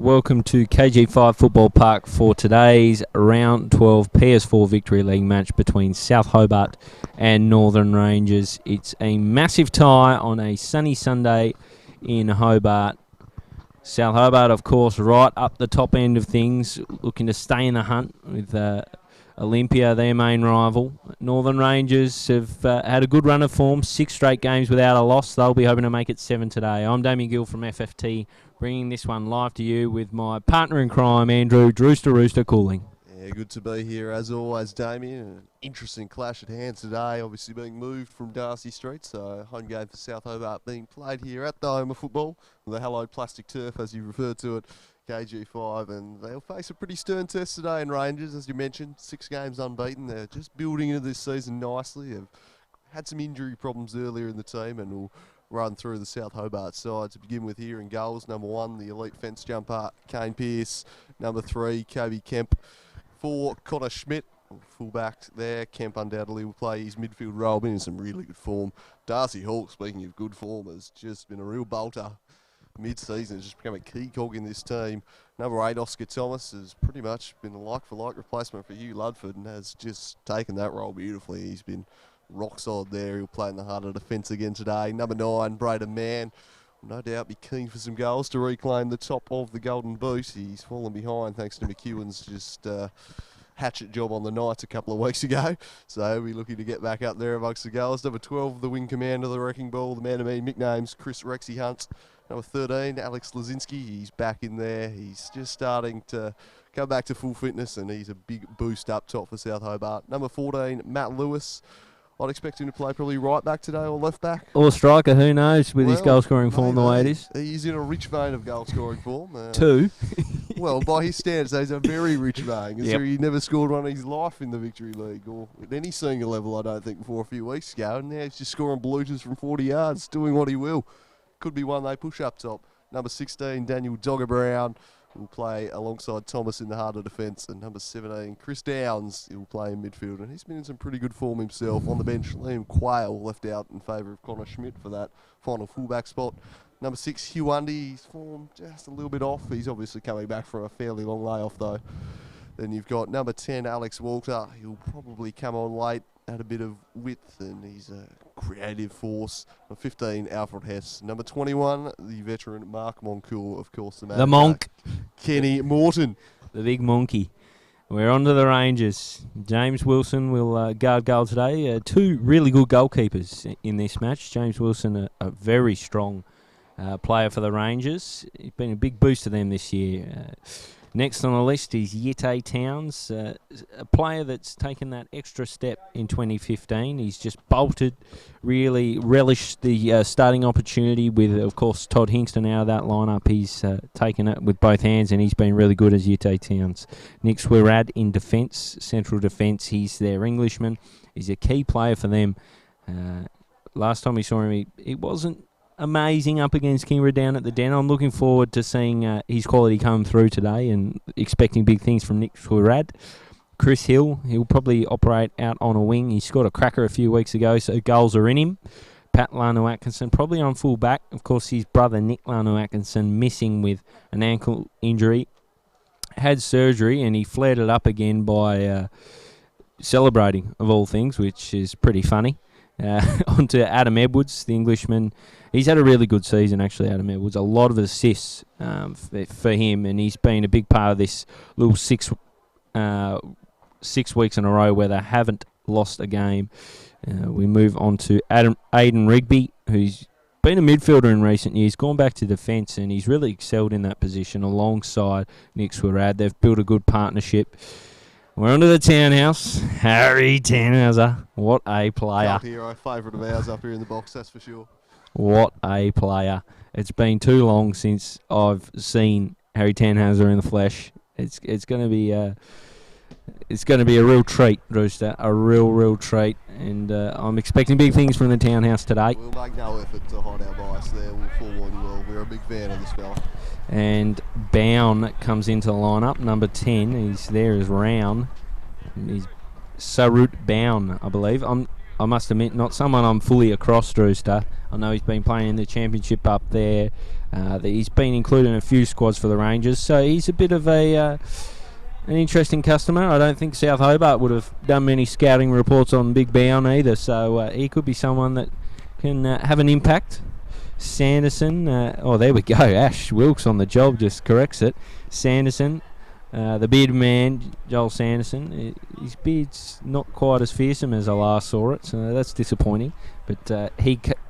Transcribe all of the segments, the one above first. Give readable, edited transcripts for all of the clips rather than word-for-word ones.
welcome to KG5 Football Park for today's Round 12 PS4 Victory League match between South Hobart and Northern Rangers. It's a massive tie on a sunny Sunday in Hobart. South Hobart, of course, right up the top end of things, looking to stay in the hunt with Olympia, their main rival. Northern Rangers have had a good run of form, 6 straight games without a loss. They'll be hoping to make it 7 today. I'm Damien Gill from FFT, bringing this one live to you with my partner in crime, Andrew Drooster Cooling. Yeah, good to be here as always, Damien. An interesting clash at hand today, obviously being moved from Darcy Street, so home game for South Hobart being played here at the home of football, the hallowed plastic turf as you refer to it, KG5, and they'll face a pretty stern test today in Rangers, as you mentioned, 6 games unbeaten. They're just building into this season nicely. They've had some injury problems earlier in the team, and will run through the South Hobart side to begin with here in goals. Number 1, the elite fence jumper, Kane Pearce. Number 3, Kobe Kemp. 4, Connor Schmidt, fullback there. Kemp undoubtedly will play his midfield role, been in some really good form. Darcy Hall, speaking of good form, has just been a real bolter mid-season. Has just become a key cog in this team. Number 8, Oscar Thomas, has pretty much been a like-for-like replacement for Hugh Ludford and has just taken that role beautifully. He's been rock solid there. He'll play in the heart of defence again today. Number 9, Braden Mann, will no doubt be keen for some goals to reclaim the top of the Golden Boot. He's fallen behind thanks to McEwen's just hatchet job on the Knights a couple of weeks ago. So he'll be looking to get back up there amongst the goals. Number 12, the wing commander, the wrecking ball, the man to me nicknames, Chris Rexy Hunt. Number 13, Alex Lazinski, he's back in there. He's just starting to come back to full fitness and he's a big boost up top for South Hobart. Number 14, Matt Lewis. I'd expect him to play probably right back today or left back. Or striker, who knows, with his goal-scoring form the way it is. He's in a rich vein of goal-scoring form. 2. Well, by his standards, he's a very rich vein. Yep. He never scored one in his life in the Victory League or at any senior level, I don't think, before a few weeks ago. And now he's just scoring blooters from 40 yards, doing what he will. Could be one they push up top. Number 16, Daniel Dogger Brown, will play alongside Thomas in the heart of defence. And number 17, Chris Downs, he'll play in midfield. And he's been in some pretty good form himself. On the bench, Liam Quayle left out in favour of Connor Schmidt for that final fullback spot. Number 6, Hugh Undy, he's form just a little bit off. He's obviously coming back from a fairly long layoff though. Then you've got number 10, Alex Walter. He'll probably come on late, add a bit of width, and he's a creative force. Number 15, Alfred Hess. Number 21, the veteran Mark Moncourt, of course. The Monk. Kenny Morton. The big monkey. We're on to the Rangers. James Wilson will guard goal today. 2 really good goalkeepers in this match. James Wilson, a very strong player for the Rangers. He's been a big boost to them this year. Next on the list is Yete Towns, a player that's taken that extra step in 2015. He's just bolted, really relished the starting opportunity with, of course, Todd Hingston out of that lineup. He's taken it with both hands and he's been really good as Yete Towns. Nick Swirad in defence, central defence. He's their Englishman. He's a key player for them. Last time we saw him, he wasn't amazing up against Kingra down at the Den. I'm looking forward to seeing his quality come through today and expecting big things from Nick Swirad. Chris Hill, he'll probably operate out on a wing. He scored a cracker a few weeks ago, so goals are in him. Pat Lanu-Atkinson, probably on full back. Of course, his brother Nick Lanu-Atkinson missing with an ankle injury. Had surgery and he flared it up again by celebrating, of all things, which is pretty funny. On to Adam Edwards, the Englishman. He's had a really good season, actually, Adam Edwards. A lot of assists for him, and he's been a big part of this little 6 weeks in a row where they haven't lost a game. We move on to Aidan Rigby, who's been a midfielder in recent years, gone back to defence, and he's really excelled in that position alongside Nick Swirad. They've built a good partnership. We're on to the Townhouse. Harry Tannhauser. What a player. Cult hero, favourite of ours up here in the box, that's for sure. What a player. It's been too long since I've seen Harry Tannhauser in the flesh. It's going to be a real treat, Drooster. A real treat. And I'm expecting big things from the Townhouse today. We'll make no effort to hide our bias there. We'll forewarn you all. We're a big fan of this fella. And Bown comes into the lineup, number 10. He's there as Round. He's Sarut Bown, I believe. I must admit, not someone I'm fully across, Drooster. I know he's been playing in the championship up there. He's been included in a few squads for the Rangers, so he's a bit of an interesting customer. I don't think South Hobart would have done many scouting reports on Big Bound either, so he could be someone that can have an impact. Sanderson, there we go. Ash Wilkes on the job just corrects it. Sanderson, the bearded man, Joel Sanderson. His beard's not quite as fearsome as I last saw it, so that's disappointing. But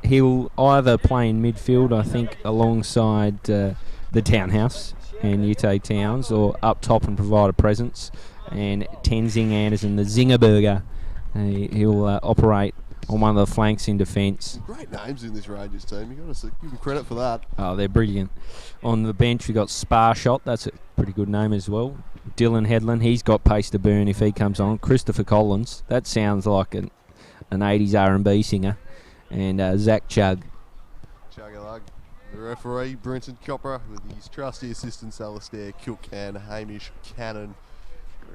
he'll either play in midfield, I think, alongside the Townhouse and Ute Towns, or up top and provide a presence. And Tenzing Anderson, the Zingerberger, he'll operate on one of the flanks in defence. Great names in this Rangers team. You've got to give them credit for that. Oh, they're brilliant. On the bench, we've got Sparshot. That's a pretty good name as well. Dylan Headland, he's got pace to burn if he comes on. Christopher Collins, that sounds like an 80s R&B singer. And Zach Chugg. Chuggalug. The referee, Brenton Copper, with his trusty assistants, Alastair Cook and Hamish Cannon.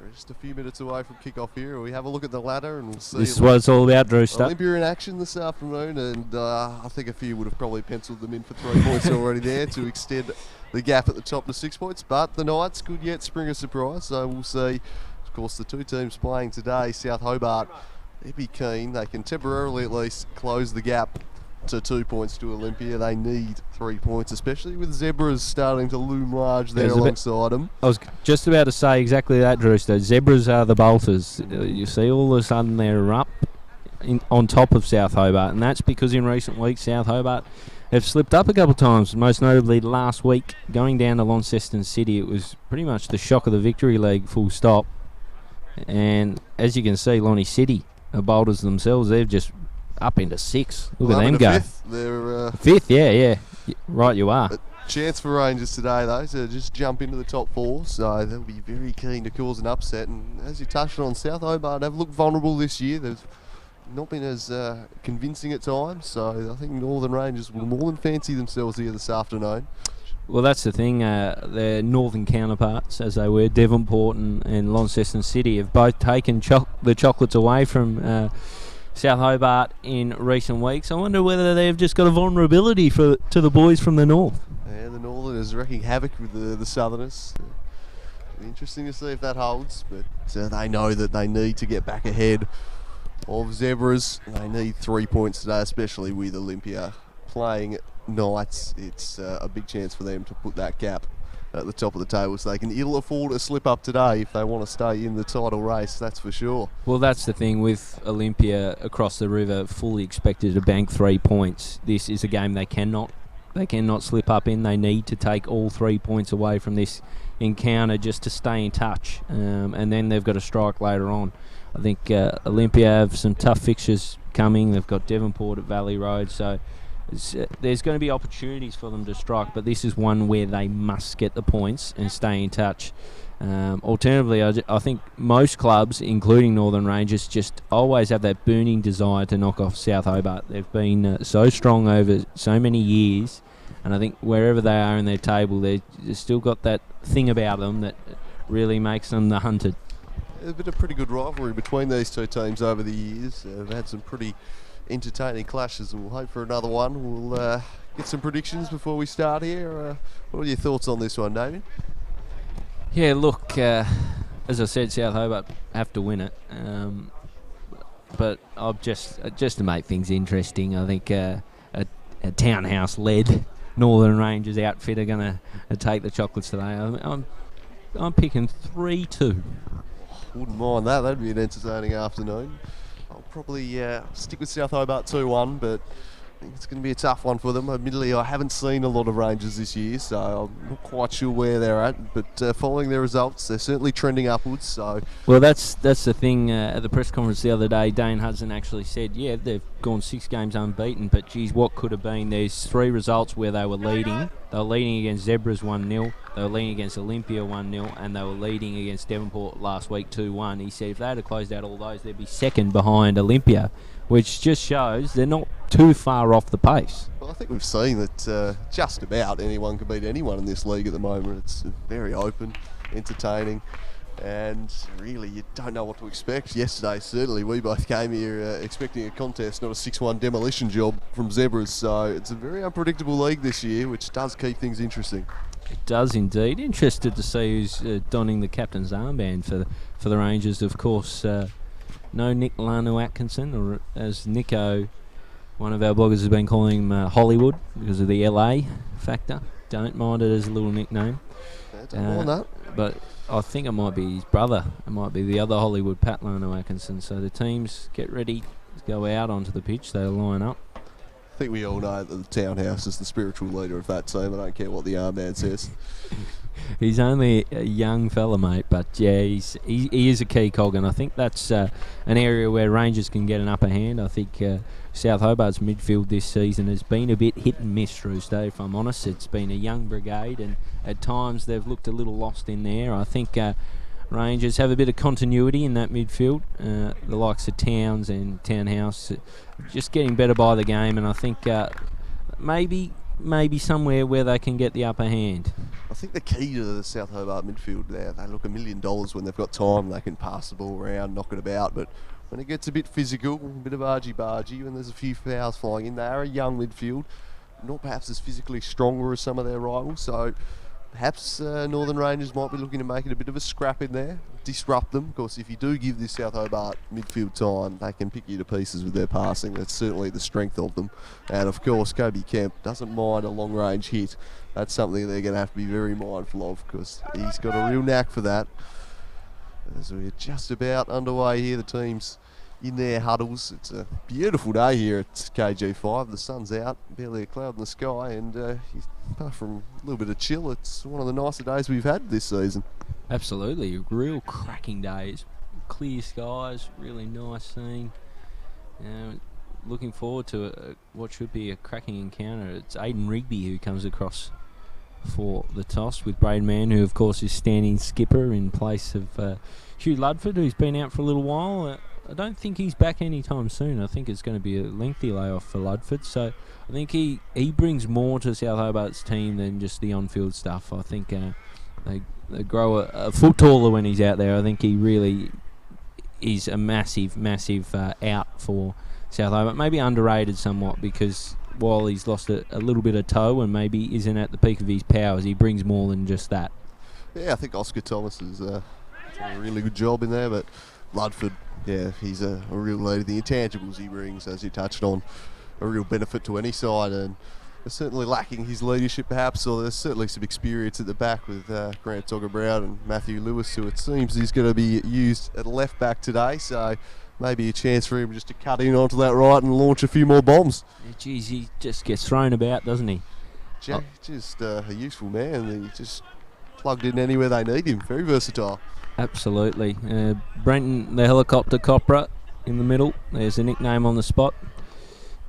We're just a few minutes away from kick-off here. We have a look at the ladder and we'll see. This is what it's all about, Drew. Olympia in action this afternoon, and I think a few would have probably penciled them in for 3 points already there to extend the gap at the top to 6 points. But the Knights could yet spring a surprise, so we'll see. Of course, the two teams playing today, South Hobart, they'd be keen. They can temporarily at least close the gap to 2 points to Olympia. They need 3 points, especially with Zebras starting to loom large there alongside them. I was just about to say exactly that, Drew. Zebras are the bolters. You see, all of a sudden they're up on top of South Hobart, and that's because in recent weeks South Hobart have slipped up a couple of times, most notably last week going down to Launceston City. It was pretty much the shock of the Victory League, full stop. And as you can see, Lonnie City are bolters themselves. They've just up into 6. Look at them go. Fifth. They're fifth, yeah. Right, you are. Chance for Rangers today, though, to just jump into the top 4. So they'll be very keen to cause an upset. And as you touched on, South Hobart have looked vulnerable this year. They've not been as convincing at times. So I think Northern Rangers will more than fancy themselves here this afternoon. Well, that's the thing. Their northern counterparts, as they were, Devonport and Launceston City, have both taken the chocolates away from South Hobart in recent weeks. I wonder whether they've just got a vulnerability to the boys from the north. Yeah, the Northerners wreaking havoc with the Southerners. Interesting to see if that holds, but they know that they need to get back ahead of Zebras. They need 3 points today, especially with Olympia playing Knights. It's a big chance for them to put that gap at the top of the table, so they can ill afford a slip up today if they want to stay in the title race, that's for sure. Well, that's the thing with Olympia across the river, fully expected to bank 3 points. This is a game they cannot slip up in. They need to take all 3 points away from this encounter just to stay in touch, and then they've got to strike later on. I think Olympia have some tough fixtures coming. They've got Devonport at Valley Road, so there's going to be opportunities for them to strike, but this is one where they must get the points and stay in touch. Alternatively, I think most clubs, including Northern Rangers, just always have that burning desire to knock off South Hobart. They've been so strong over so many years, and I think wherever they are in their table, they've still got that thing about them that really makes them the hunted. There's been a pretty good rivalry between these two teams over the years. They've had some pretty entertaining clashes, and we'll hope for another one. We'll get some predictions before we start here. What are your thoughts on this one, Damien? Yeah, look, as I said, South Hobart have to win it, but I'll just to make things interesting, I think a Townhouse-led Northern Rangers outfit are going to take the chocolates today. I'm picking 3-2. Wouldn't mind that. That'd be an entertaining afternoon. I'll probably stick with South Hobart 2-1, but I think it's going to be a tough one for them. Admittedly, I haven't seen a lot of Rangers this year, so I'm not quite sure where they're at. But following their results, they're certainly trending upwards. So, well, that's the thing. At the press conference the other day, Dane Hudson actually said, yeah, they've gone 6 games unbeaten, but geez, what could have been? There's 3 results where they were leading. They were leading against Zebras 1-0. They were leading against Olympia 1-0, and they were leading against Devonport last week 2-1. He said if they had closed out all those, they'd be second behind Olympia, which just shows they're not too far off the pace. Well, I think we've seen that just about anyone can beat anyone in this league at the moment. It's very open, entertaining. And really, you don't know what to expect. Yesterday, certainly, we both came here expecting a contest, not a 6-1 demolition job from Zebras. So it's a very unpredictable league this year, which does keep things interesting. It does indeed. Interested to see who's donning the captain's armband for the Rangers. Of course, no Nick Lanu-Atkinson, or as Nico, one of our bloggers, has been calling him Hollywood because of the LA factor. Don't mind it as a little nickname. Yeah, don't mind that. But I think it might be his brother. It might be the other Hollywood, Pat Lanu-Atkinson. So the teams get ready to go out onto the pitch. They'll line up. I think we all know that the Townhouse is the spiritual leader of that team. I don't care what the armband says. He's only a young fella, mate, but yeah, he is a key cog, and I think that's an area where Rangers can get an upper hand. I think South Hobart's midfield this season has been a bit hit and miss, Roosday, if I'm honest. It's been a young brigade, and at times they've looked a little lost in there. I think Rangers have a bit of continuity in that midfield. The likes of Towns and Townhouse just getting better by the game, and I think maybe somewhere where they can get the upper hand. I think the key to the South Hobart midfield there, they look $1 million when they've got time. They can pass the ball around, knock it about, but when it gets a bit physical, a bit of argy-bargy, when there's a few fouls flying in, they are a young midfield, not perhaps as physically stronger as some of their rivals, so perhaps Northern Rangers might be looking to make it a bit of a scrap in there, disrupt them. Of course, if you do give this South Hobart midfield time, they can pick you to pieces with their passing. That's certainly the strength of them. And of course, Kobe Kemp doesn't mind a long-range hit. That's something they're going to have to be very mindful of, because he's got a real knack for that. As we're just about underway here, the team's in their huddles. It's a beautiful day here at KG5. The sun's out, barely a cloud in the sky, and apart from a little bit of chill, it's one of the nicer days we've had this season. Absolutely, real cracking days. Clear skies, really nice scene. Looking forward to what should be a cracking encounter. It's Aidan Rigby who comes across for the toss, with Braden Mann, who of course is standing skipper in place of Hugh Ludford, who's been out for a little while. I don't think he's back anytime soon. I think it's going to be a lengthy layoff for Ludford. So I think he brings more to South Hobart's team than just the on-field stuff. I think they grow a foot taller when he's out there. I think he really is a massive out for South Hobart. Maybe underrated somewhat, because while he's lost a little bit of toe and maybe isn't at the peak of his powers, he brings more than just that. Yeah, I think Oscar Thomas is done a really good job in there, but Ludford, yeah, he's a real leader. The intangibles he brings, as you touched on, a real benefit to any side, and they're certainly lacking his leadership perhaps, or there's certainly some experience at the back with Grant Togger-Brown and Matthew Lewis, who it seems is going to be used at left back today, so maybe a chance for him just to cut in onto that right and launch a few more bombs. Yeah, geez, he just gets thrown about, doesn't he? Just a useful man. He just plugged in anywhere they need him. Very versatile. Absolutely. Brenton, the helicopter copra in the middle. There's a nickname on the spot.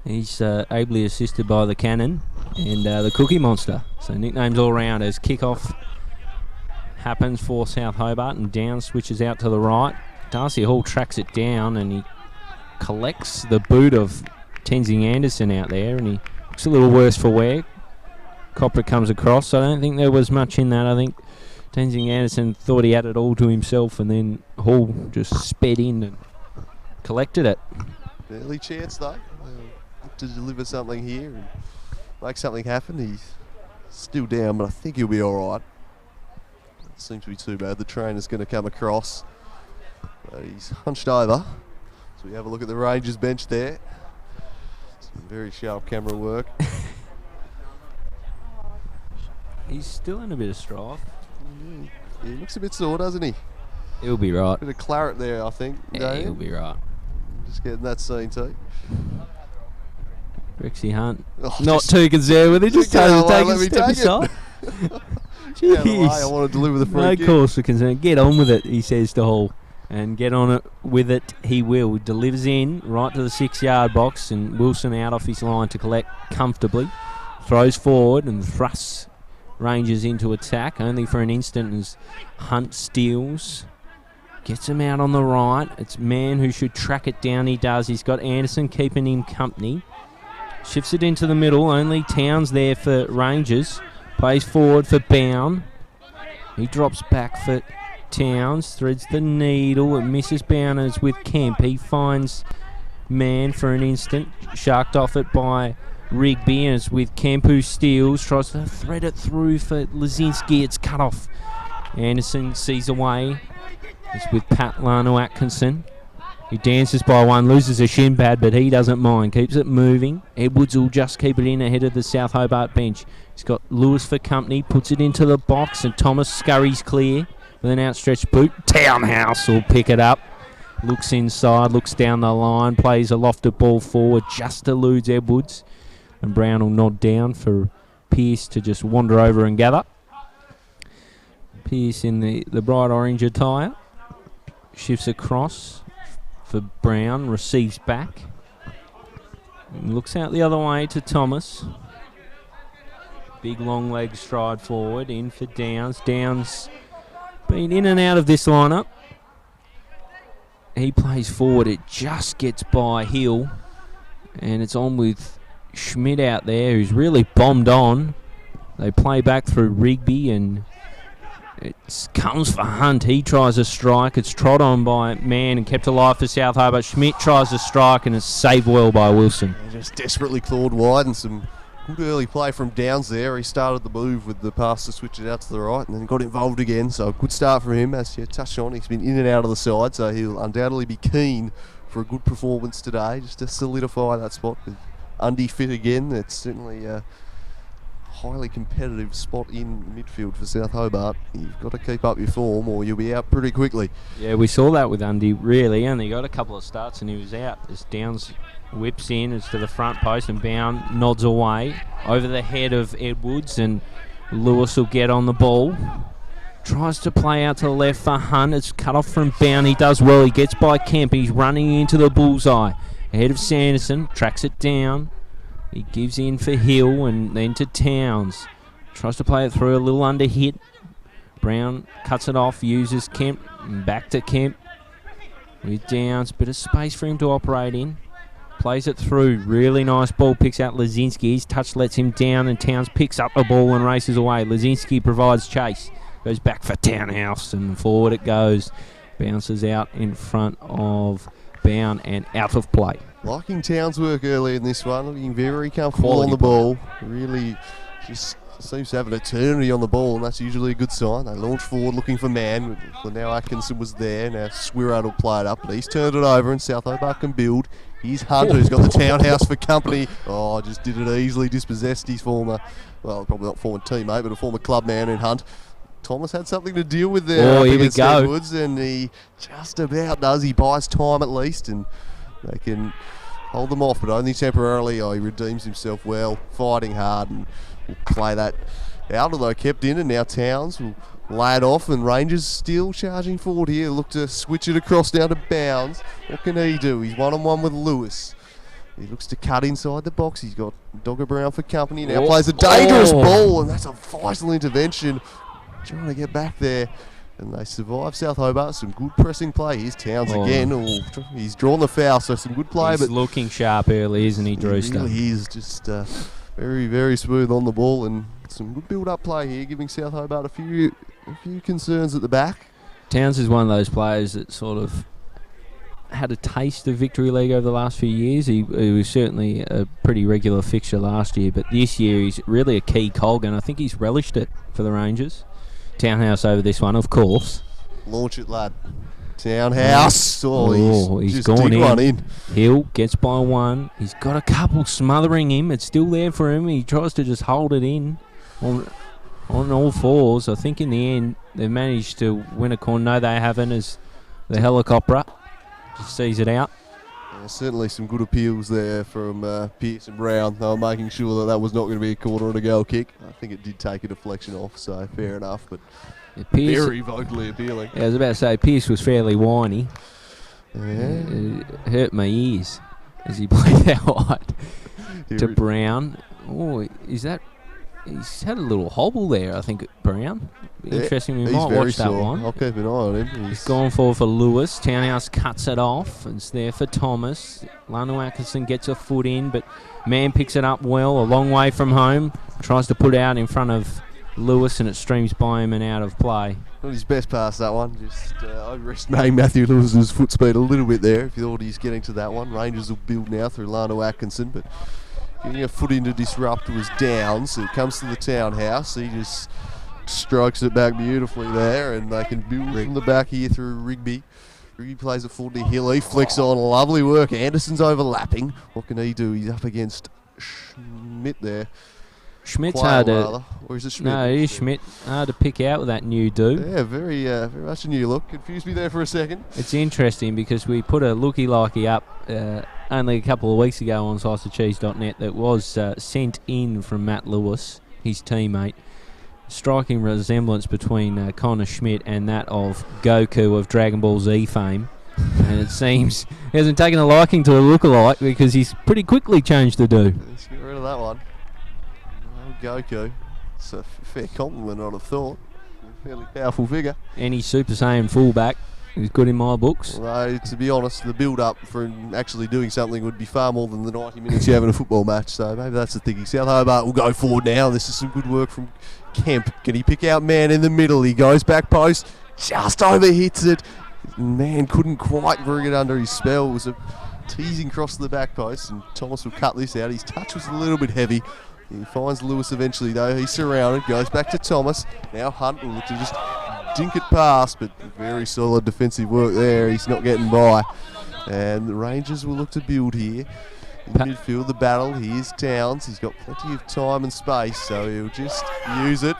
He's ably assisted by the Cannon and the Cookie Monster. So nicknames all round as kick-off happens for South Hobart, and down switches out to the right. Darcy Hall tracks it down, and he collects the boot of Tenzing Anderson out there, and he looks a little worse for wear. Copra comes across. I don't think there was much in that. I think Tenzing Anderson thought he had it all to himself, and then Hall just sped in and collected it. Early chance though to deliver something here and make something happen. He's still down, but I think he'll be alright. Doesn't seem to be too bad. The trainer's going to come across. But he's hunched over. So we have a look at the Rangers bench there. Some very sharp camera work. He's still in a bit of strife. He looks a bit sore, doesn't he? He'll be right. Bit of claret there, I think. Yeah, he'll be right. Just getting that scene too. Rexy Hunt, not too concerned with it, just taking a step aside. Jeez. I want to deliver the free kick. No cause for concern. Get on with it, he says to Hall. And get on it with it, he will. Delivers in right to the 6-yard box, and Wilson out off his line to collect comfortably. Throws forward and thrusts Rangers into attack, only for an instant as Hunt steals. Gets him out on the right. It's Mann who should track it down. He does. He's got Anderson keeping him company. Shifts it into the middle. Only Towns there for Rangers. Plays forward for Bound. He drops back for Towns, threads the needle. It misses Bounders with Kemp. He finds man for an instant. Sharked off it by Rigby, and it's with Kemp who steals. Tries to thread it through for Lazinski. It's cut off. Anderson sees away. It's with Pat Lano-Atkinson. He dances by one, loses a shin pad, but he doesn't mind. Keeps it moving. Edwards will just keep it in ahead of the South Hobart bench. He's got Lewis for company, puts it into the box, and Thomas scurries clear with an outstretched boot. Townhouse will pick it up. Looks inside, looks down the line, plays a lofted ball forward, just eludes Edwards. And Brown will nod down for Pearce to just wander over and gather. Pearce in the bright orange attire. Shifts across for Brown, receives back. And looks out the other way to Thomas. Big long leg stride forward, in for Downs. Downs been in and out of this lineup. He plays forward, it just gets by Hill. And it's on with Schmidt out there, who's really bombed on. They play back through Rigby, and it comes for Hunt. He tries a strike. It's trod on by Mann and kept alive for South Hobart. Schmidt tries a strike, and it's saved well by Wilson. Just desperately clawed wide, and some good early play from Downs there. He started the move with the pass to switch it out to the right, and then got involved again. So a good start for him. As you touched on, he's been in and out of the side, so he'll undoubtedly be keen for a good performance today, just to solidify that spot. With Undy fit again, it's certainly a highly competitive spot in midfield for South Hobart. You've got to keep up your form, or you'll be out pretty quickly. Yeah, we saw that with Undy. Really, only got a couple of starts, and he was out. As Downs whips in, it's to the front post, and Bound nods away over the head of Edwards, and Lewis will get on the ball. Tries to play out to the left for Hunt. It's cut off from Bound. He does well. He gets by Kemp. He's running into the bullseye. Ahead of Sanderson. Tracks it down. He gives in for Hill and then to Towns. Tries to play it through, a little under hit. Brown cuts it off, uses Kemp. And back to Kemp. With Downs. Bit of space for him to operate in. Plays it through. Really nice ball. Picks out Lazinski. His touch lets him down, and Towns picks up the ball and races away. Lazinski provides chase. Goes back for Townhouse, and forward it goes. Bounces out in front of Bound and out of play. Liking Towns' work early in this one. Looking very comfortable Quality on the ball. Really just seems to have an eternity on the ball, and that's usually a good sign. They launch forward looking for man. Now Atkinson was there. Now Swirrard will play it up, but he's turned it over, and South Hobart can build. Here's Hunter, who's got the Townhouse for company. Oh, just did it easily. Dispossessed his former, well, probably not former teammate, but a former club man in Hunt. Thomas had something to deal with there. Oh, here we go. Edwards, and he just about does. He buys time at least, and they can hold them off, but only temporarily. Oh, he redeems himself well, fighting hard, and will play that out, although kept in, and now Towns will lay it off, and Rangers still charging forward here. Look to switch it across now to Bounds. What can he do? He's one-on-one with Lewis. He looks to cut inside the box. He's got Dogger Brown for company. Now plays a dangerous ball, and that's a vital intervention. Trying to get back there, and they survive South Hobart. Some good pressing play. Here's Towns again. Oh, he's drawn the foul, so some good play. He's but looking sharp early, isn't he, Drewster? He is just very, very smooth on the ball, and some good build-up play here, giving South Hobart a few concerns at the back. Towns is one of those players that sort of had a taste of Victory League over the last few years. He was certainly a pretty regular fixture last year, but this year he's really a key cog, and I think he's relished it for the Rangers. Townhouse over this one, of course. Launch it, lad. Townhouse. Oh, he's just gone dig one in. Hill gets by one. He's got a couple smothering him. It's still there for him. He tries to just hold it in on all fours. I think in the end they've managed to win a corner. No, they haven't, as the helicopter just sees it out. Certainly some good appeals there from Pearce and Brown. They were making sure that was not going to be a corner and a goal kick. I think it did take a deflection off, so fair enough, but very vocally appealing. Yeah, I was about to say, Pearce was fairly whiny. Yeah. It hurt my ears as he played that wide to Brown. Oh, is that... He's had a little hobble there, I think, Brown. Interesting, we might watch that one. I'll keep an eye on him. He's gone for Lewis. Townhouse cuts it off. It's there for Thomas. Lano-Atkinson gets a foot in, but Mann picks it up well, a long way from home. Tries to put it out in front of Lewis, and it streams by him and out of play. Not his best pass, that one. Just overestimating Matthew Lewis's foot speed a little bit there. If you thought he's getting to that one, Rangers will build now through Lano Atkinson, but getting a foot in to disrupt was down. So it comes to the townhouse. He just strikes it back beautifully there, and they can build from the back here through Rigby. Rigby plays it forward to Hill. He flicks on. Lovely work. Anderson's overlapping. What can he do? He's up against Schmidt there. Schmidt's Quayle, hard to... rather. Or is it Schmidt? No, it is Schmidt. Hard to pick out with that new do. Yeah, very much a new look. Confused me there for a second. It's interesting because we put a looky-likey up only a couple of weeks ago on sliceofcheese.net that was sent in from Matt Lewis, his teammate. Striking resemblance between Connor Schmidt and that of Goku of Dragon Ball Z fame. And it seems he hasn't taken a liking to a lookalike because he's pretty quickly changed the do. Let's get rid of that one. No, Goku. It's a fair compliment, I'd have thought. A fairly powerful figure. Any Super Saiyan fullback is good in my books. Although, to be honest, the build-up for actually doing something would be far more than the 90 minutes you have in a football match. So maybe that's the thinking. South Hobart will go forward now. This is some good work from Kemp. Can he pick out man in the middle? He goes back post. Just overhits it. Man couldn't quite bring it under his spell. It was a teasing cross to the back post, and Thomas will cut this out. His touch was a little bit heavy. He finds Lewis eventually, though. He's surrounded. Goes back to Thomas. Now Hunt will look to just dink it past, but very solid defensive work there. He's not getting by. And the Rangers will look to build here. In midfield, the battle. Here's Towns. He's got plenty of time and space, so he'll just use it.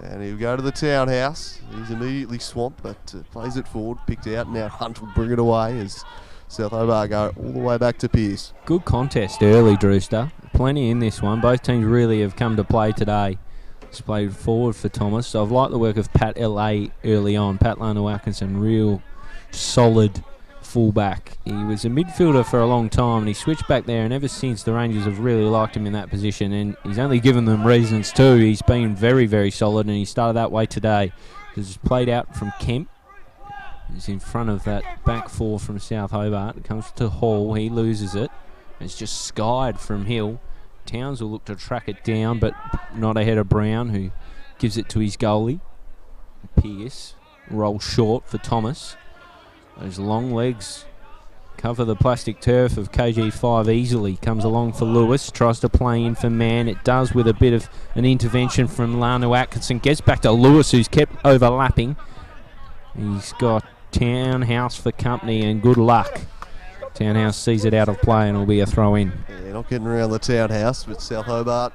And he'll go to the townhouse. He's immediately swamped, but plays it forward, picked out. Now Hunt will bring it away as South Hobart go all the way back to Pearce. Good contest early, Drewster. Plenty in this one. Both teams really have come to play today. It's played forward for Thomas. So I've liked the work of Pat L.A. early on. Pat Lano Atkinson, real solid fullback. He was a midfielder for a long time and he switched back there, and ever since the Rangers have really liked him in that position, and he's only given them reasons too. He's been very, very solid, and he started that way today. He's played out from Kemp. He's in front of that back four from South Hobart. It comes to Hall. He loses it. It's just skied from Hill. Towns will look to track it down, but not ahead of Brown, who gives it to his goalie. Pearce rolls short for Thomas. Those long legs cover the plastic turf of KG5 easily. Comes along for Lewis. Tries to play in for man. It does with a bit of an intervention from Lano Atkinson. Gets back to Lewis, who's kept overlapping. He's got Townhouse for company, and good luck. Townhouse sees it out of play and it'll be a throw in. Yeah, not getting around the Townhouse, but South Hobart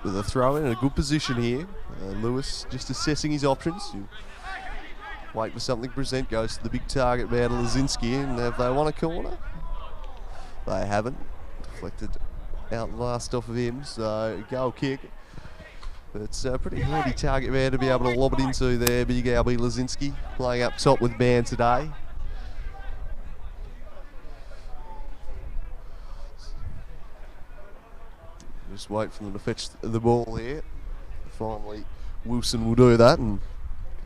with a throw in a good position here. Lewis just assessing his options. He'll wait for something to present, goes to the big target man, Lazinski, and have they won a corner? They haven't. Deflected out last off of him, so goal kick. But it's a pretty handy target man to be able to lob it into there. Big Albie Lazinski playing up top with man today. Just wait for them to fetch the ball here. Finally, Wilson will do that and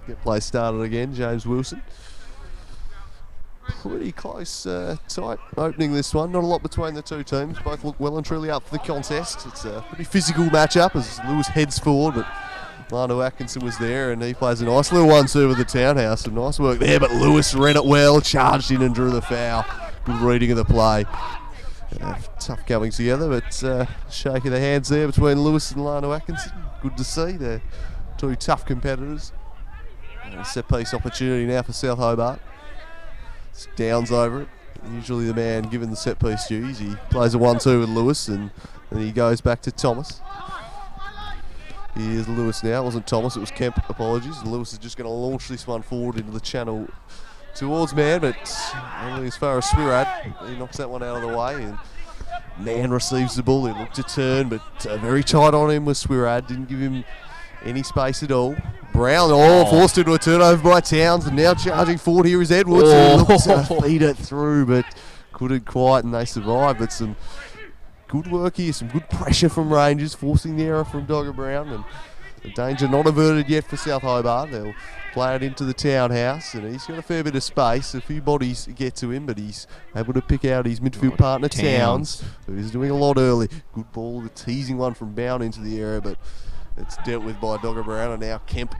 get play started again. James Wilson. Pretty close, tight opening this one. Not a lot between the two teams. Both look well and truly up for the contest. It's a pretty physical matchup as Lewis heads forward, but Lano Atkinson was there and he plays a nice little 1-2 with the Townhouse. Some nice work there, but Lewis read it well, charged in and drew the foul. Good reading of the play. Tough coming together, but shake of the hands there between Lewis and Lano Atkinson. Good to see. They're two tough competitors. A set piece opportunity now for South Hobart. It's Downs over it. Usually the man given the set piece duties. He plays a 1-2 with Lewis and then he goes back to Thomas. Here's Lewis now. It wasn't Thomas, it was Kemp. Apologies. And Lewis is just going to launch this one forward into the channel towards man, but only as far as Swirad. He knocks that one out of the way, and man receives the ball. He looked to turn, but very tight on him was Swirad. Didn't give him any space at all. Brown, forced into a turnover by Towns, and now charging forward here is Edwards. Who looked to feed it through, but couldn't quite, and they survived. But some good work here, some good pressure from Rangers, forcing the error from Dogger Brown, and the danger not averted yet for South Hobart. They'll play it into the Townhouse, and he's got a fair bit of space. A few bodies get to him, but he's able to pick out his midfield partner, Towns, who is doing a lot early. Good ball, the teasing one from Bound into the area, but It's dealt with by Dogger Brown, and now Kemp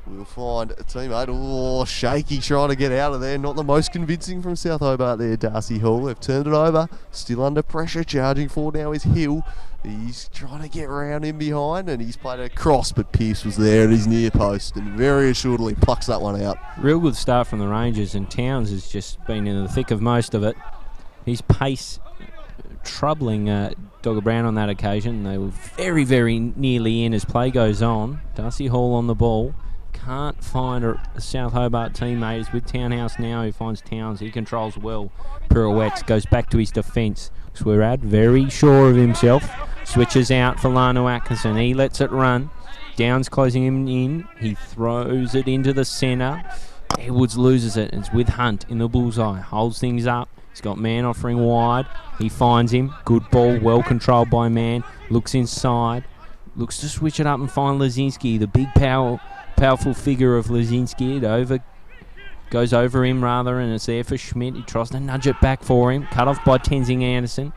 will find a teammate. Oh, shaky trying to get out of there. Not the most convincing from South Hobart there, Darcy Hall. They've turned it over. Still under pressure. Charging forward now is Hill. He's trying to get around in behind, and he's played a cross, but Pearce was there at his near post and very assuredly plucks that one out. Real good start from the Rangers, and Towns has just been in the thick of most of it. His pace troubling Dogger Brown on that occasion. They were very, very nearly in as play goes on. Darcy Hall on the ball. Can't find a South Hobart teammate. Is with Townhouse now. He finds Towns. He controls well. Pirouettes. Goes back to his defence. Swirad very sure of himself. Switches out for Lano Atkinson. He lets it run. Downs closing him in. He throws it into the centre. Edwards loses it. It's with Hunt in the bullseye. Holds things up. He's got Mann offering wide. He finds him. Good ball. Well controlled by Mann. Looks inside. Looks to switch it up and find Lazinski. The big powerful figure of Lazinski. It goes over him rather, and it's there for Schmidt. He tries to nudge it back for him. Cut off by Tenzing Anderson.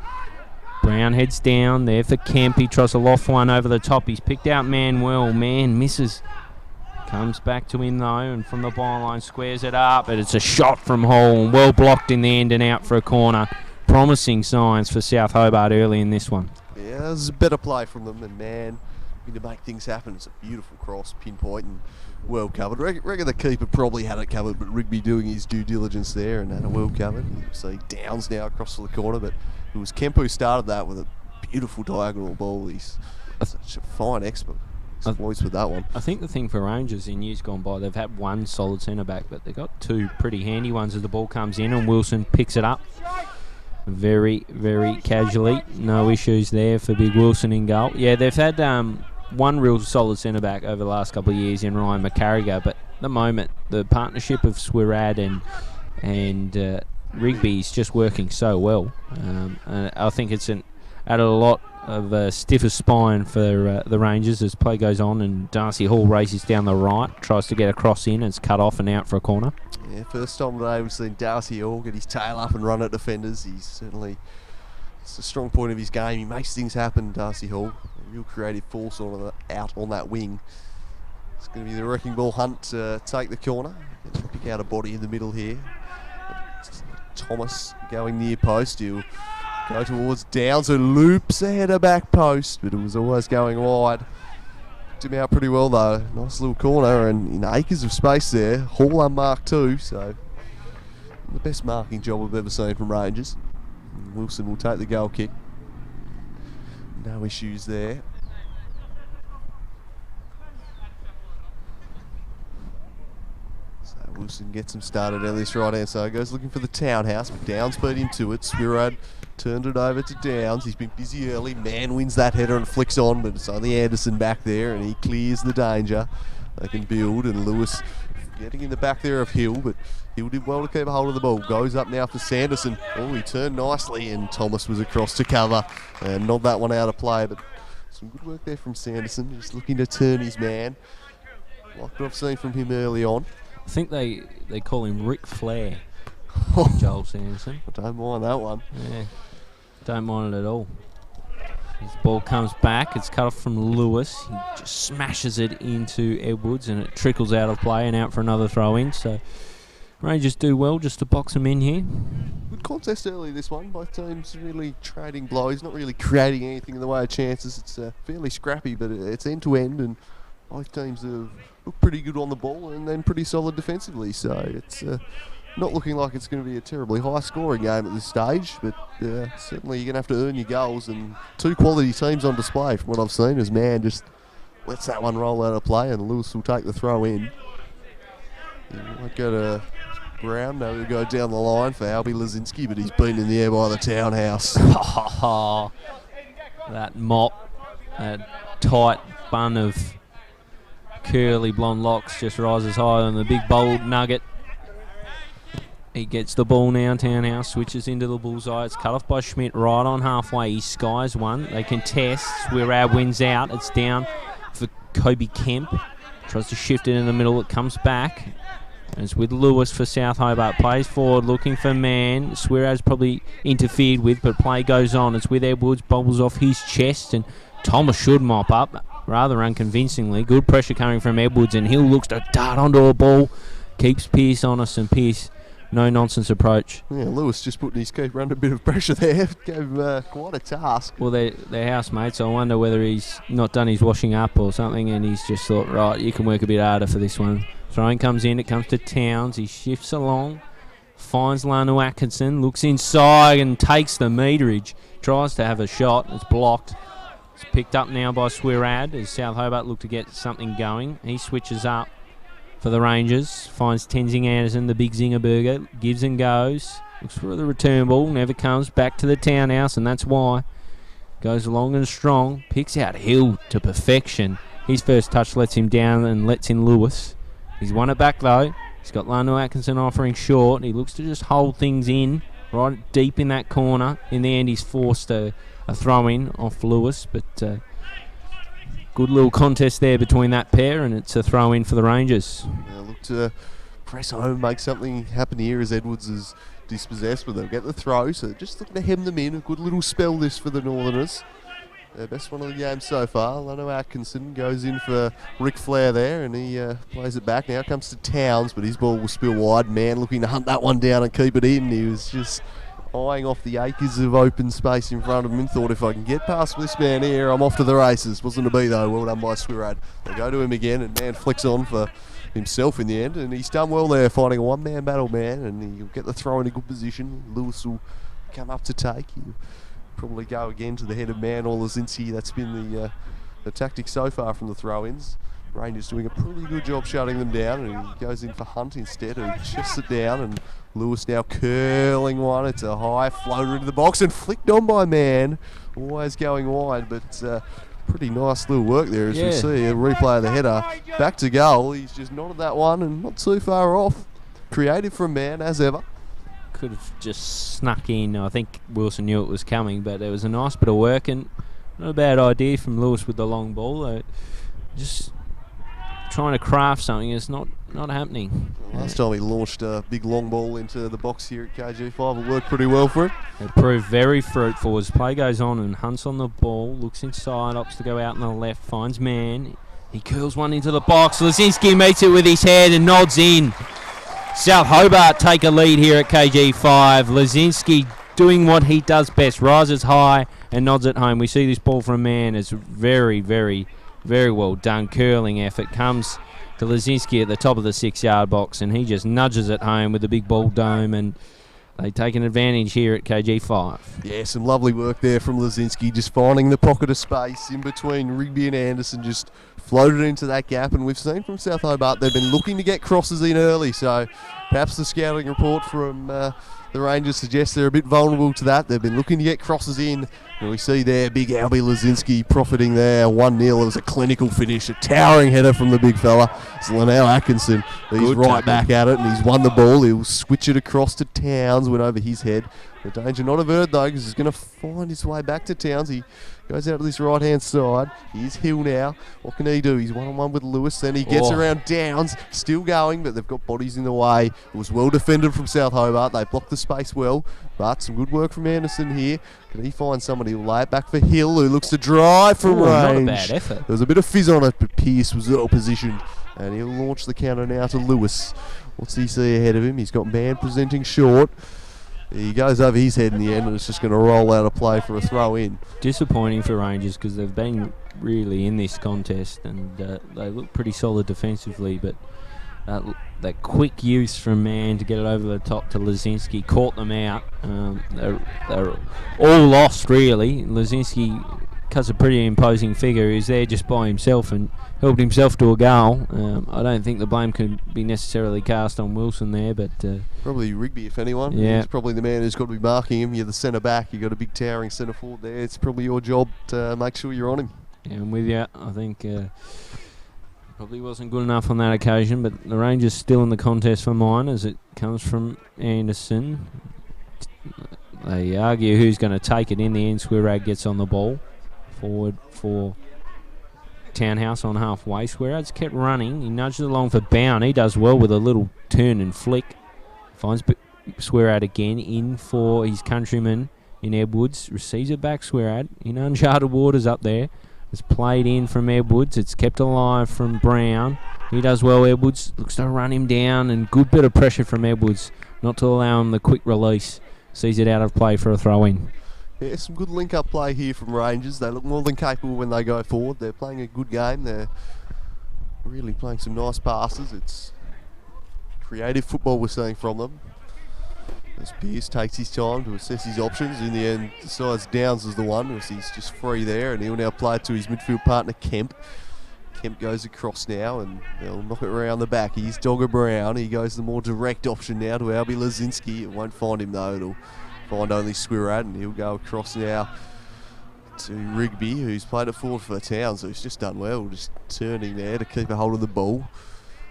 Brown heads down there for Kemp. He tries to loft one over the top. He's picked out Mann well. Mann misses. Comes back to him though, and from the byline squares it up. But it's a shot from Hall. Well blocked in the end and out for a corner. Promising signs for South Hobart early in this one. Yeah, there's a better play from them, and Mann to make things happen. It's a beautiful cross, pinpoint, and well covered. Reckon the keeper probably had it covered, but Rigby doing his due diligence there and had it well covered. So Downs now across to the corner, but it was Kemp who started that with a beautiful diagonal ball. He's such a fine exploits with that one. I think the thing for Rangers in years gone by, they've had one solid centre back, but they've got two pretty handy ones as the ball comes in, and Wilson picks it up very, very casually. No issues there for Big Wilson in goal. Yeah, they've had one real solid centre back over the last couple of years in Ryan McCarriger, but at the moment the partnership of Swirad and Rigby is just working so well. And I think it's added a lot of a stiffer spine for the Rangers as play goes on, and Darcy Hall races down the right, tries to get a cross in, and it's cut off and out for a corner. Yeah, first time today we've seen Darcy Hall get his tail up and run at defenders. He's certainly, it's a strong point of his game. He makes things happen, Darcy Hall. A real creative force out on that wing. It's going to be the wrecking ball Hunt to take the corner. Pick out a body in the middle here. Thomas going near post. He'll go towards Downs, who loops a header back post, but it was always going wide. Picked him out pretty well though. Nice little corner and in acres of space there. Hall unmarked too, so the best marking job I've ever seen from Rangers. Wilson will take the goal kick. No issues there. So Wilson gets him started down this right hand side. Goes looking for the Townhouse, but Downs beat him to it. Swirad turned it over to Downs. He's been busy early. Mann wins that header and flicks on, but it's only Anderson back there, and he clears the danger. They can build, and Lewis getting in the back there of Hill, but Hill did well to keep a hold of the ball. Goes up now for Sanderson. Oh, he turned nicely, and Thomas was across to cover and not that one out of play, but some good work there from Sanderson, just looking to turn his man. Like what I've seen from him early on. I think they call him Ric Flair, Joel Sanderson. I don't mind that one. Yeah, don't mind it at all. His ball comes back. It's cut off from Lewis. He just smashes it into Edwards, and it trickles out of play and out for another throw-in. So Rangers do well just to box them in here. Good contest early, this one. Both teams really trading blows, not really creating anything in the way of chances. It's fairly scrappy, but it's end-to-end, and both teams have looked pretty good on the ball and then pretty solid defensively. So it's not looking like it's going to be a terribly high-scoring game at this stage, but certainly you're going to have to earn your goals, and two quality teams on display from what I've seen, as Mann just lets that one roll out of play, and Lewis will take the throw in. He might go to Brown, no, he'll go down the line for Albie Lazinski, but he's been in the air by the Townhouse. That mop, that tight bun of curly blonde locks just rises higher than the big bold nugget. He gets the ball now, Townhouse switches into the bullseye. It's cut off by Schmidt right on halfway. He skies one. They contest. Swirad wins out. It's down for Kobe Kemp. Tries to shift it in the middle. It comes back. And it's with Lewis for South Hobart. Plays forward, looking for Mann. Swirad's probably interfered with, but play goes on. It's with Edwards. Bobbles off his chest, and Thomas should mop up. rather unconvincingly. Good pressure coming from Edwards, and Hill looks to dart onto a ball. Keeps Pearce honest, and Pearce, no-nonsense approach. Yeah, Lewis just putting his keeper under a bit of pressure there. Gave him quite a task. Well, they're housemates, so I wonder whether he's not done his washing up or something, and he's just thought, right, you can work a bit harder for this one. Throwing comes in, it comes to Towns. He shifts along, finds Lanu Atkinson, looks inside and takes the meterage. Tries to have a shot, it's blocked. It's picked up now by Swirad as South Hobart look to get something going. He switches up for the Rangers, finds Tenzing Anderson, the big zinger burger, gives and goes. Looks for the return ball, never comes back to the townhouse, and that's why. Goes long and strong, picks out Hill to perfection. His first touch lets him down and lets in Lewis. He's won it back though. He's got Lanu Atkinson offering short. He looks to just hold things in, right deep in that corner. In the end, he's forced a throw-in off Lewis, but good little contest there between that pair, and it's a throw-in for the Rangers. Yeah, look to press home, make something happen here as Edwards is dispossessed, but they'll get the throw, so just looking to hem them in. A good little spell this for the Northerners. Their best one of the game so far. Lanu Atkinson goes in for Ric Flair there, and he plays it back. Now comes to Towns, but his ball will spill wide. Man looking to hunt that one down and keep it in. He was just eyeing off the acres of open space in front of him and thought, if I can get past this man here, I'm off to the races. Wasn't to be though. Well done by Swirad. They go to him again, and man flicks on for himself in the end, and he's done well there, fighting a one-man battle, man, and he'll get the throw in a good position. Lewis will come up to take. He'll probably go again to the head of man or Lazinski. That's been the tactic so far from the throw-ins. Rangers doing a pretty good job shutting them down, and he goes in for Hunt instead, who chests it down, and Lewis now curling one. It's a high floater into the box and flicked on by man. Always going wide, but pretty nice little work there as we see a replay of the header. Back to goal. He's just nodded that one and not too far off. Creative from man as ever. Could have just snuck in. I think Wilson knew it was coming, but it was a nice bit of work and not a bad idea from Lewis with the long ball. Just trying to craft something is not happening. Last time he launched a big long ball into the box here at KG5, it worked pretty well for him. It proved very fruitful as play goes on, and Hunt's on the ball, looks inside, opts to go out on the left, finds man. He curls one into the box. Lazinski meets it with his head and nods in. South Hobart take a lead here at KG5. Lazinski doing what he does best, rises high and nods it home. We see this ball from man. It's very, very, very well done. Curling effort comes to Lazinski at the top of the 6-yard box, and he just nudges it home with the big ball dome, and they take an advantage here at KG5. Yeah, some lovely work there from Lazinski, just finding the pocket of space in between Rigby and Anderson, just floated into that gap. And we've seen from South Hobart they've been looking to get crosses in early, so perhaps the scouting report from the Rangers suggests they're a bit vulnerable to that. They've been looking to get crosses in, and we see there big Albie Lazinski profiting there. 1-0. It was a clinical finish, a towering header from the big fella. It's Lanu Atkinson. He's Good right tackle. back at it, and he's won the ball. He'll switch it across to Towns, went over his head. The danger not averted though, because he's going to find his way back to Towns. He goes out to this right-hand side. Here's Hill now. What can he do? He's one-on-one with Lewis. Then he gets around Downs. Still going, but they've got bodies in the way. It was well defended from South Hobart. They blocked the space well, but some good work from Anderson here. Can he find somebody who'll lay it back for Hill, who looks to drive from range? Not a bad effort. There was a bit of fizz on it, but Pearce was well positioned, and he'll launch the counter now to Lewis. What's he see ahead of him? He's got man presenting short. He goes over his head in the end, and it's just going to roll out a play for a throw in. Disappointing for Rangers because they've been really in this contest, and they look pretty solid defensively, but that quick use from man to get it over the top to Lazinski caught them out. They're all lost really. Lazinski cuts a pretty imposing figure. He's there just by himself and helped himself to a goal. I don't think the blame could be necessarily cast on Wilson there, but probably Rigby, if anyone. Yeah. He's probably the man who's got to be marking him. You're the centre back. You've got a big towering centre forward there. It's probably your job to make sure you're on him. yeah, I'm with you. I think probably wasn't good enough on that occasion, but the Rangers still in the contest for mine as it comes from Anderson. They argue who's going to take it. In the end, Swirad gets on the ball. Forward for Townhouse on halfway. Swearad's kept running. He nudges along for Bound. He does well with a little turn and flick. Finds Swirad again in for his countryman in Edwards. Receives it back, Swirad. In uncharted waters up there. It's played in from Edwards. It's kept alive from Brown. He does well, Edwards. Looks to run him down, and good bit of pressure from Edwards not to allow him the quick release. Sees it out of play for a throw-in. Yeah, some good link-up play here from Rangers. They look more than capable when they go forward. They're playing a good game. They're really playing some nice passes. It's creative football we're seeing from them. As Pearce takes his time to assess his options, in the end decides Downs is the one, as he's just free there, and he'll now play it to his midfield partner Kemp. Kemp goes across now, and they'll knock it around the back. He's Dogger Brown. He goes the more direct option now to Albie Lazinski. It won't find him though. It'll find only Squirad, and he'll go across now to Rigby, who's played it forward for the Towns, who's just done well, just turning there to keep a hold of the ball.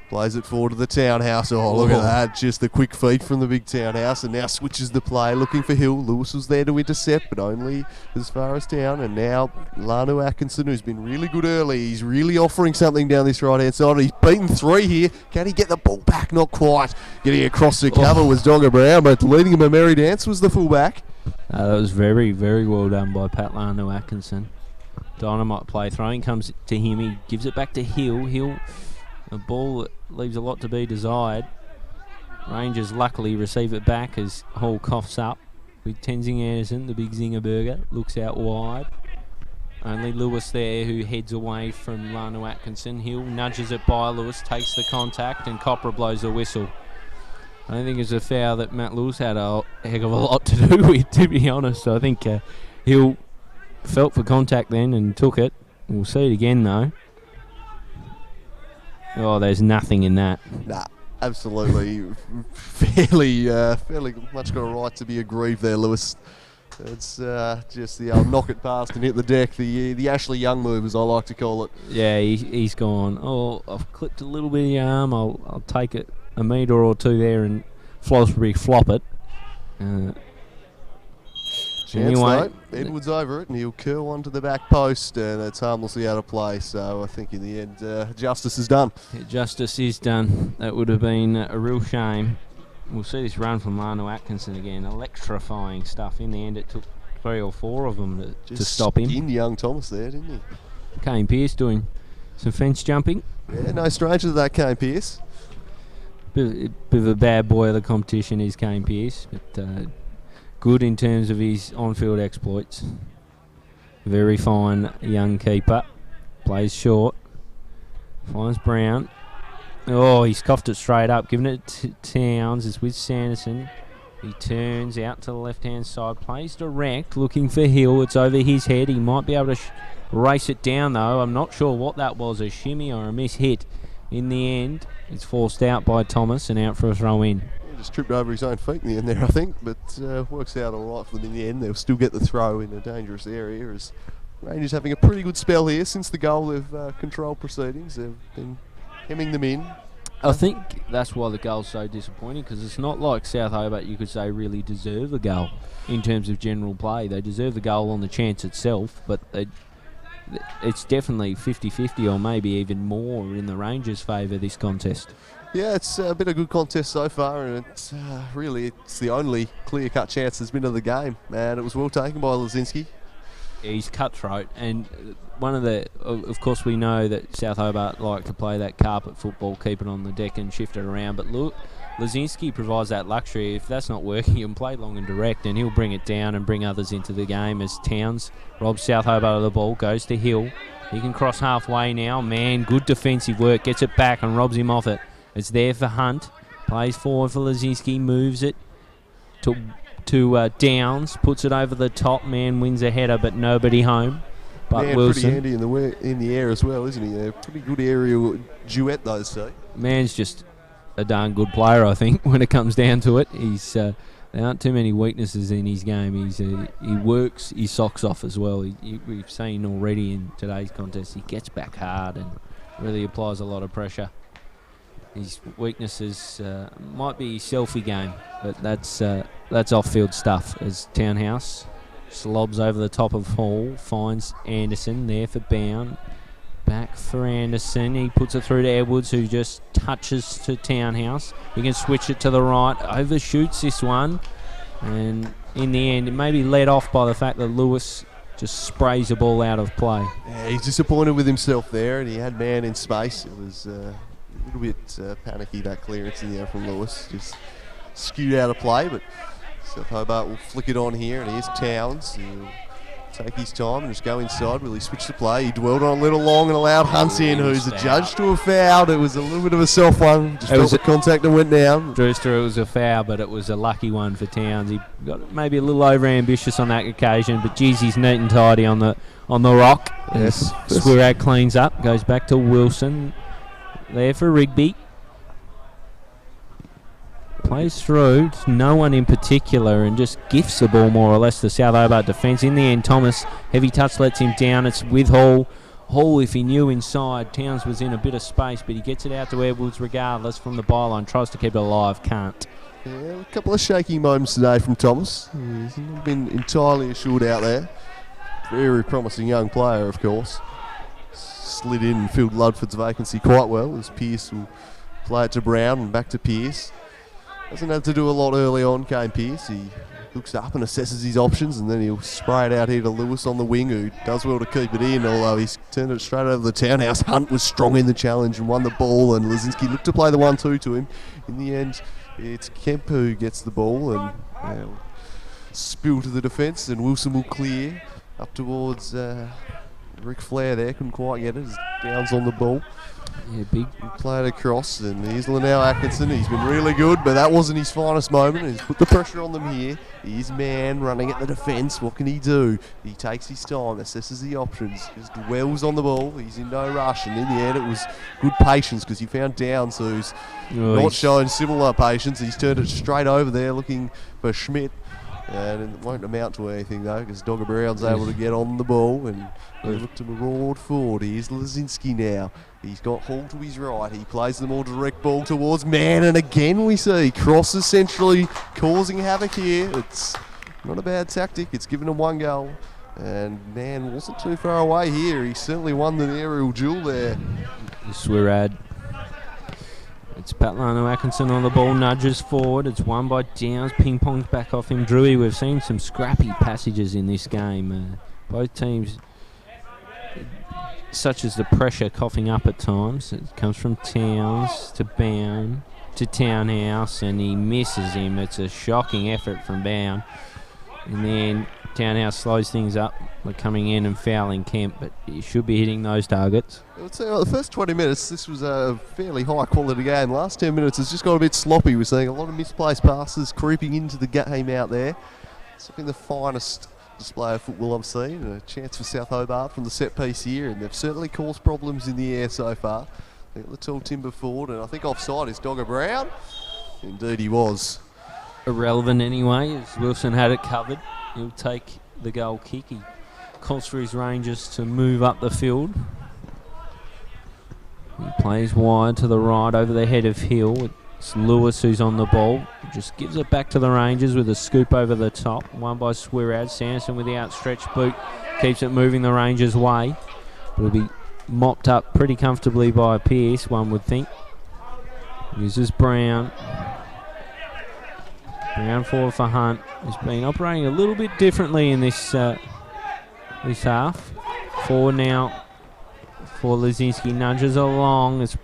Plays it forward to the Townhouse. Oh, look at that. Just the quick feet from the big Townhouse. And now switches the play, looking for Hill. Lewis was there to intercept, but only as far as Town. And now Lanu Atkinson, who's been really good early. He's really offering something down this right-hand side. He's beaten 3 here. Can he get the ball back? Not quite. Getting across the cover was Dogger Brown, but leading him a merry dance was the fullback. That was very, very well done by Pat Lanu Atkinson. Dynamite play. Throwing comes to him. He gives it back to Hill. Hill... a ball that leaves a lot to be desired. Rangers luckily receive it back as Hall coughs up with Tenzing Anderson, the big zinger burger, looks out wide. Only Lewis there who heads away from Lanu Atkinson. Hill nudges it by Lewis, takes the contact, and Copra blows the whistle. I don't think it's a foul that Matt Lewis had a heck of a lot to do with, to be honest. I think Hill felt for contact then and took it. We'll see it again though. Oh, there's nothing in that. Nah, absolutely. fairly much got a right to be aggrieved there, Lewis. It's just the old knock it past and hit the deck, the Ashley Young move, as I like to call it. Yeah, he's gone. Oh, I've clipped a little bit of the arm. I'll take it a metre or two there and flop it. Chance anyway, though, Edwards over it, and he'll curl onto the back post, and it's harmlessly out of play. So I think in the end, justice is done. Justice is done. That would have been a real shame. We'll see this run from Lanu Atkinson again. Electrifying stuff. In the end, it took 3 or 4 of them to stop him. Skinned young Thomas there, didn't he? Kane Pearce doing some fence jumping. Yeah, no stranger to that, Kane Pearce. Bit of a bad boy of the competition is Kane Pearce, but good in terms of his on-field exploits. Very fine young keeper. Plays short. Finds Brown. Oh, he's coughed it straight up. Giving it to Towns. It's with Sanderson. He turns out to the left-hand side. Plays direct. Looking for Hill. It's over his head. He might be able to race it down, though. I'm not sure what that was. A shimmy or a miss-hit. In the end, it's forced out by Thomas and out for a throw-in. Just tripped over his own feet in the end there, I think, but works out all right for them in the end. They'll still get the throw in a dangerous area, as Rangers having a pretty good spell here since the goal of controlled proceedings. They've been hemming them in. I think that's why the goal's so disappointing, because it's not like South Hobart, you could say, really deserve a goal in terms of general play. They deserve the goal on the chance itself, but it's definitely 50-50 or maybe even more in the Rangers' favour this contest. Yeah, it's been a good contest so far, and it's the only clear-cut chance there's been of the game. And it was well taken by Lazinski. He's cutthroat, and of course we know that South Hobart like to play that carpet football, keep it on the deck and shift it around, but look, Lazinski provides that luxury. If that's not working, he can play long and direct, and he'll bring it down and bring others into the game as Towns robs South Hobart of the ball, goes to Hill. He can cross halfway now. Man, good defensive work, gets it back and robs him off it. It's there for Hunt. Plays forward for Lazinski. Moves it to Downs. Puts it over the top. Man wins a header, but nobody home. But Man, Wilson. pretty handy in the air as well, isn't he? A pretty good aerial duet, those two. Man's just a darn good player, I think, when it comes down to it. There aren't too many weaknesses in his game. He works his socks off as well. We've seen already in today's contest, he gets back hard and really applies a lot of pressure. His weaknesses might be his selfie game, but that's off-field stuff. As Townhouse slobs over the top of Hall, finds Anderson there for Bound. Back for Anderson. He puts it through to Edwards, who just touches to Townhouse. He can switch it to the right, overshoots this one, and in the end, it may be led off by the fact that Lewis just sprays the ball out of play. Yeah, he's disappointed with himself there, and he had man in space. It was a little bit panicky, that clearance in the air from Lewis. Just skewed out of play, but South Hobart will flick it on here, and here's Towns. He'll take his time and just go inside. Will he switch the play? He dwelled on a little long and allowed Hunt in, who's adjudged to a foul. It was a little bit of a soft one. Just felt the contact and went down. Drewster, it was a foul, but it was a lucky one for Towns. He got maybe a little over-ambitious on that occasion, but geez, he's neat and tidy on the rock. Yes. Swirad cleans up, goes back to Wilson. There for Rigby. Plays through, no one in particular, and just gifts the ball more or less to South Hobart defence. In the end, Thomas, heavy touch, lets him down. It's with Hall. Hall, if he knew inside, Towns was in a bit of space, but he gets it out to Edwards regardless from the byline. Tries to keep it alive, can't. Yeah, a couple of shaky moments today from Thomas. He's not been entirely assured out there. Very promising young player, of course. Slid in and filled Ludford's vacancy quite well, as Pearce will play it to Brown and back to Pearce. Doesn't have to do a lot early on, Kane Pearce. He looks up and assesses his options, and then he'll spray it out here to Lewis on the wing, who does well to keep it in, although he's turned it straight over the townhouse. Hunt was strong in the challenge and won the ball, and Lazinski looked to play the 1-2 to him. In the end, it's Kemp who gets the ball, and spill to the defence, and Wilson will clear up towards Rick Flair there. Couldn't quite get it. Downs on the ball. Yeah, big. Play it across, and here's Linnell Atkinson. He's been really good, but that wasn't his finest moment. He's put the pressure on them here. He's man running at the defence. What can he do? He takes his time, assesses the options, just dwells on the ball. He's in no rush, and in the end, it was good patience because he found Downs, who's not showing similar patience. He's turned it straight over there, looking for Schmidt. And it won't amount to anything though, because Dogger Brown's able to get on the ball, and they look to maraud forward. Here's Lazinski now. He's got Hall to his right. He plays the more direct ball towards Mann, and again we see crosses centrally, causing havoc here. It's not a bad tactic. It's given him one goal, and Mann wasn't too far away here. He certainly won the aerial duel there. Swirad. It's Patlano Atkinson on the ball, nudges forward. It's won by Downs, ping-pongs back off him. Drewy, we've seen some scrappy passages in this game. Both teams, such as the pressure coughing up at times. It comes from Towns to Bound to Townhouse, and he misses him. It's a shocking effort from Bound. And then Townhouse slows things up by coming in and fouling Kemp, but he should be hitting those targets. I would say the first 20 minutes, this was a fairly high quality game. Last 10 minutes, it's just got a bit sloppy. We're seeing a lot of misplaced passes creeping into the game out there. It's been the finest display of football I've seen. A chance for South Hobart from the set piece here, and they've certainly caused problems in the air so far. They got the tall timber forward, and I think offside is Dogger Brown. Indeed he was. Irrelevant anyway, as Wilson had it covered. He'll take the goal kick. He calls for his Rangers to move up the field. He plays wide to the right over the head of Hill. It's Lewis who's on the ball. Just gives it back to the Rangers with a scoop over the top. Won by Swirad. Sanson with the outstretched boot keeps it moving the Rangers' way. It'll be mopped up pretty comfortably by Pearce, one would think. Uses Brown. Brown forward for Hunt. He's been operating a little bit differently in this half. Forward now for Lazinski. Nudges along. It's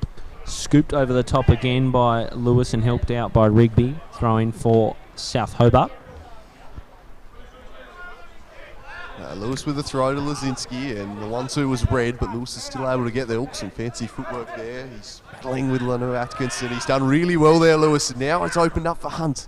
scooped over the top again by Lewis and helped out by Rigby. Throw in for South Hobart. Lewis with a throw to Lazinski, and the 1-2 was red, but Lewis is still able to get there. Oops, some fancy footwork there. He's battling with Leonard Atkinson. He's done really well there, Lewis, and now it's opened up for Hunt.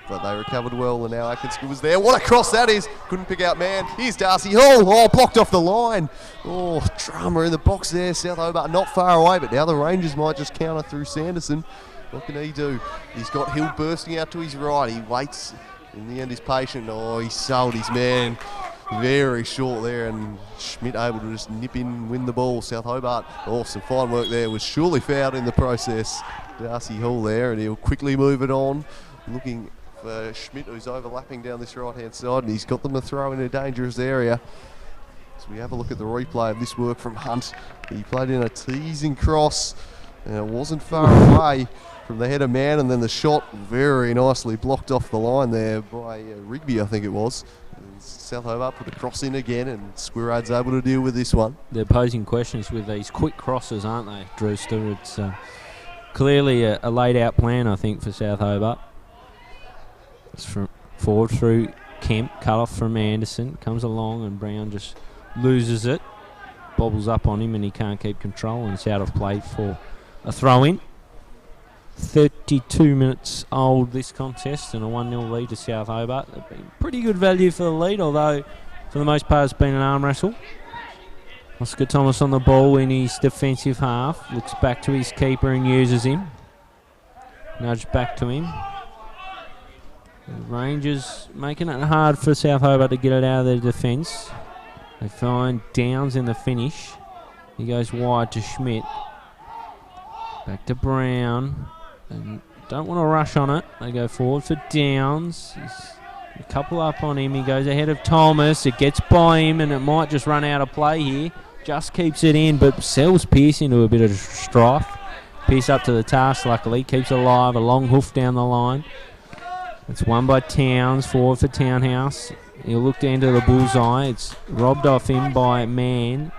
But they recovered well, and now Atkinson was there. What a cross that is. Couldn't pick out man. Here's Darcy Hall. Oh, blocked off the line. Oh, drama in the box there. South Hobart not far away, but now the Rangers might just counter through Sanderson. What can he do? He's got Hill bursting out to his right. He waits. In the end, he's patient. Oh, he sold his man. Very short there, and Schmidt able to just nip in and win the ball. South Hobart, oh, some fine work there. Was surely fouled in the process. Darcy Hall there, and he'll quickly move it on. Looking for Schmidt, who's overlapping down this right-hand side, and he's got them to throw in a dangerous area. So we have a look at the replay of this work from Hunt. He played in a teasing cross, And it wasn't far away from the header man, and then the shot very nicely blocked off the line there by Rigby, I think it was. And South Hobart put a cross in again, and Squirad's able to deal with this one. They're posing questions with these quick crosses, aren't they, Drewster? It's clearly a laid-out plan, I think, for South Hobart. It's forward through Kemp, cut off from Anderson, comes along, and Brown just loses it, bobbles up on him, and he can't keep control, and it's out of play for a throw-in. 32 minutes old this contest, and a 1-0 lead to South Hobart. They've been pretty good value for the lead, although for the most part it's been an arm wrestle. Oscar Thomas on the ball in his defensive half, looks back to his keeper and uses him. Nudge back to him. The Rangers making it hard for South Hobart to get it out of their defence. They find Downs in the finish. He goes wide to Schmidt. Back to Brown. They don't want to rush on it. They go forward for Downs. He's a couple up on him. He goes ahead of Thomas. It gets by him, and it might just run out of play here. Just keeps it in, but sells Pearce into a bit of strife. Pearce up to the task, luckily. Keeps it alive. A long hoof down the line. It's won by Towns. Forward for Townhouse. He'll look down to the bullseye. It's robbed off him by Mann.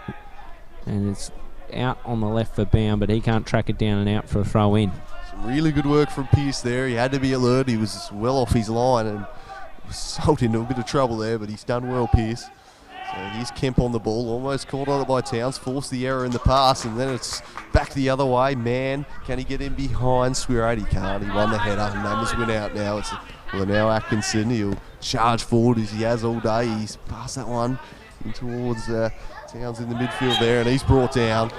And it's out on the left for Bound, but he can't track it down and out for a throw in. Some really good work from Pearce there. He had to be alert. He was well off his line and was sold into a bit of trouble there, but he's done well, Pearce. So here's Kemp on the ball, almost caught on it by Towns, forced the error in the pass, and then it's back the other way. Man, can he get in behind Swear? He can't. He won the header. Numbers went out now. It's now Atkinson. He'll charge forward as he has all day. He's passed that one in towards Towns in the midfield there, and he's brought down.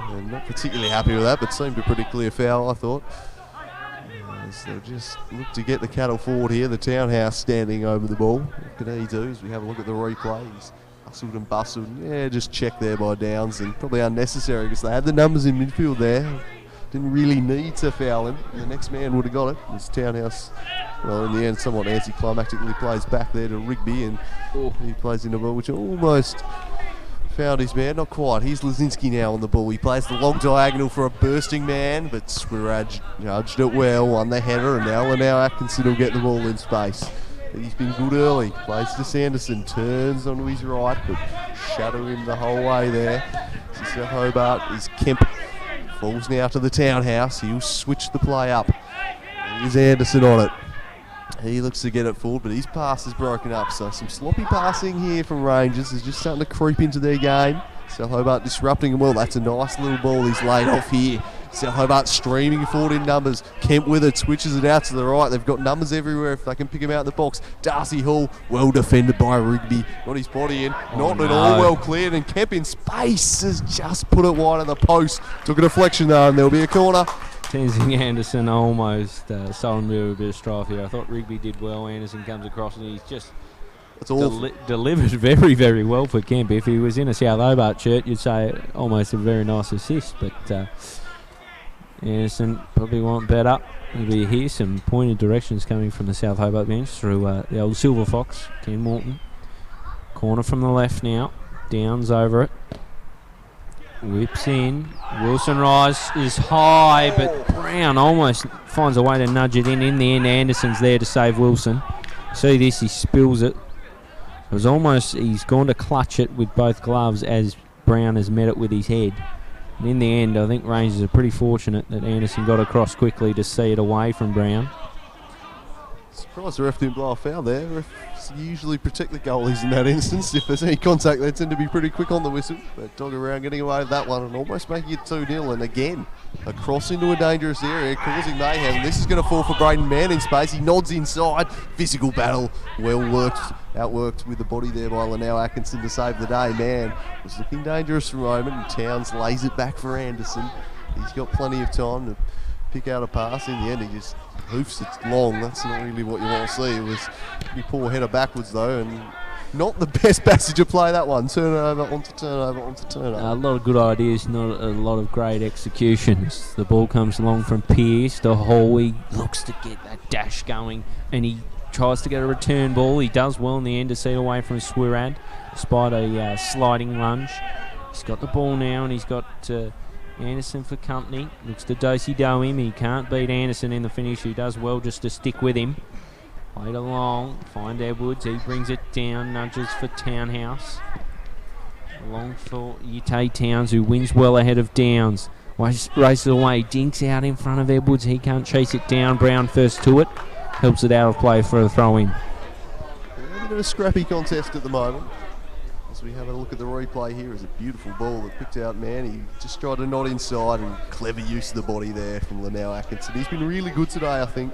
And not particularly happy with that, but seemed a pretty clear foul, I thought. So they'll just look to get the cattle forward here. The Townhouse standing over the ball. What can he do as we have a look at the replay? He's hustled and bustled. Yeah, just checked there by Downs, and probably unnecessary because they had the numbers in midfield there. Didn't really need to foul him. The next man would have got it. This Townhouse, well, in the end, somewhat anticlimactically plays back there to Rigby, and he plays in the ball, which almost found his man. Not quite. Here's Lazinski now on the ball. He plays the long diagonal for a bursting man, but Squirad judged it well, won the header, and now Atkinson will get the ball in space. He's been good early. Plays to Sanderson, turns onto his right, but shadow him the whole way there. This is Hobart. Is Kemp. Falls now to the Townhouse. He'll switch the play up. Here's Anderson on it. He looks to get it forward, but his pass is broken up. So some sloppy passing here from Rangers is just starting to creep into their game. South Hobart disrupting them well. That's a nice little ball he's laid off here. South Hobart streaming forward in numbers. Kemp with it, switches it out to the right. They've got numbers everywhere if they can pick him out in the box. Darcy Hall, well defended by Rigby. Got his body in, not at all well cleared, and Kemp in space has just put it wide on the post. Took a deflection though, and there'll be a corner. Tenzing Anderson almost sold him to a bit of strife here. I thought Rigby did well. Anderson comes across and he's just delivered very, very well for Kemp. If he was in a South Hobart shirt, you'd say almost a very nice assist, but Anderson probably won't bet up. There'll be here some pointed directions coming from the South Hobart bench through the old Silver Fox, Ken Morton. Corner from the left now. Downs over it. Whips in. Wilson rise is high, but Brown almost finds a way to nudge it in. In the end, Anderson's there to save Wilson. See this, he spills it. It was almost, he's gone to clutch it with both gloves as Brown has met it with his head. And in the end, I think Rangers are pretty fortunate that Anderson got across quickly to see it away from Brown. Surprised the ref didn't blow a foul there. Refs usually protect the goalies in that instance. If there's any contact, they tend to be pretty quick on the whistle. But dog around getting away with that one and almost making it 2-0. And again, a cross into a dangerous area, causing mayhem. This is going to fall for Braden Mann in space. He nods inside. Physical battle. Well worked. Outworked with the body there by Lanau Atkinson to save the day. Man was looking dangerous for a moment, and Towns lays it back for Anderson. He's got plenty of time to pick out a pass. In the end, he just hoofs it long. That's not really what you want to see. It was a pretty poor header backwards though, and not the best passage of play, that one. Turnover onto turnover onto turnover. A lot of good ideas, not a lot of great executions. The ball comes along from Pearce to Hall. He looks to get that dash going, and he tries to get a return ball. He does well in the end to see it away from Swirad, despite a sliding lunge. He's got the ball now, and he's got Anderson for company. Looks to do him. He can't beat Anderson in the finish. He does well just to stick with him. Played along. Find Edwards. He brings it down. Nudges for Townhouse. Long for Ute Towns, who wins well ahead of Downs. Races away. Dinks out in front of Edwards. He can't chase it down. Brown first to it. Helps it out of play for a throw-in. A bit of a scrappy contest at the moment. As we have a look at the replay here, is a beautiful ball that picked out Manny. Just tried to nod inside, and clever use of the body there from Linnell Atkinson. He's been really good today, I think,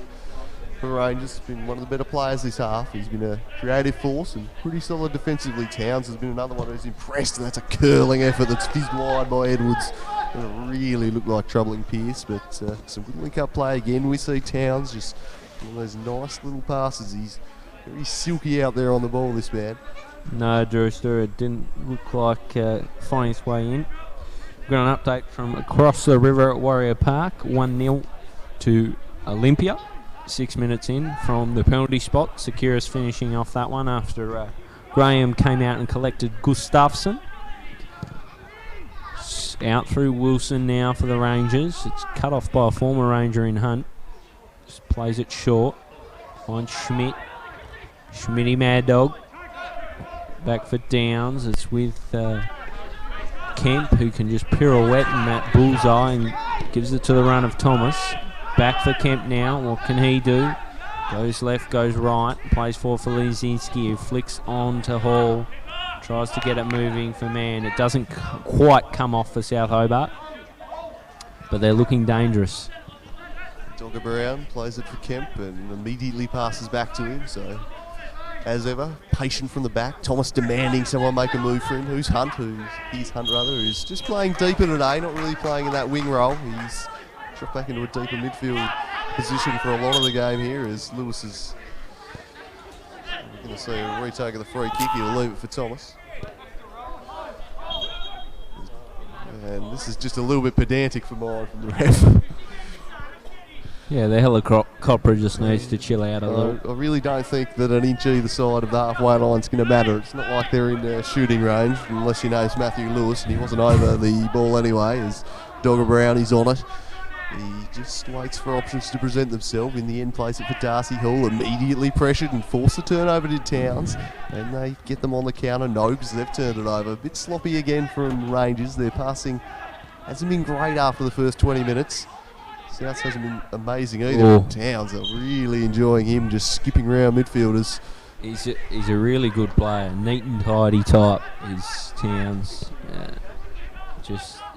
for Rangers. He's been one of the better players this half. He's been a creative force and pretty solid defensively. Towns has been another one who's impressed, and that's a curling effort that's fizzed wide by Edwards. It really looked like troubling Pearce, but some good link-up play again. We see Towns just one of those nice little passes. He's very silky out there on the ball, this man. No, Drewster, it didn't look like finding its way in. We've got an update from across the river at Warrior Park, 1-0 to Olympia. 6 minutes in from the penalty spot. Securis finishing off that one after Graham came out and collected Gustafsson. Out through Wilson now for the Rangers. It's cut off by a former Ranger in Hunt. Just plays it short. Finds Schmidt. Schmitty Mad Dog. Back for Downs. It's with Kemp, who can just pirouette in that bullseye and gives it to the run of Thomas. Back for Kemp now. What can he do? Goes left, goes right. Plays for Lizinski, who flicks on to Hall. Tries to get it moving for Man. It doesn't quite come off for South Hobart, but they're looking dangerous. Dogger Brown plays it for Kemp and immediately passes back to him. So, as ever, patient from the back. Thomas demanding someone make a move for him. Who's Hunt? He's Hunt, who's just playing deeper today, not really playing in that wing role. He's dropped back into a deeper midfield position for a lot of the game here as Lewis is going to see a retake of the free kick. He'll leave it for Thomas. And this is just a little bit pedantic for mine from the ref. Yeah, the helicopter just needs to chill out a little. I really don't think that an inch either side of the halfway line's going to matter. It's not like they're in shooting range, unless your name's Matthew Lewis, and he wasn't over the ball anyway, as Dogger Brown is on it. He just waits for options to present themselves. In the end, plays it for Darcy Hall, immediately pressured and forced the turnover to Towns. And they get them on the counter. No, because they've turned it over. A bit sloppy again from Rangers. Their passing hasn't been great after the first 20 minutes. Souths hasn't been amazing either. Oh. Towns are really enjoying him just skipping around midfielders. He's a really good player. Neat and tidy type is Towns.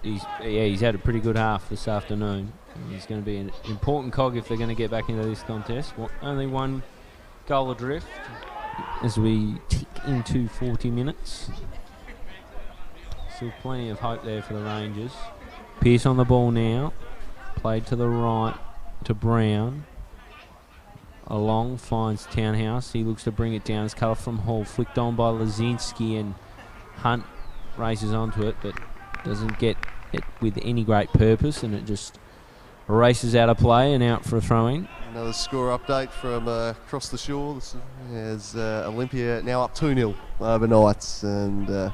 He's had a pretty good half this afternoon. He's going to be an important cog if they're going to get back into this contest. Only one goal adrift as we tick into 40 minutes. Still plenty of hope there for the Rangers. Pearce on the ball now. Played to the right to Brown. Along finds Townhouse. He looks to bring it down. It's cut off from Hall. Flicked on by Lazinski, and Hunt races onto it but doesn't get it with any great purpose, and it just races out of play and out for a throw-in. Another score update from across the shore. This is Olympia now up 2-0 over Knights, and that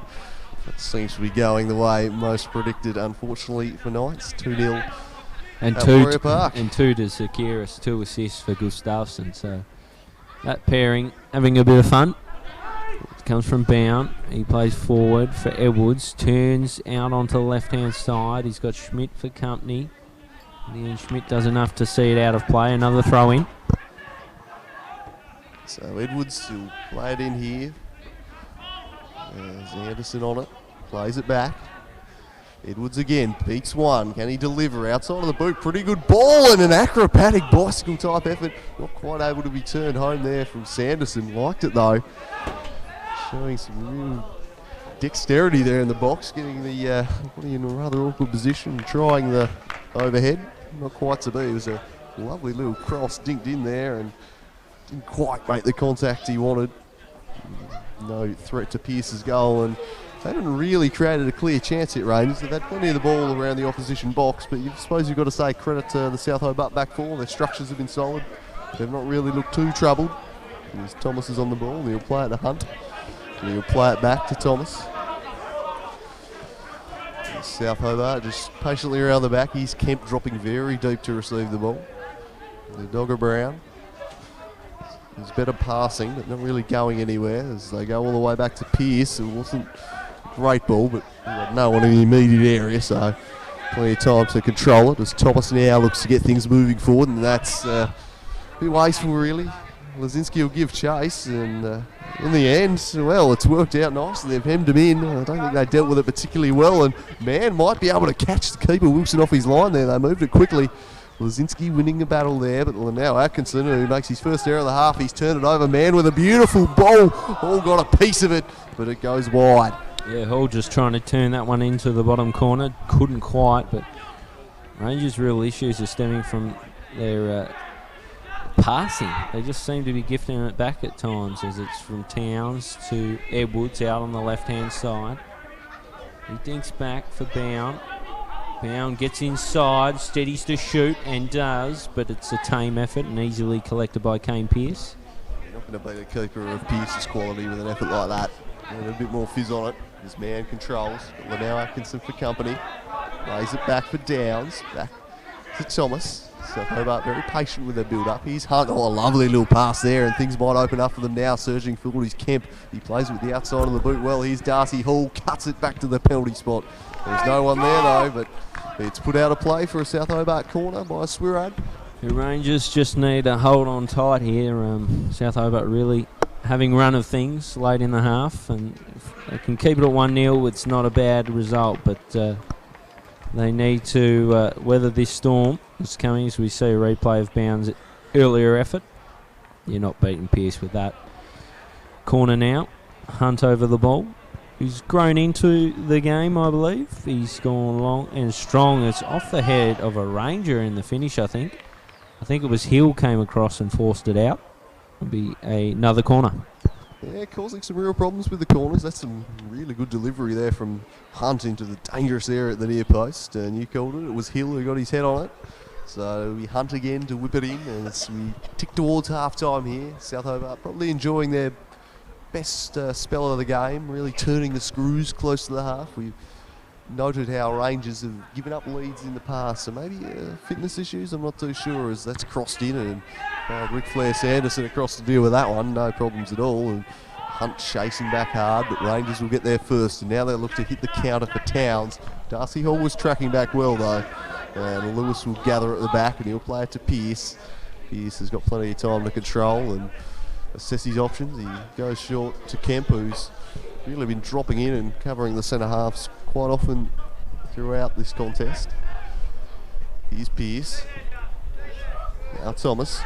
seems to be going the way most predicted, unfortunately, for Knights. 2-0 and at Warrior Park. And 2 to Securis, 2 assists for Gustafsson. So that pairing having a bit of fun. It comes from Bound. He plays forward for Edwards. Turns out onto the left-hand side. He's got Schmidt for company. And Schmidt does enough to see it out of play. Another throw-in. So Edwards will play it in here. There's Anderson on it. Plays it back. Edwards again. Beats one. Can he deliver? Outside of the boot. Pretty good ball and an acrobatic bicycle type effort. Not quite able to be turned home there from Sanderson. Liked it though. Showing some real dexterity there in the box. Getting the body in a rather awkward position. Trying the overhead. Not quite to be. It was a lovely little cross dinked in there and didn't quite make the contact he wanted. No threat to Pearce's goal, and they haven't really created a clear chance at Rangers. They've had plenty of the ball around the opposition box, but I suppose you've got to say credit to the South Hobart back four. Their structures have been solid. They've not really looked too troubled. As Thomas is on the ball, and he'll play it to Hunt. And he'll play it back to Thomas. South Hobart just patiently around the back. Here's Kemp dropping very deep to receive the ball. The Dogger Brown. He's better passing, but not really going anywhere as they go all the way back to Pearce. It wasn't a great ball, but he had no one in the immediate area, so plenty of time to control it as Thomas now looks to get things moving forward, and that's a bit wasteful, really. Lazinski will give chase, and in the end, well, it's worked out nicely. They've hemmed him in. I don't think they dealt with it particularly well, and man might be able to catch the keeper Wilson off his line there. They moved it quickly. Lazinski winning the battle there, but now Atkinson, who makes his first error of the half, he's turned it over. Man with a beautiful ball. All got a piece of it, but it goes wide. Yeah, Hall just trying to turn that one into the bottom corner. Couldn't quite, but Rangers' real issues are stemming from their passing. They just seem to be gifting it back at times, as it's from Towns to Edwards out on the left-hand side. He dinks back for Bound. Bound gets inside, steadies to shoot, and does, but it's a tame effort and easily collected by Kane Pearce. You're not going to beat a keeper of Pearce's quality with an effort like that. And a bit more fizz on it. His man controls. Linnell Atkinson for company. Lays it back for Downs. Back to Thomas. South Hobart very patient with their build-up. He's Hunt. Oh, a lovely little pass there, and things might open up for them now. Surging forward is Kemp. He plays with the outside of the boot well. Here's Darcy Hall. Cuts it back to the penalty spot. There's no one there, though, but it's put out of play for a South Hobart corner by Swirad. The Rangers just need to hold on tight here. South Hobart really having run of things late in the half, and if they can keep it at 1-0, it's not a bad result, but they need to weather this storm that's coming as we see a replay of Bound's earlier effort. You're not beating Pearce with that. Corner now. Hunt over the ball. He's grown into the game, I believe. He's gone long and strong. It's off the head of a Ranger in the finish, I think. I think it was Hill came across and forced it out. It'll be another corner. Yeah, causing some real problems with the corners. That's some really good delivery there from Hunt into the dangerous area at the near post. And you called it. It was Hill who got his head on it. So we Hunt again to whip it in. And as we tick towards half-time here, South Hobart probably enjoying their best spell of the game, really turning the screws close to the half. We've noted how Rangers have given up leads in the past, so maybe fitness issues, I'm not too sure, as that's crossed in, and Rick Flair Sanderson across to deal with that one, no problems at all, and Hunt chasing back hard, but Rangers will get there first, and now they'll look to hit the counter for Towns. Darcy Hall was tracking back well though, and Lewis will gather at the back, and he'll play it to Pearce. Pearce has got plenty of time to control and assess his options. He goes short to Kemp, who's really been dropping in and covering the centre halves quite often throughout this contest. Here's Pearce. Now Thomas.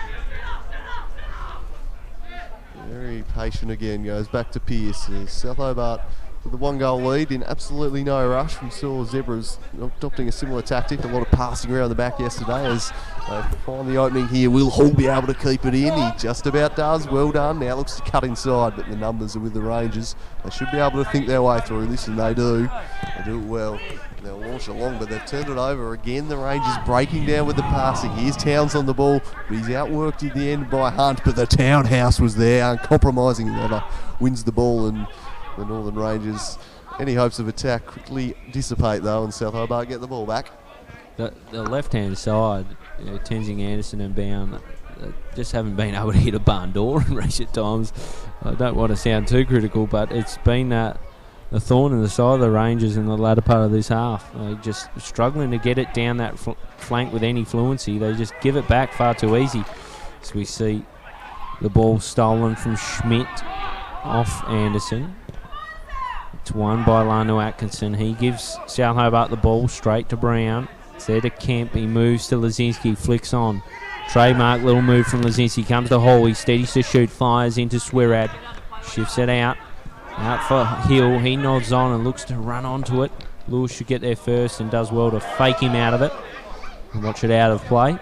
Very patient again, goes back to Pearce. South Hobart with the 1-goal lead in absolutely no rush. We saw Zebras adopting a similar tactic, a lot of passing around the back yesterday as they find the opening here. Will Hall be able to keep it in? He just about does. Well done. Now looks to cut inside, but the numbers are with the Rangers. They should be able to think their way through this, and they do. They do it well. They'll launch along, but they've turned it over again. The Rangers breaking down with the passing. Here's Towns on the ball, but he's outworked in the end by Hunt, but the townhouse was there, uncompromising. Never wins the ball, and the Northern Rangers, any hopes of attack quickly dissipate though, and South Hobart get the ball back. The left-hand side, Tenzing Anderson and Bound just haven't been able to hit a barn door in recent times. I don't want to sound too critical, but it's been a thorn in the side of the Rangers in the latter part of this half. Just struggling to get it down that flank with any fluency. They just give it back far too easy. So we see the ball stolen from Schmidt off Anderson. It's won by Lano Atkinson. He gives South Hobart the ball straight to Brown. It's there to Kemp. He moves to Lazinski. Flicks on. Trademark little move from Lazinski. Comes to Hall. He steadies to shoot. Fires into Swirad. Shifts it out. Out for Hill. He nods on and looks to run onto it. Lewis should get there first and does well to fake him out of it and watch it out of play.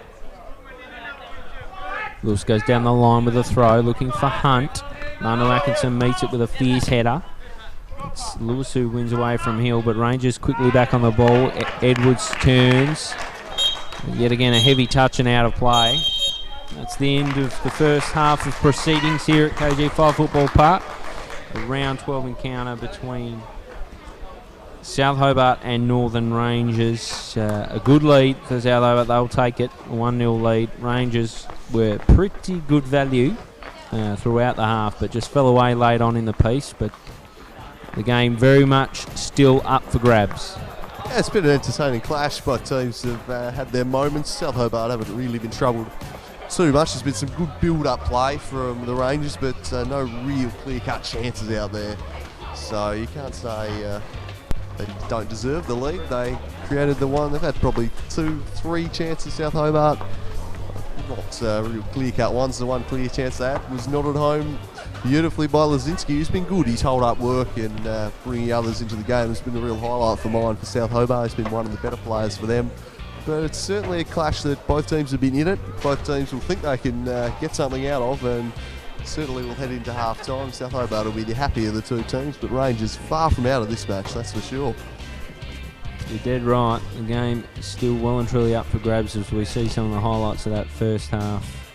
Lewis goes down the line with a throw, looking for Hunt. Lano Atkinson meets it with a fierce header. It's Lewis who wins away from Hill, but Rangers quickly back on the ball. Edwards turns. Yet again a heavy touch and out of play. That's the end of the first half of proceedings here at KG5 Football Park. A round 12 encounter between South Hobart and Northern Rangers. A good lead for South Hobart. They'll take it. 1-0 lead. Rangers were pretty good value throughout the half, but just fell away late on in the piece. But the game very much still up for grabs. Yeah, it's been an entertaining clash. Both teams have had their moments. South Hobart haven't really been troubled too much. There's been some good build-up play from the Rangers, but no real clear-cut chances out there. So you can't say they don't deserve the lead. They created the one. They've had probably 2-3 chances, South Hobart. Not real clear-cut ones. The one clear chance they had was not at home beautifully by Lazinski, who's been good. He's held up work and bringing others into the game has been a real highlight for mine for South Hobart. He's been one of the better players for them. But it's certainly a clash that both teams have been in it. Both teams will think they can get something out of, and certainly will head into half-time. South Hobart will be the happier of the two teams, but Rangers far from out of this match, that's for sure. You're dead right. The game is still well and truly up for grabs as we see some of the highlights of that first half.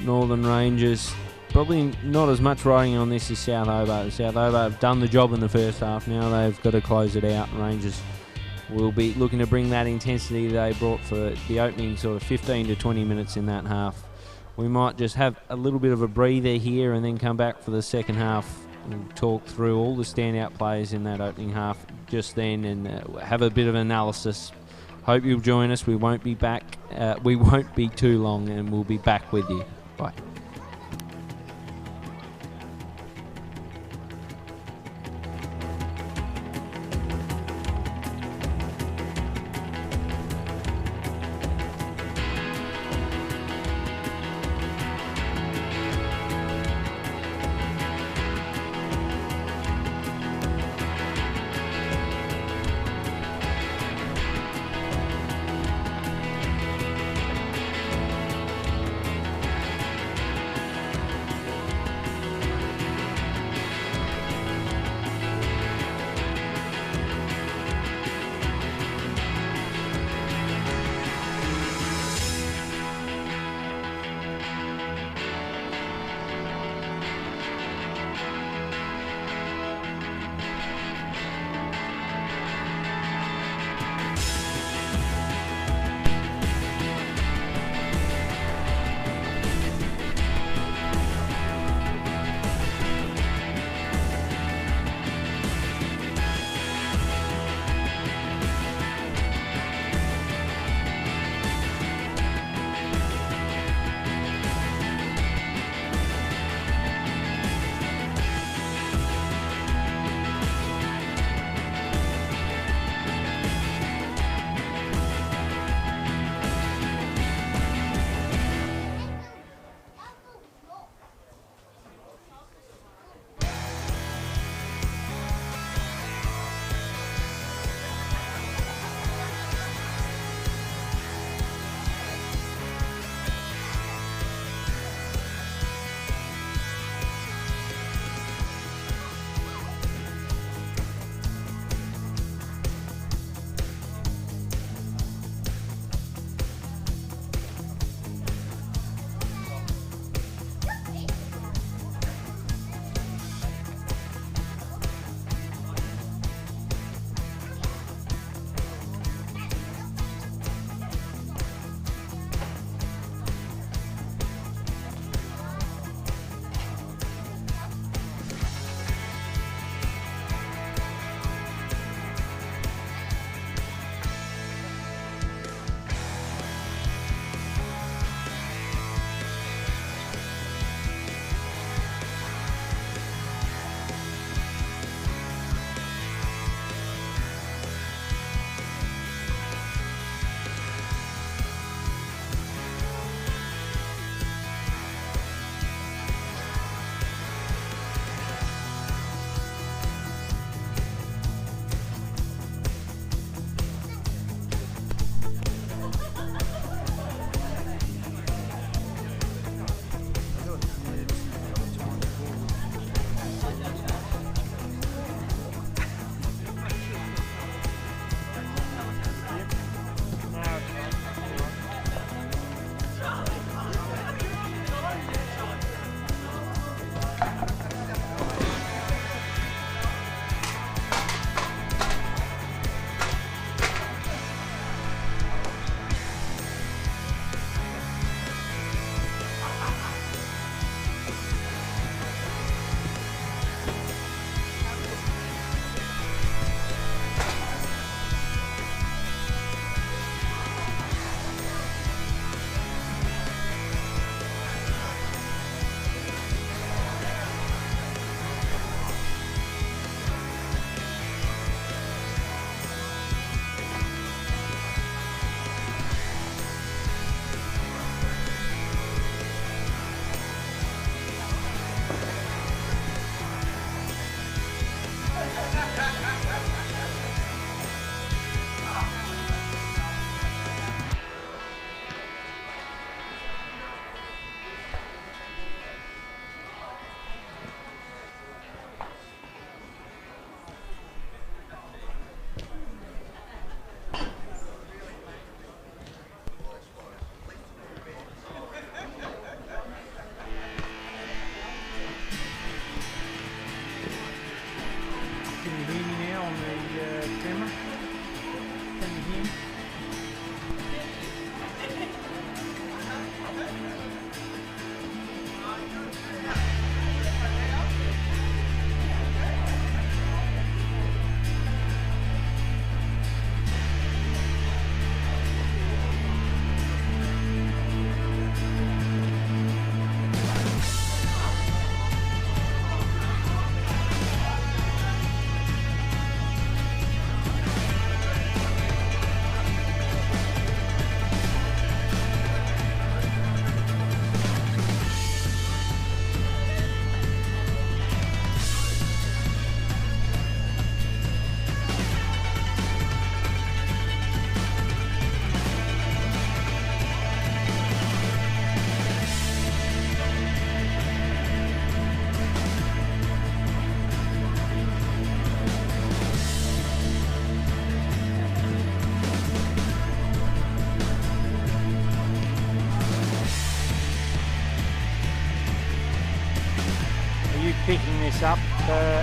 Northern Rangers, probably not as much riding on this as South Hobart. South Hobart have done the job in the first half. Now they've got to close it out. Rangers will be looking to bring that intensity they brought for the opening sort of 15 to 20 minutes in that half. We might just have a little bit of a breather here and then come back for the second half and talk through all the standout players in that opening half just then and have a bit of analysis. Hope you'll join us. We won't be back. We won't be too long, and we'll be back with you. Bye. this up.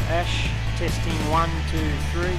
Ash, testing 1, 2, 3.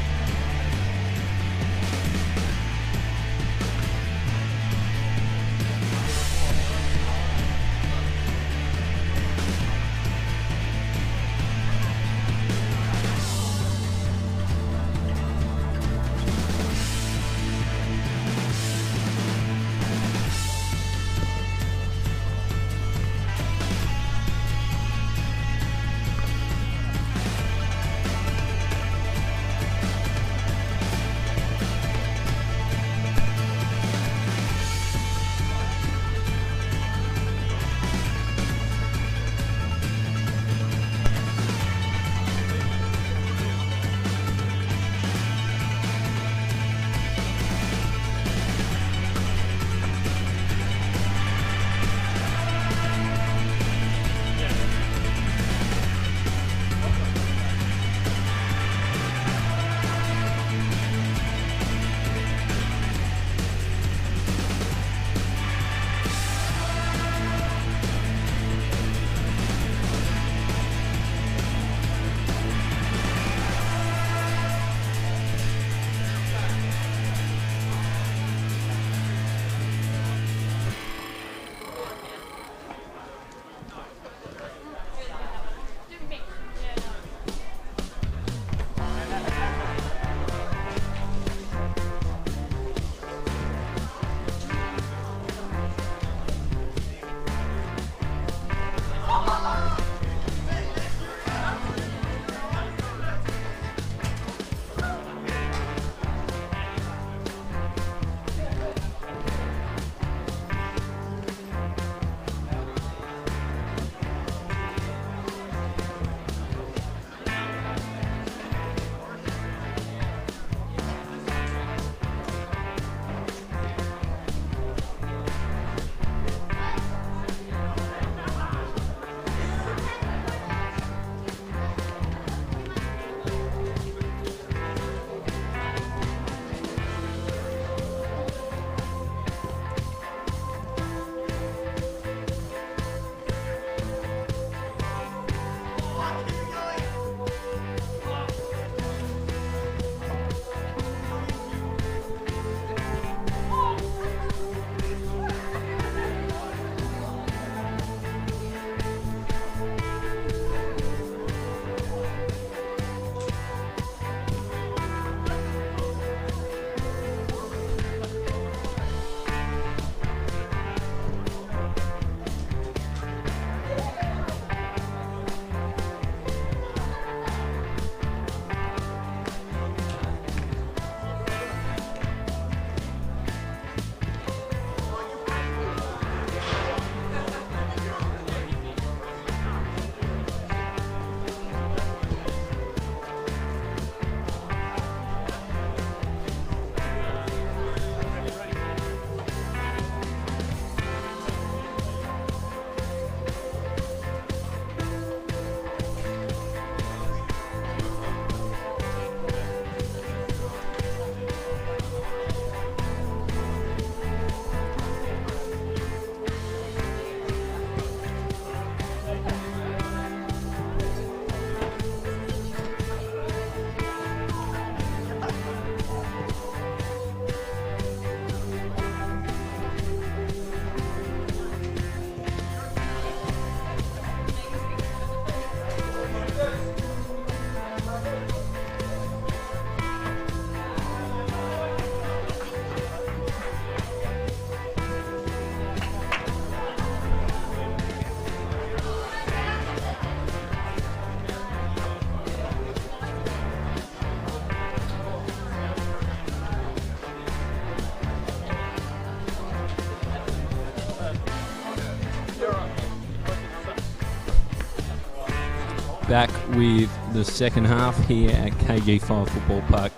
Back with the second half here at KG5 Football Park.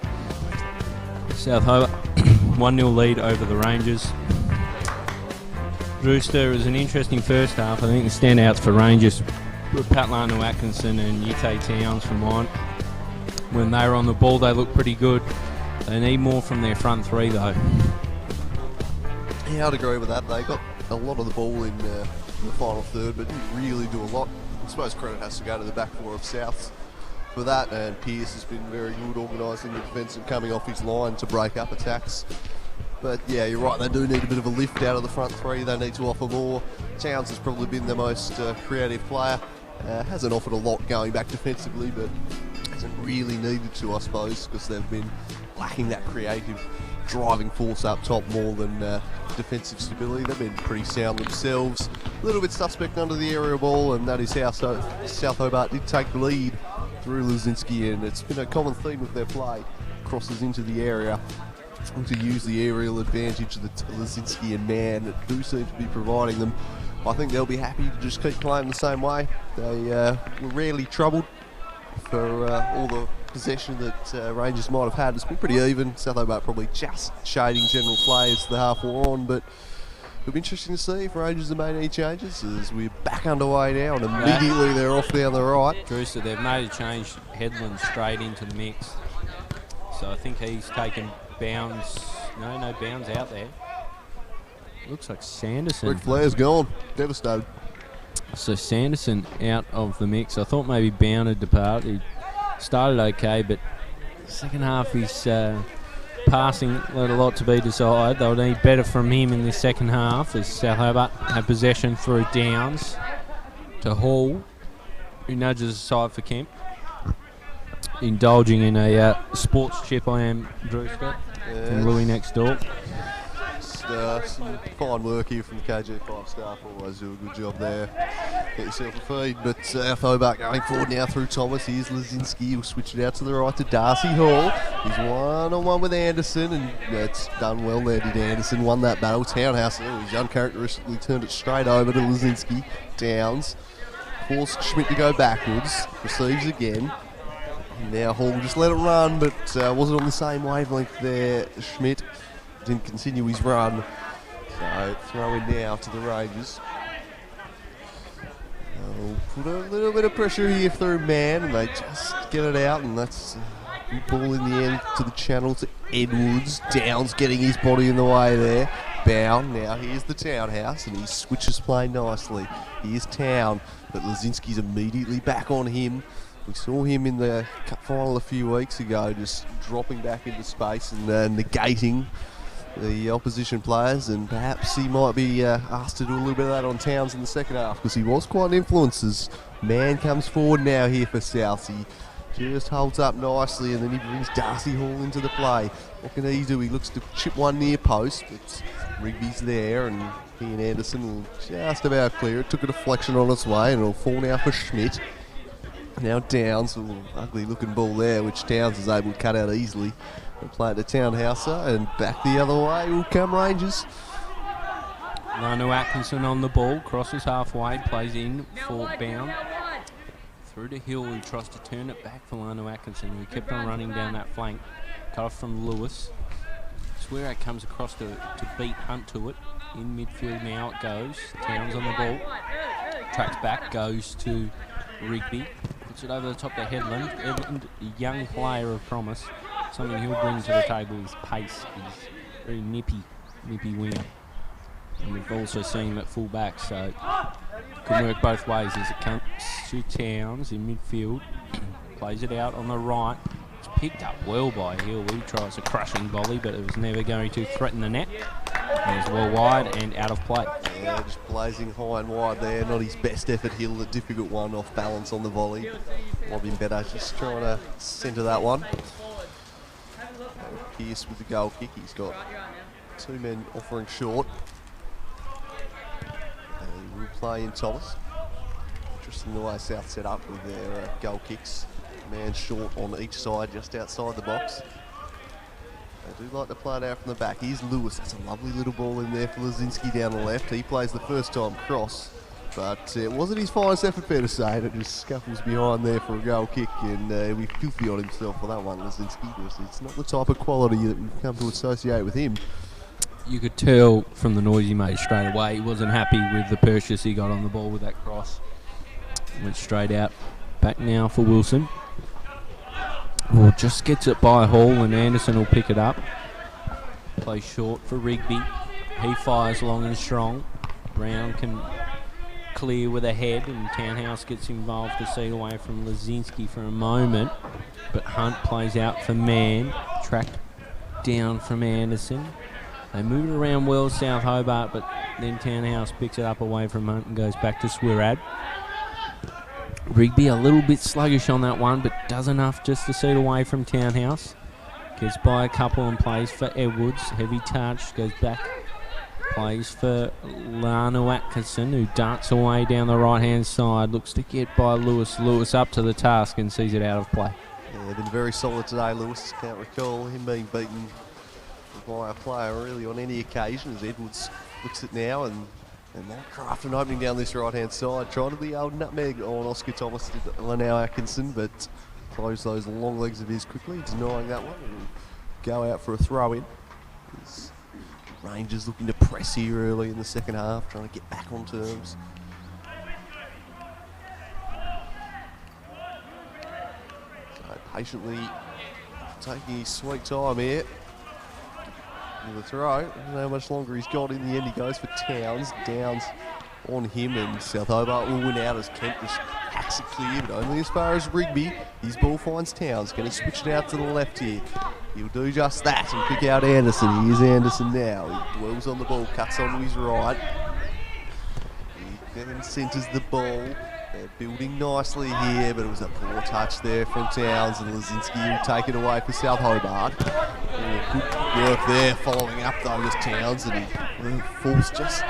South Hobart 1-0 lead over the Rangers. Drewster, was an interesting first half. I think the standouts for Rangers were Pat Atkinson and Yite Towns from mine. When they were on the ball, they looked pretty good. They need more from their front three, though. Yeah, I'd agree with that. They got a lot of the ball in the final third, but didn't really do a lot I suppose credit has to go to the back four of Souths for that, and Pearce has been very good organising the defence and coming off his line to break up attacks. But yeah, you're right, they do need a bit of a lift out of the front three. They need to offer more. Towns has probably been the most creative player. Hasn't offered a lot going back defensively, but hasn't really needed to, I suppose, because they've been lacking that creative driving force up top more than defensive stability. They've been pretty sound themselves. A little bit suspect under the aerial ball, and that is how South Hobart did take the lead through Lazinski, and it's been a common theme of their play. Crosses into the area to use the aerial advantage that Lazinski and Mann do seem to be providing them. I think they'll be happy to just keep playing the same way. They were rarely troubled for all the possession that Rangers might have had. It's been pretty even. South Hobart probably just shading general play as the half wore on, but it'll be interesting to see if Rangers have made any changes as we're back underway now, and immediately they're off down the right. Drewster, they've made a change. Headland straight into the mix. So I think he's taken Bounds. No Bounds out there. Looks like Sanderson. Rick Flair's gone. Devastated. So Sanderson out of the mix. I thought maybe Bound had departed. He started okay, but second half his passing left a lot to be desired. They'll need better from him in the second half as South Hobart have possession through Downs to Hall, who nudges aside for Kemp. Indulging in a sports chip, I am, Drew Scott, from Louis next door. Some fine work here from the KG5 staff. Always do a good job there. Get yourself a feed. But South Hobart going forward now through Thomas. Here's Lazinski. He'll switch it out to the right to Darcy Hall. He's one-on-one with Anderson, and that's done well there. Did Anderson won that battle? Townhouse, he's uncharacteristically turned it straight over to Lazinski. Downs forced Schmidt to go backwards. Receives again. Now Hall just let it run, but wasn't on the same wavelength there. Schmidt didn't continue his run, so throw in now to the Rangers. They'll put a little bit of pressure here through Mann, and they just get it out, and that's a good ball in the end to the channel to Edwards. Downs getting his body in the way there. Bound, now here's the Townhouse, and he switches play nicely. Here's Town, but Lazinski's immediately back on him. We saw him in the cup final a few weeks ago, just dropping back into space and negating the opposition players, and perhaps he might be asked to do a little bit of that on Towns in the second half, because he was quite an influence as Mann comes forward now here for South. He just holds up nicely, and then he brings Darcy Hall into the play. What can he do? He looks to chip one near post, but Rigby's there, and he and Anderson will just about clear it. Took a deflection on its way, and it'll fall now for Schmidt. Now Downs, ugly looking ball there, which Downs is able to cut out easily. They'll play it to Townhouser, and back the other way will come Rangers. Lanu Atkinson on the ball, crosses halfway, plays in for Bound. Through to Hill, who tries to turn it back for Lanu Atkinson, who kept on running down that flank. Cut off from Lewis. Swear comes across to beat Hunt to it. In midfield now it goes. Towns on the ball. Tracks back, goes to Rigby. Puts it over the top to Headland. Headland, a young player of promise. Something he'll bring to the table is pace. He's very nippy winger. And we've also seen him at full back, so can work both ways as it comes to Towns in midfield. Plays it out on the right. It's picked up well by Hill. He tries a crushing volley, but it was never going to threaten the net. And it's well wide and out of play. Yeah, just blazing high and wide there. Not his best effort, Hill. A difficult one off balance on the volley. Might been better just trying to centre that one. Pearce with the goal kick. He's got two men offering short. And he will play in Thomas. Interesting the way South set up with their goal kicks. Man short on each side, just outside the box. They do like to play it out from the back. Here's Lewis. That's a lovely little ball in there for Lazinski down the left. He plays the first time cross, but it wasn't his finest effort, fair to say. And it just scuffles behind there for a goal kick, and he'll be filthy on himself for that one, Lazinski. It's not the type of quality that we've come to associate with him. You could tell from the noise he made straight away he wasn't happy with the purchase he got on the ball with that cross. Went straight out. Back now for Wilson. Oh, just gets it by Hall, and Anderson will pick it up. Play short for Rigby. He fires long and strong. Brown can clear with a head, and Townhouse gets involved to see it away from Lazinski for a moment. But Hunt plays out for Mann, tracked down from Anderson. They move it around well, South Hobart, but then Townhouse picks it up away from Hunt and goes back to Swirad. Rigby a little bit sluggish on that one, but does enough just to see it away from Townhouse. Gets by a couple and plays for Edwards. Heavy touch, goes back. Plays for Lanu Atkinson, who darts away down the right-hand side. Looks to get by Lewis. Lewis up to the task and sees it out of play. Yeah, been very solid today, Lewis. Can't recall him being beaten by a player really on any occasion, as Edwards looks at now and might craft an opening down this right-hand side. Trying to be old nutmeg on Oscar Thomas to Lanu Atkinson, but close those long legs of his quickly, denying that one, and go out for a throw-in. Rangers looking to press here early in the second half, trying to get back on terms. So patiently taking his sweet time here with the throw. I don't know how much longer he's got. In the end, he goes for Towns. Downs on him, and South Hobart will win out as Kent just hacks it clear, but only as far as Rigby. His ball finds Towns. Can he switch it out to the left here? He'll do just that and pick out Anderson. Here's Anderson now. He dwells on the ball, cuts onto his right. He then centres the ball. They're building nicely here, but it was a poor touch there from Towns, and Lazinski will take it away for South Hobart. Oh, good work there, following up though with Towns, and he falls just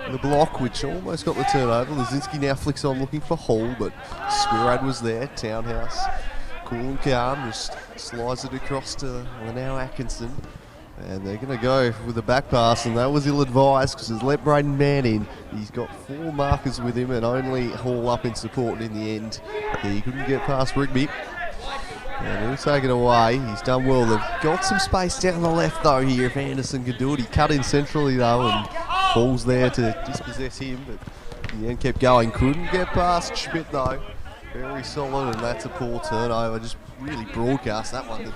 the block, which almost got the turnover. Lazinski now flicks on looking for Hall, but Swirad was there. Townhouse, cool and calm, just slides it across to Lanu Atkinson. And they're going to go with the back pass, and that was ill-advised because he's let Braden Mann in. He's got 4 markers with him and only Hall up in support, and in the end he couldn't get past Rigby. And he'll take it away. He's done well. They've got some space down the left though here if Anderson can do it. He cut in centrally though and falls there to dispossess him, but in the end kept going. Couldn't get past Schmidt though. Very solid, and that's a poor turnover. Just really broadcast that one.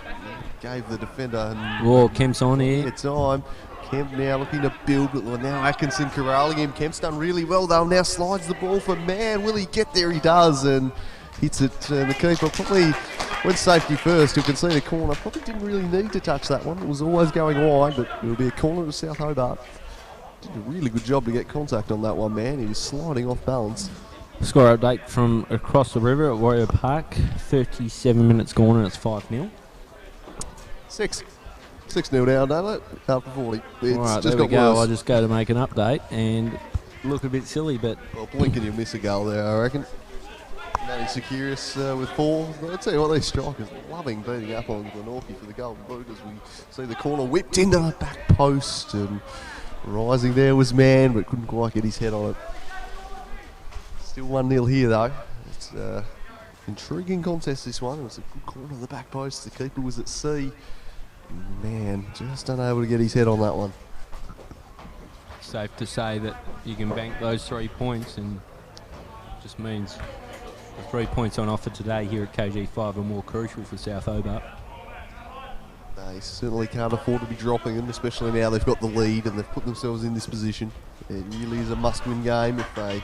Gave the defender. Whoa, Kemp's on here. It's time. Kemp now looking to build, but now Atkinson corralling him. Kemp's done really well though. Now slides the ball for Mann. Will he get there? He does, and hits it. And the keeper probably went safety first. You can see the corner. Probably didn't really need to touch that one. It was always going wide, but it'll be a corner to South Hobart. Did a really good job to get contact on that one, man. He was sliding off balance. Score update from across the river at Warrior Park. 37 minutes gone and it's 5-0. 6-0 down, don't it? After 40. It's All right, just there we got go. worse. I'll just go to make an update and look a bit silly, but Well, blinking you'll miss a goal there, I reckon. Manny Securius with 4. I'll tell you what, these strikers loving beating up on Glenorchy for the golden boot as we see the corner whipped into the back post, and rising there was Mann, but couldn't quite get his head on it. Still 1-0 here though. It's intriguing contest this one. It was a good corner of the back post. The keeper was at sea. Man, just unable to get his head on that one. safe to say that you can bank those 3 points, and just means the 3 points on offer today here at KG5 are more crucial for South Hobart. They certainly can't afford to be dropping them, especially now they've got the lead and they've put themselves in this position. It really is a must-win game if they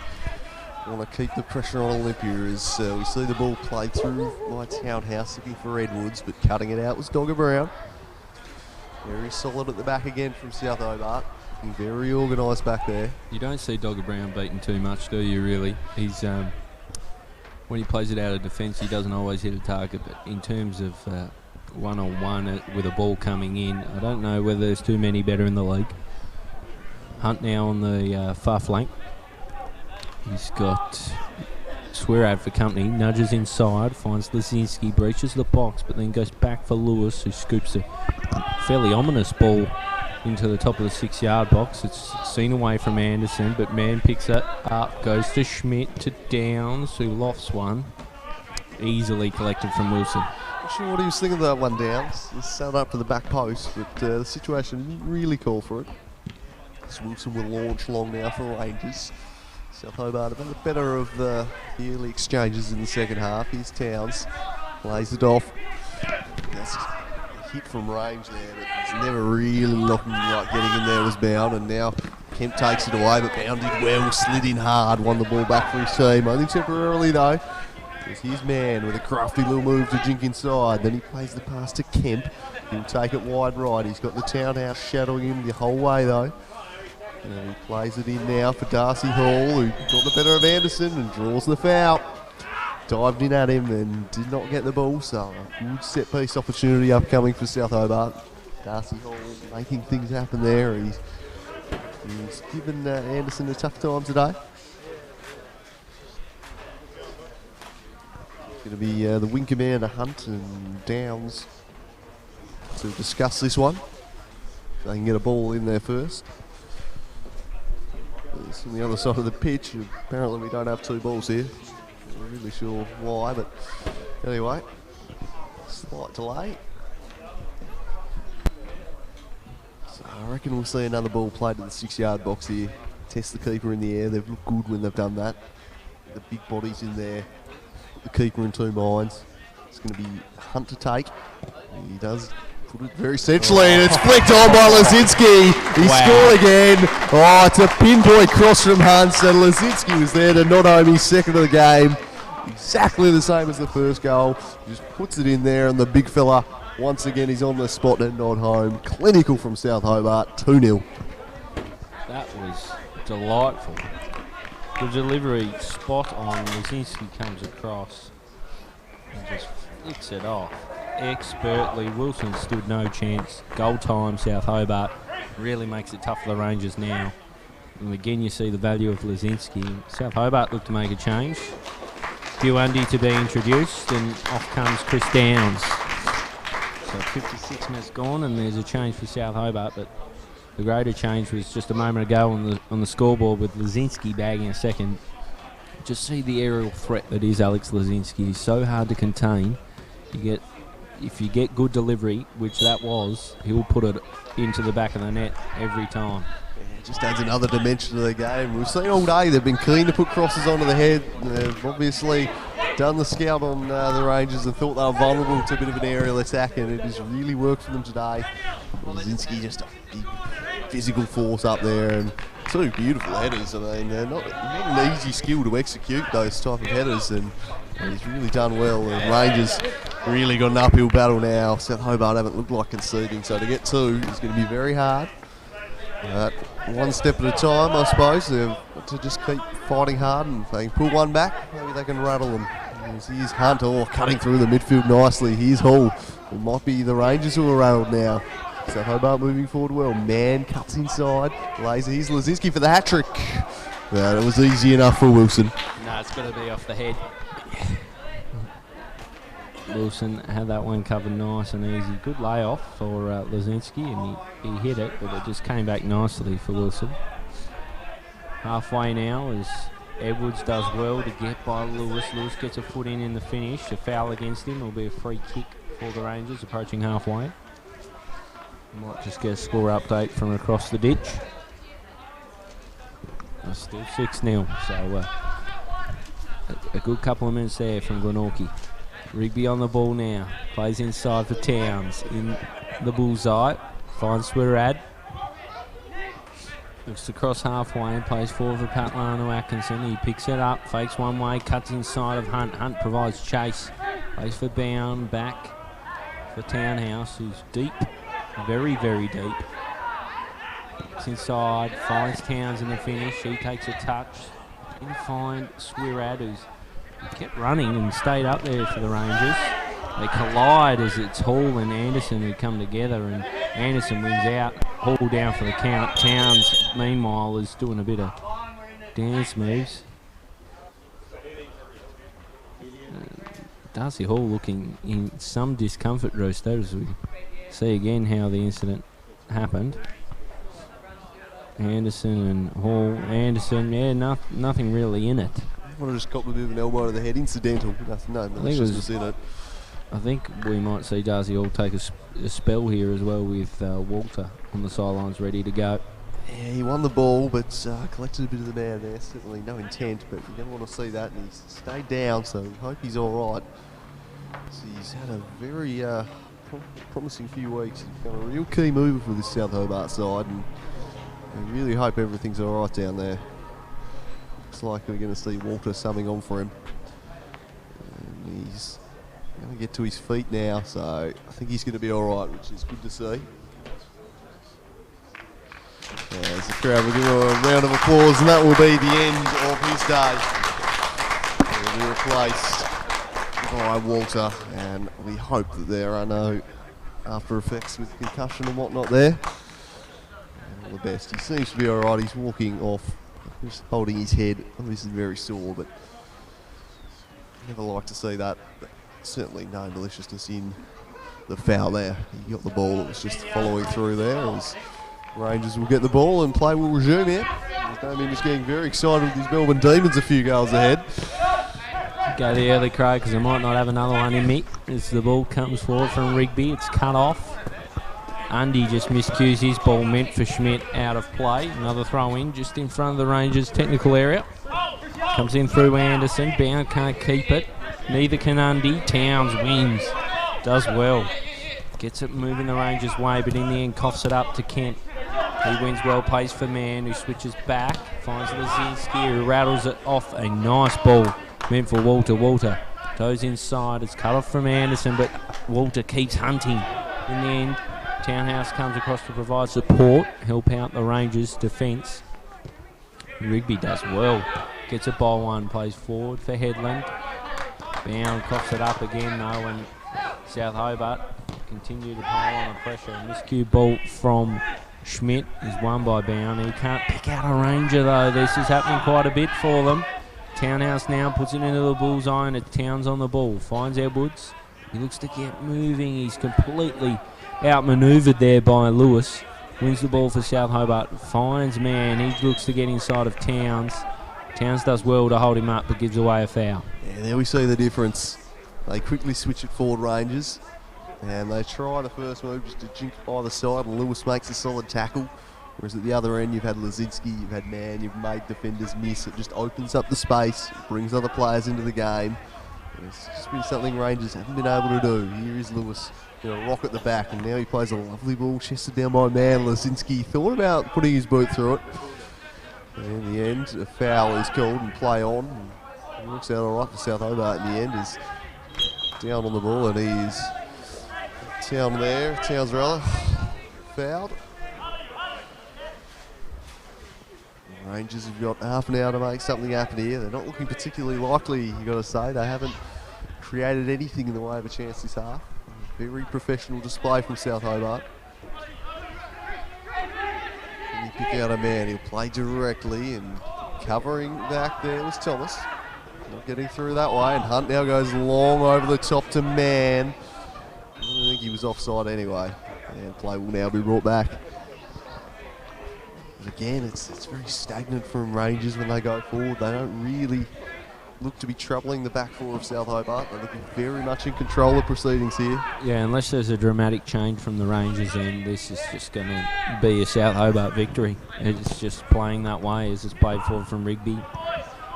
want to keep the pressure on Olympia. As we see the ball played through by Townhouse looking for Edwards, but cutting it out was Dogger Brown. Very solid at the back again from South Hobart. Very organised back there. You don't see Dogger Brown beaten too much, do you, really? He's when he plays it out of defence, he doesn't always hit a target, but in terms of one-on-one with a ball coming in, I don't know whether there's too many better in the league. Hunt now on the far flank. He's got Swirad for company, nudges inside, finds Lazinski, breaches the box, but then goes back for Lewis, who scoops a fairly ominous ball into the top of the 6-yard box. It's seen away from Anderson, but Mann picks it up, goes to Schmidt, to Downs, who lofts one. Easily collected from Wilson. Not sure what he was thinking of that one, Downs. He set up to the back post, but the situation didn't really call for it. As Wilson will launch long now for Rangers. South Hobart have had the better of the early exchanges in the second half. Here's Towns, plays it off. That's a hit from range there, but he's never really looking like getting in there was bound. And now Kemp takes it away, but bounded well, slid in hard, won the ball back for his team. Only temporarily though. It's his man with a crafty little move to jink inside. Then he plays the pass to Kemp. He'll take it wide right. He's got the townhouse shadowing him the whole way though. And he plays it in now for Darcy Hall, who got the better of Anderson and draws the foul. Dived in at him and did not get the ball, so a good set piece opportunity upcoming for South Hobart. Darcy Hall making things happen there. He's given Anderson a tough time today. It's going to be the wing commander Hunt and Downs to discuss this one. They can get a ball in there first. It's on the other side of the pitch. Apparently we don't have two balls here. Not really sure why, but anyway, slight delay. So I reckon we'll see another ball played to the 6-yard box here. Test the keeper in the air. They've looked good when they've done that. The big bodies in there. The keeper in two minds. It's going to be Hunt to take. He does put it very centrally, and it's flicked on by Lazinski. He scored again. Oh, it's a pinpoint cross from Hunt, and Lazinski was there to not home his second of the game. Exactly the same as the first goal. He just puts it in there, and the big fella, once again, he's on the spot and not home. Clinical from South Hobart, 2-0. That was delightful. The delivery spot on. Lazinski comes across and just flicks it off expertly. Wilson stood no chance. Goal time, South Hobart. Really makes it tough for the Rangers now. And again, you see the value of Lazinski. South Hobart look to make a change. Buendia to be introduced, and off comes Chris Downs. So 56 minutes gone, and there's a change for South Hobart, but the greater change was just a moment ago on the scoreboard with Lazinski bagging a second. Just see the aerial threat that is Alex Lazinski. He's so hard to contain. If you get good delivery, which that was, he'll put it into the back of the net every time. Yeah, it just adds another dimension to the game. We've seen all day they've been keen to put crosses onto the head. They've obviously done the scout on the Rangers and thought they were vulnerable to a bit of an aerial attack, and it has really worked for them today. Lazinski just a big physical force up there, and two beautiful headers. I mean, they're not an easy skill to execute those type of headers, and he's really done well. And Rangers really got an uphill battle now. South Hobart haven't looked like conceding, so to get two is going to be very hard. One step at a time, I suppose. They've got to just keep fighting hard, and if they can pull one back, maybe they can rattle them. Here's Hunt, cutting through the midfield nicely. Here's Hall. It might be the Rangers who are rattled now. South Hobart moving forward well. Man cuts inside. Laser. Here's Lazinski for the hat-trick. It was easy enough for Wilson. No, it's got to be off the head. Wilson had that one covered nice and easy. Good layoff for Lazinski, and he hit it, but it just came back nicely for Wilson. Halfway now as Edwards does well to get by Lewis. Lewis gets a foot in the finish. A foul against him. It'll be a free kick for the Rangers approaching halfway. Might just get a score update from across the ditch. Still 6-0, so a good couple of minutes there from Glenorchy. Rigby on the ball now. Plays inside for Towns. In the bullseye. Finds Swirad. Looks to cross halfway and plays forward for Patlano Atkinson. He picks it up. Fakes one way. Cuts inside of Hunt. Hunt provides chase. Plays for Bound. Back for Townhouse, who's deep. Very, very deep. It's inside. Finds Towns in the finish. He takes a touch. Didn't find Swirad, who's kept running and stayed up there for the Rangers. They collide as it's Hall and Anderson who come together, and Anderson wins out. Hall down for the count. Towns, meanwhile, is doing a bit of dance moves. Darcy Hall looking in some discomfort, Rooster, as we see again how the incident happened. Anderson and Hall. Anderson, nothing really in it. I would have just got a bit of an elbow to the head, incidental. No, malicious in it. I think we might see Darcy Hall take a spell here as well with Walter on the sidelines ready to go. Yeah, he won the ball, but collected a bit of the man there. Certainly no intent, but you don't want to see that, and he's stayed down, so we hope he's all right. So he's had a very promising few weeks. He's become a real key mover for this South Hobart side, and I really hope everything's all right down there. Looks like we're going to see Walter subbing on for him. And he's going to get to his feet now, so I think he's going to be all right, which is good to see. As the crowd will give him a round of applause, and that will be the end of his day. He'll be replaced by Walter, and we hope that there are no after effects with concussion and whatnot there. And all the best. He seems to be all right. He's walking off, just holding his head. Obviously very sore, but never like to see that. But certainly no maliciousness in the foul there. He got the ball. It was just following through there. As Rangers will get the ball and play will resume here. Damien is getting very excited with his Melbourne Demons a few goals ahead. Go the early Craig because I might not have another one in me. As the ball comes forward from Rigby, it's cut off. Undy just miscues his ball, meant for Schmidt, out of play. Another throw in just in front of the Rangers technical area. Comes in through Anderson. Bound can't keep it. Neither can Undy. Towns wins. Does well. Gets it moving the Rangers' way, but in the end coughs it up to Kent. He wins well, plays for Mann, who switches back. Finds Lazinski, who rattles it off. A nice ball meant for Walter. Walter goes inside. It's cut off from Anderson, but Walter keeps hunting. In the end, Townhouse comes across to provide support, help out the Rangers' defence. Rigby does well. Gets a ball one, plays forward for Headland. Bound coughs it up again though, and South Hobart continue to pile on the pressure. A miscue ball from Schmidt is won by Bound. He can't pick out a Ranger though. This is happening quite a bit for them. Townhouse now puts it into the bullseye, and it's Towns on the ball. Finds Edwards. He looks to get moving. He's completely outmanoeuvred there by Lewis. Wins the ball for South Hobart. Finds Mann. He looks to get inside of Towns. Towns does well to hold him up, but gives away a foul. Yeah, there we see the difference. They quickly switch it forward, Rangers, and they try the first move just to jink by the side, and Lewis makes a solid tackle. Whereas at the other end, you've had Lazinski, you've had Mann, you've made defenders miss. It just opens up the space, brings other players into the game. And it's just been something Rangers haven't been able to do. Here is Lewis, rock at the back, and now he plays a lovely ball, chested down by Mann. Lazinski thought about putting his boot through it. And in the end, a foul is called and play on. And it works out all right for South Hobart in the end. Is down on the ball, and he is down there. Townsrella fouled. Rangers have got half an hour to make something happen here. They're not looking particularly likely, you've got to say. They haven't created anything in the way of a chance this half. Very professional display from South Hobart. Can he pick out a man? He'll play directly, and covering back there was Thomas. Not getting through that way, and Hunt now goes long over the top to Mann. I don't think he was offside anyway. And play will now be brought back. But again, it's very stagnant from Rangers when they go forward. They don't really look to be troubling the back four of South Hobart. They're looking very much in control of proceedings here. Yeah, unless there's a dramatic change from the Rangers end, this is just going to be a South Hobart victory. It's just playing that way as it's played forward from Rigby.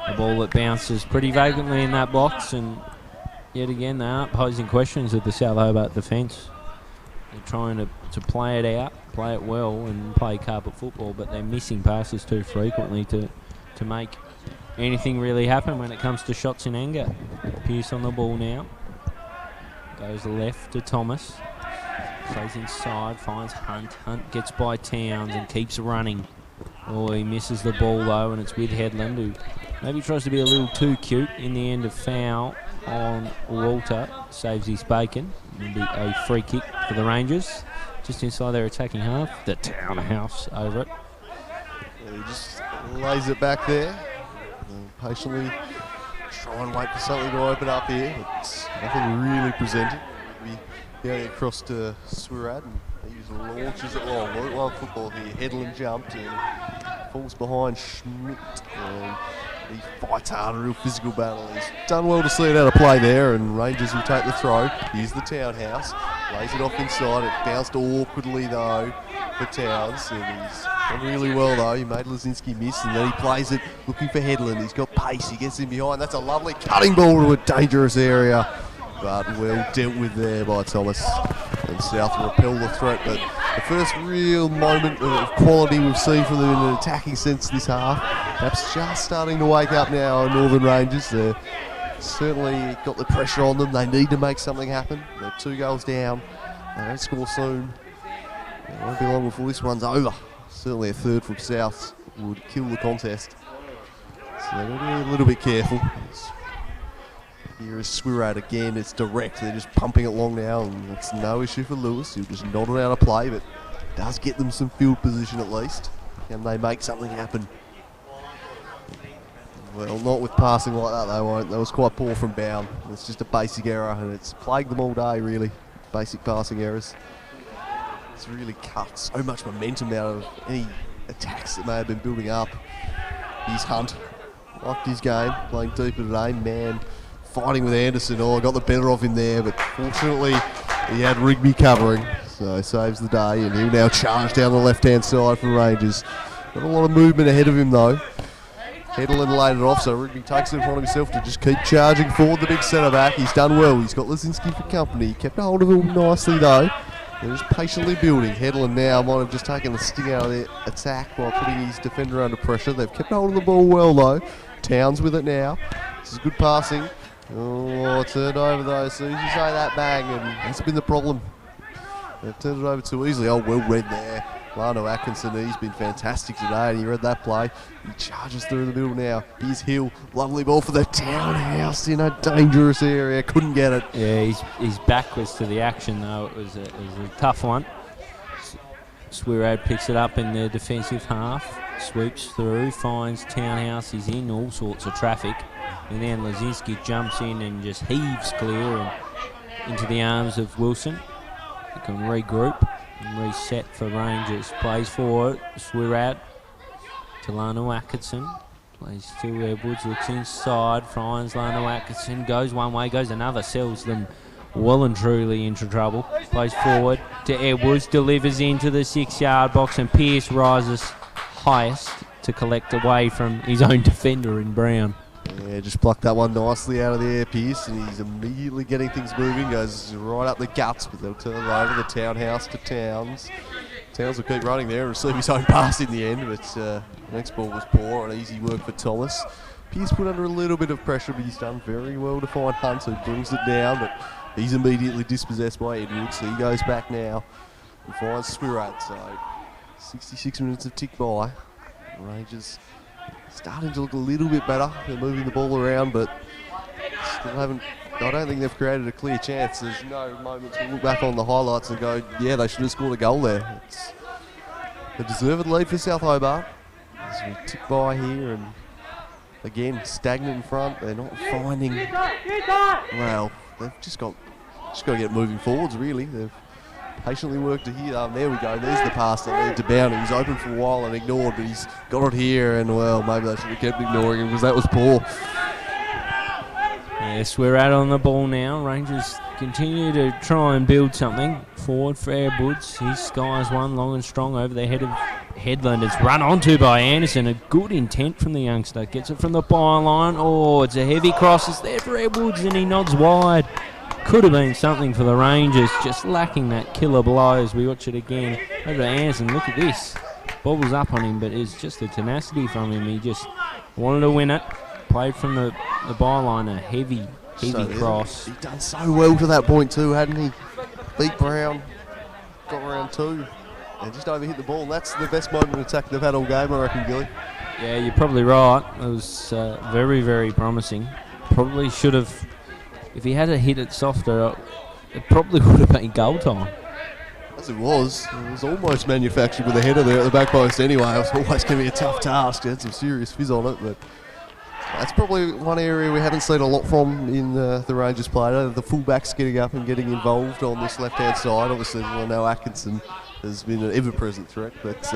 A ball that bounces pretty vacantly in that box, and yet again they aren't posing questions of the South Hobart defence. They're trying to play it out, play it well, and play carpet football, but they're missing passes too frequently to make anything really happen when it comes to shots in anger. Pearce on the ball now. Goes left to Thomas. Plays inside, finds Hunt. Hunt gets by Towns and keeps running. Oh, he misses the ball though, and it's with Headland, who maybe tries to be a little too cute. In the end, a foul on Walter. Saves his bacon. It'll be a free kick for the Rangers. Just inside their attacking half. The Townhouse over it. Yeah, he just lays it back there. Patiently try and wait for something to open up here. It's nothing really presented. Going across to Swirad, and he launches it long. Well football here. Headland jumped and falls behind Schmidt. And he fights hard, a real physical battle. He's done well to see it out of play there, and Rangers will take the throw. Here's the Townhouse. Lays it off inside. It bounced awkwardly though for Towns, and he's done really well though. He made Lazinski miss, and then he plays it looking for Headland. He's got pace. He gets in behind. That's a lovely cutting ball to a dangerous area, but well dealt with there by Thomas. And South repel the threat, but the first real moment of quality we've seen from them in an attacking sense this half. Perhaps just starting to wake up now, Northern Rangers. They're certainly got the pressure on them. They need to make something happen. They're 2 goals down. They don't score soon. It won't be long before this one's over. Certainly a third from South would kill the contest. So they've got to be a little bit careful. Here is Swirat again. It's direct. They're just pumping it long now, and it's no issue for Lewis. He'll just nod it out of play, but does get them some field position at least. Can they make something happen? Well, not with passing like that, they won't. That was quite poor from Bound. It's just a basic error, and it's plagued them all day, really. Basic passing errors. It's really cut so much momentum out of any attacks that may have been building up. Here's Hunt. Liked his game, playing deeper today. Man, fighting with Anderson. Oh, got the better of him there, but fortunately he had Rigby covering, so saves the day, and he'll now charge down the left-hand side for Rangers. Got a lot of movement ahead of him though. Headland laid it off, so Rigby takes it in front of himself to just keep charging forward the big centre-back. He's done well. He's got Lazinski for company. He kept a hold of him nicely though. They're just patiently building. Headland now might have just taken the sting out of their attack while putting his defender under pressure. They've kept hold of the ball well though. Towns with it now. This is good passing. Oh, turned over though. As soon as you say that, bang, and that's been the problem. They've turned it over too easily. Oh, well read there. Lano Atkinson, he's been fantastic today, and he read that play. He charges through the middle now. Here's Hill. Lovely ball for the Townhouse in a dangerous area. Couldn't get it. Yeah, he's backwards to the action though. It was a tough one. Swirad picks it up in the defensive half. Sweeps through, finds Townhouse. He's in all sorts of traffic. And then Lazinski jumps in and just heaves clear and into the arms of Wilson. He can regroup and reset for Rangers. Plays forward, Swirat to Lano Atkinson. Plays to Edwards, looks inside, finds Lano Atkinson, goes one way, goes another, sells them well and truly into trouble. Plays forward to Edwards, delivers into the 6-yard box, and Pearce rises highest to collect away from his own defender in Brown. Yeah, just plucked that one nicely out of the air, Pearce, and he's immediately getting things moving. Goes right up the guts, but they'll turn it over the Townhouse to Towns. Towns will keep running there and receive his own pass in the end, but the next ball was poor and easy work for Thomas. Pearce put under a little bit of pressure, but he's done very well to find Hunt, who brings it down, but he's immediately dispossessed by Edwards, so he goes back now and finds Swirat. So 66 minutes have ticked by. Rangers starting to look a little bit better. They're moving the ball around, but still haven't. I don't think they've created a clear chance. There's no moment to look back on the highlights and go, yeah, they should have scored a goal there. It's a deserved lead for South Hobart as we tick by here, and again stagnant in front. They're not finding. Well, they've just got to get moving forwards. Really, they've patiently worked to here. There we go. There's the pass that led to Bound. He was open for a while and ignored, but he's got it here, and well, maybe they should have kept ignoring him because that was poor. Yes, we're out on the ball now. Rangers continue to try and build something. Forward for Edwards. He skies one long and strong over the head of Headland. It's run onto by Anderson. A good intent from the youngster. Gets it from the byline. Oh, it's a heavy cross. It's there for Edwards, and he nods wide. Could have been something for the Rangers, just lacking that killer blow as we watch it again. Over to Anderson, look at this. Bobbles up on him, but it's just the tenacity from him. He just wanted to win it. Played from the byline, a heavy cross. He'd done so well to that point too, hadn't he? Beat Brown, got round two, and just overhit the ball. And that's the best moment of attack they've had all game, I reckon, Gilly. Yeah, you're probably right. It was very, very promising. Probably should have, if he had hit it softer, it probably would have been goal time. As it was almost manufactured with a header there at the back post anyway. It was always going to be a tough task. It had some serious fizz on it, but that's probably one area we haven't seen a lot from in the Rangers play. The fullbacks getting up and getting involved on this left-hand side. Obviously, now Atkinson has been an ever-present threat, but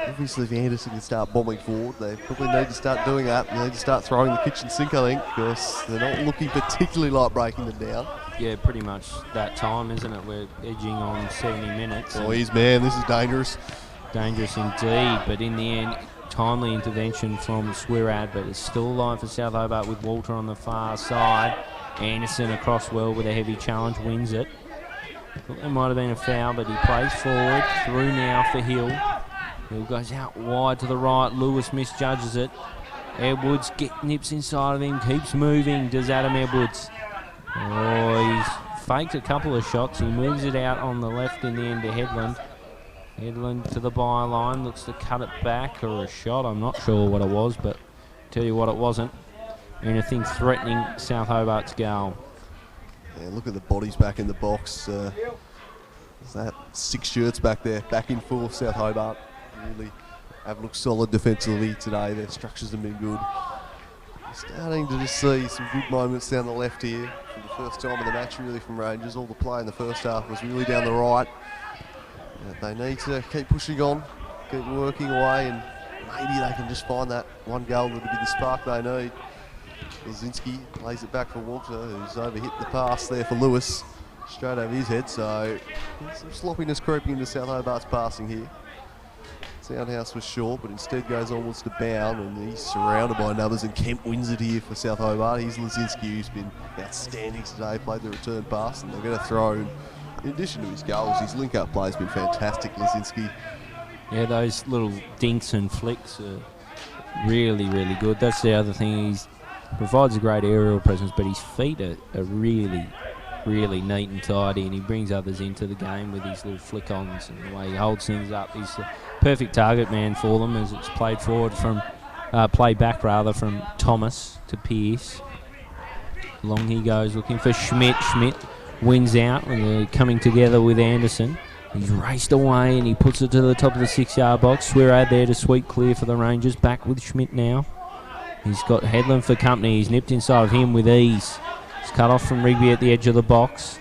obviously if Anderson can start bombing forward, they probably need to start doing that. They need to start throwing the kitchen sink, I think, because they're not looking particularly like breaking them down. Yeah, pretty much that time, isn't it? We're edging on 70 minutes. Oh, he's man, this is dangerous. Dangerous indeed, but in the end, timely intervention from Swirad, but it's still alive for South Hobart with Walter on the far side. Anderson across well with a heavy challenge, wins it. Thought there might have been a foul, but he plays forward. Through now for Hill. Hill goes out wide to the right. Lewis misjudges it. Edwards nips inside of him, keeps moving. Does Adam Edwards? Oh, he's faked a couple of shots. He moves it out on the left in the end to Headland. Headland to the byline, looks to cut it back or a shot. I'm not sure what it was, but tell you what, it wasn't. Anything threatening South Hobart's goal. Yeah, look at the bodies back in the box. There's that 6 shirts back there, back in full. South Hobart really have looked solid defensively today. Their structures have been good. Starting to just see some good moments down the left here for the first time in the match, really, from Rangers. All the play in the first half was really down the right. They need to keep pushing on, keep working away, and maybe they can just find that one goal that'll be the spark they need. Lazinski lays it back for Walter, who's overhit the pass there for Lewis, straight over his head. So there's some sloppiness creeping into South Hobart's passing here. Soundhouse was short, but instead goes onwards to Bound, and he's surrounded by numbers, and Kemp wins it here for South Hobart. He's Lazinski, who's been outstanding today, played the return pass, and they're going to throw, in addition to his goals, his link-up play has been fantastic, Lazinski. Yeah, those little dinks and flicks are really, really good. That's the other thing. He provides a great aerial presence, but his feet are really, really neat and tidy, and he brings others into the game with his little flick-ons and the way he holds things up. He's the perfect target man for them as it's played forward from, played back rather, from Thomas to Pearce. Long he goes looking for Schmidt. Schmidt wins out when they're coming together with Anderson. He's raced away and he puts it to the top of the 6-yard box. Swearad there to sweep clear for the Rangers. Back with Schmidt now. He's got Headland for company. He's nipped inside of him with ease. It's cut off from Rigby at the edge of the box.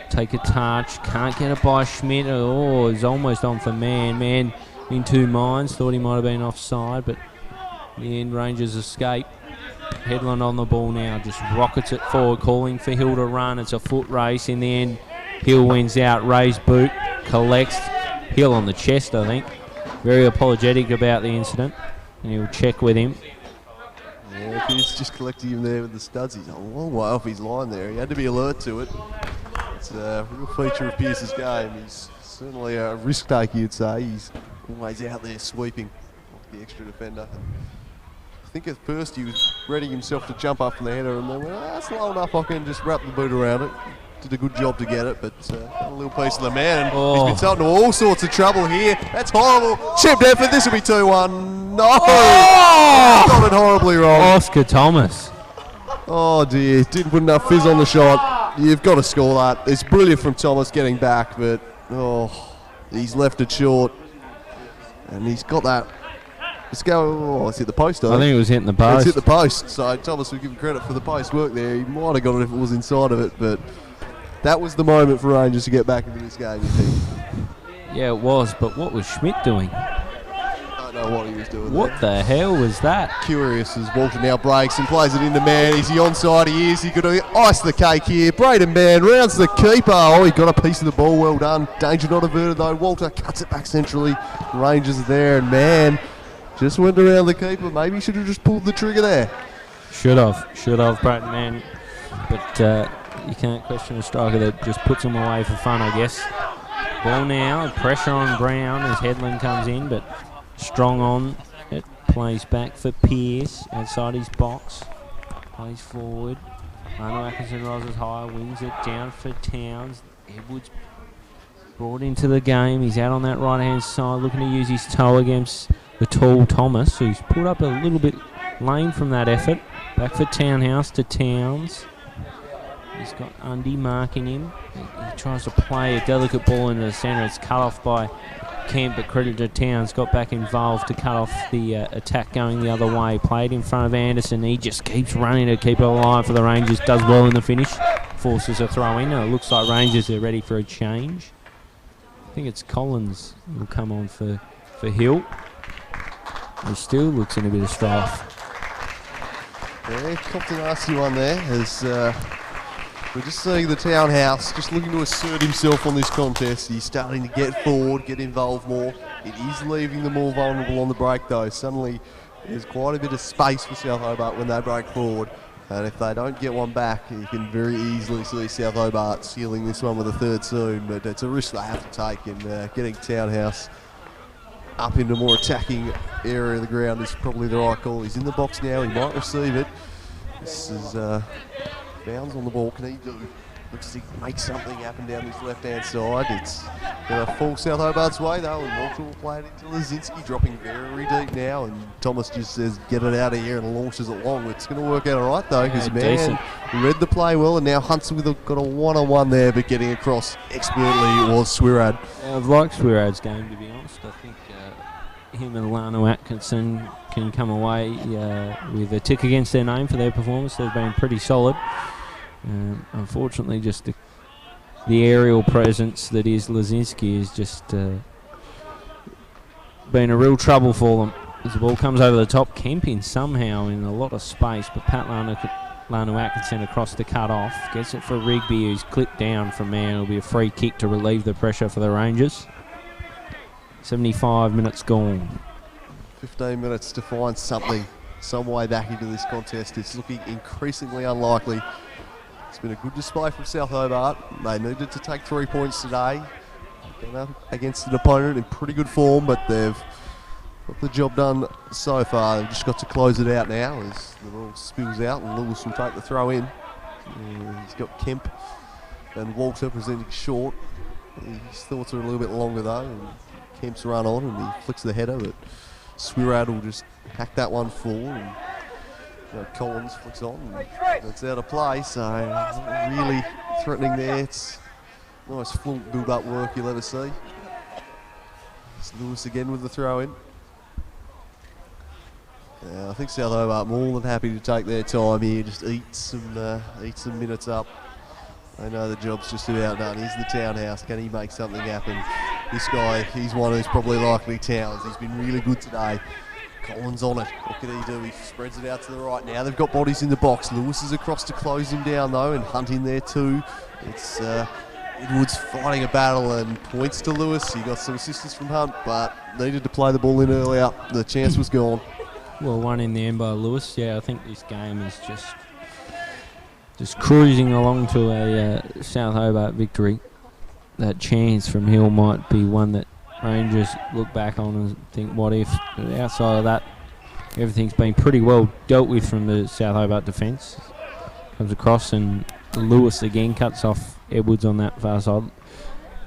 Take a touch. Can't get it by Schmidt. Oh, he's almost on for Man. Man in two minds. Thought he might have been offside, but in the end, Rangers escape. Headland on the ball now. Just rockets it forward, calling for Hill to run. It's a foot race. In the end, Hill wins out. Raised boot. Collects. Hill on the chest, I think. Very apologetic about the incident. And he'll check with him. Yeah, he's just collecting him there with the studs. He's a long way off his line there. He had to be alert to it. It's a real feature of Pearce's game. He's certainly a risk taker, you'd say. He's always out there sweeping off the extra defender. I think at first he was ready himself to jump up from the header, and then went, that's low enough, I can just wrap the boot around it. Did a good job to get it, but got a little piece of the man. And he's been thrown into all sorts of trouble here. That's horrible. Chipped effort. This will be 2-1. No! Got it horribly wrong. Oscar Thomas. Oh dear, didn't put enough fizz on the shot. You've got to score that. It's brilliant from Thomas getting back, but he's left it short. And he's got that. Let's go. It's hit the post, I think it was hitting the post. It's hit the post, so Thomas would give him credit for the post work there. He might have got it if it was inside of it, but that was the moment for Rangers to get back into this game, you think? Yeah, it was, but what was Schmidt doing? I don't know what he was doing What the hell was that? Curious as Walter now breaks and plays it into Man. Is he onside? He is. He could ice the cake here. Braden Man rounds the keeper. Oh, he got a piece of the ball. Well done. Danger not averted though. Walter cuts it back centrally. Rangers are there, and Man just went around the keeper. Maybe he should have just pulled the trigger there. Should have, Braden Man. But you can't question a striker that just puts them away for fun, I guess. Ball now, pressure on Brown as Headland comes in, but strong on. It plays back for Pearce outside his box. Plays forward. Arno Atkinson rises high, wins it down for Towns. Edwards brought into the game. He's out on that right-hand side, looking to use his toe against the tall Thomas, who's put up a little bit lame from that effort. Back for Townhouse to Towns. He's got Undy marking him. He tries to play a delicate ball into the centre. It's cut off by Kemp, but credit to Towns. Got back involved to cut off the attack going the other way. Played in front of Anderson. He just keeps running to keep it alive for the Rangers. Does well in the finish. Forces a throw in. It looks like Rangers are ready for a change. I think it's Collins who will come on for Hill. He still looks in a bit of strife. Yeah, copped a nasty one there as we're just seeing the Townhouse just looking to assert himself on this contest. He's starting to get forward, get involved more. It is leaving them more vulnerable on the break though. Suddenly there's quite a bit of space for South Hobart when they break forward. And if they don't get one back, you can very easily see South Hobart sealing this one with a third soon. But it's a risk they have to take, and getting Townhouse up into more attacking area of the ground is probably the right call. He's in the box now. He might receive it. This is bounds on the ball. Can he do? Looks as he makes something happen down his left-hand side. It's going to fall South Hobart's way, though, and Walter will play it into Lazinski, dropping very deep now, and Thomas just says, get it out of here, and launches it long. It's going to work out all right, though, because man read the play well, and now Hunt's got a one-on-one there, but getting across expertly was Swirad. Yeah, I've liked Swirad's game, to be honest. I think him and Lano Atkinson can come away with a tick against their name for their performance. They've been pretty solid. Unfortunately, just the aerial presence that is Lazinski has just been a real trouble for them. As the ball comes over the top, Kempin somehow in a lot of space, but Pat Lano Atkinson across the cut off, gets it for Rigby, who's clipped down from man. It'll be a free kick to relieve the pressure for the Rangers. 75 minutes gone. 15 minutes to find something, some way back into this contest. It's looking increasingly unlikely. It's been a good display from South Hobart. They needed to take 3 points today against an opponent in pretty good form, but they've got the job done so far. They've just got to close it out now as the ball spills out, and Lewis will take the throw in. He's got Kemp and Walter presenting short. His thoughts are a little bit longer though, and Kemp's run on and he flicks the header, but Swirad will just hack that one full. And Collins flicks on, and it's out of play, so not really threatening there. It's nice full build-up work you'll ever see. It's Lewis again with the throw-in. I think South Hobart more than happy to take their time here, just eat some minutes up. They know the job's just about done. Here's the Townhouse. Can he make something happen? This guy, he's one who's probably likely Towns. He's been really good today. Collins on it. What can he do? He spreads it out to the right now. They've got bodies in the box. Lewis is across to close him down though, and Hunt in there too. It's Edwards fighting a battle and points to Lewis. He got some assistance from Hunt, but needed to play the ball in earlier. The chance was gone. Well, one in the end by Lewis. Yeah, I think this game is just cruising along to a South Hobart victory. That chance from Hill might be one that Rangers look back on and think, what if? But outside of that, everything's been pretty well dealt with from the South Hobart defence. Comes across and Lewis again cuts off Edwards on that far side.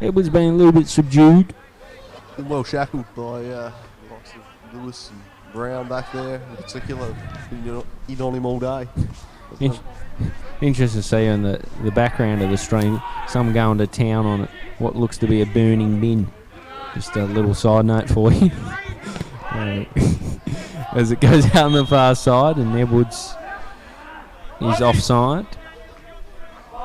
Edwards been a little bit subdued. Been well shackled by lots of Lewis and Brown back there in particular. Been in on him all day. Interesting to see on the background of the stream, some going to town on it, what looks to be a burning bin. Just a little side note for you. As it goes out on the far side and Edwards is offside.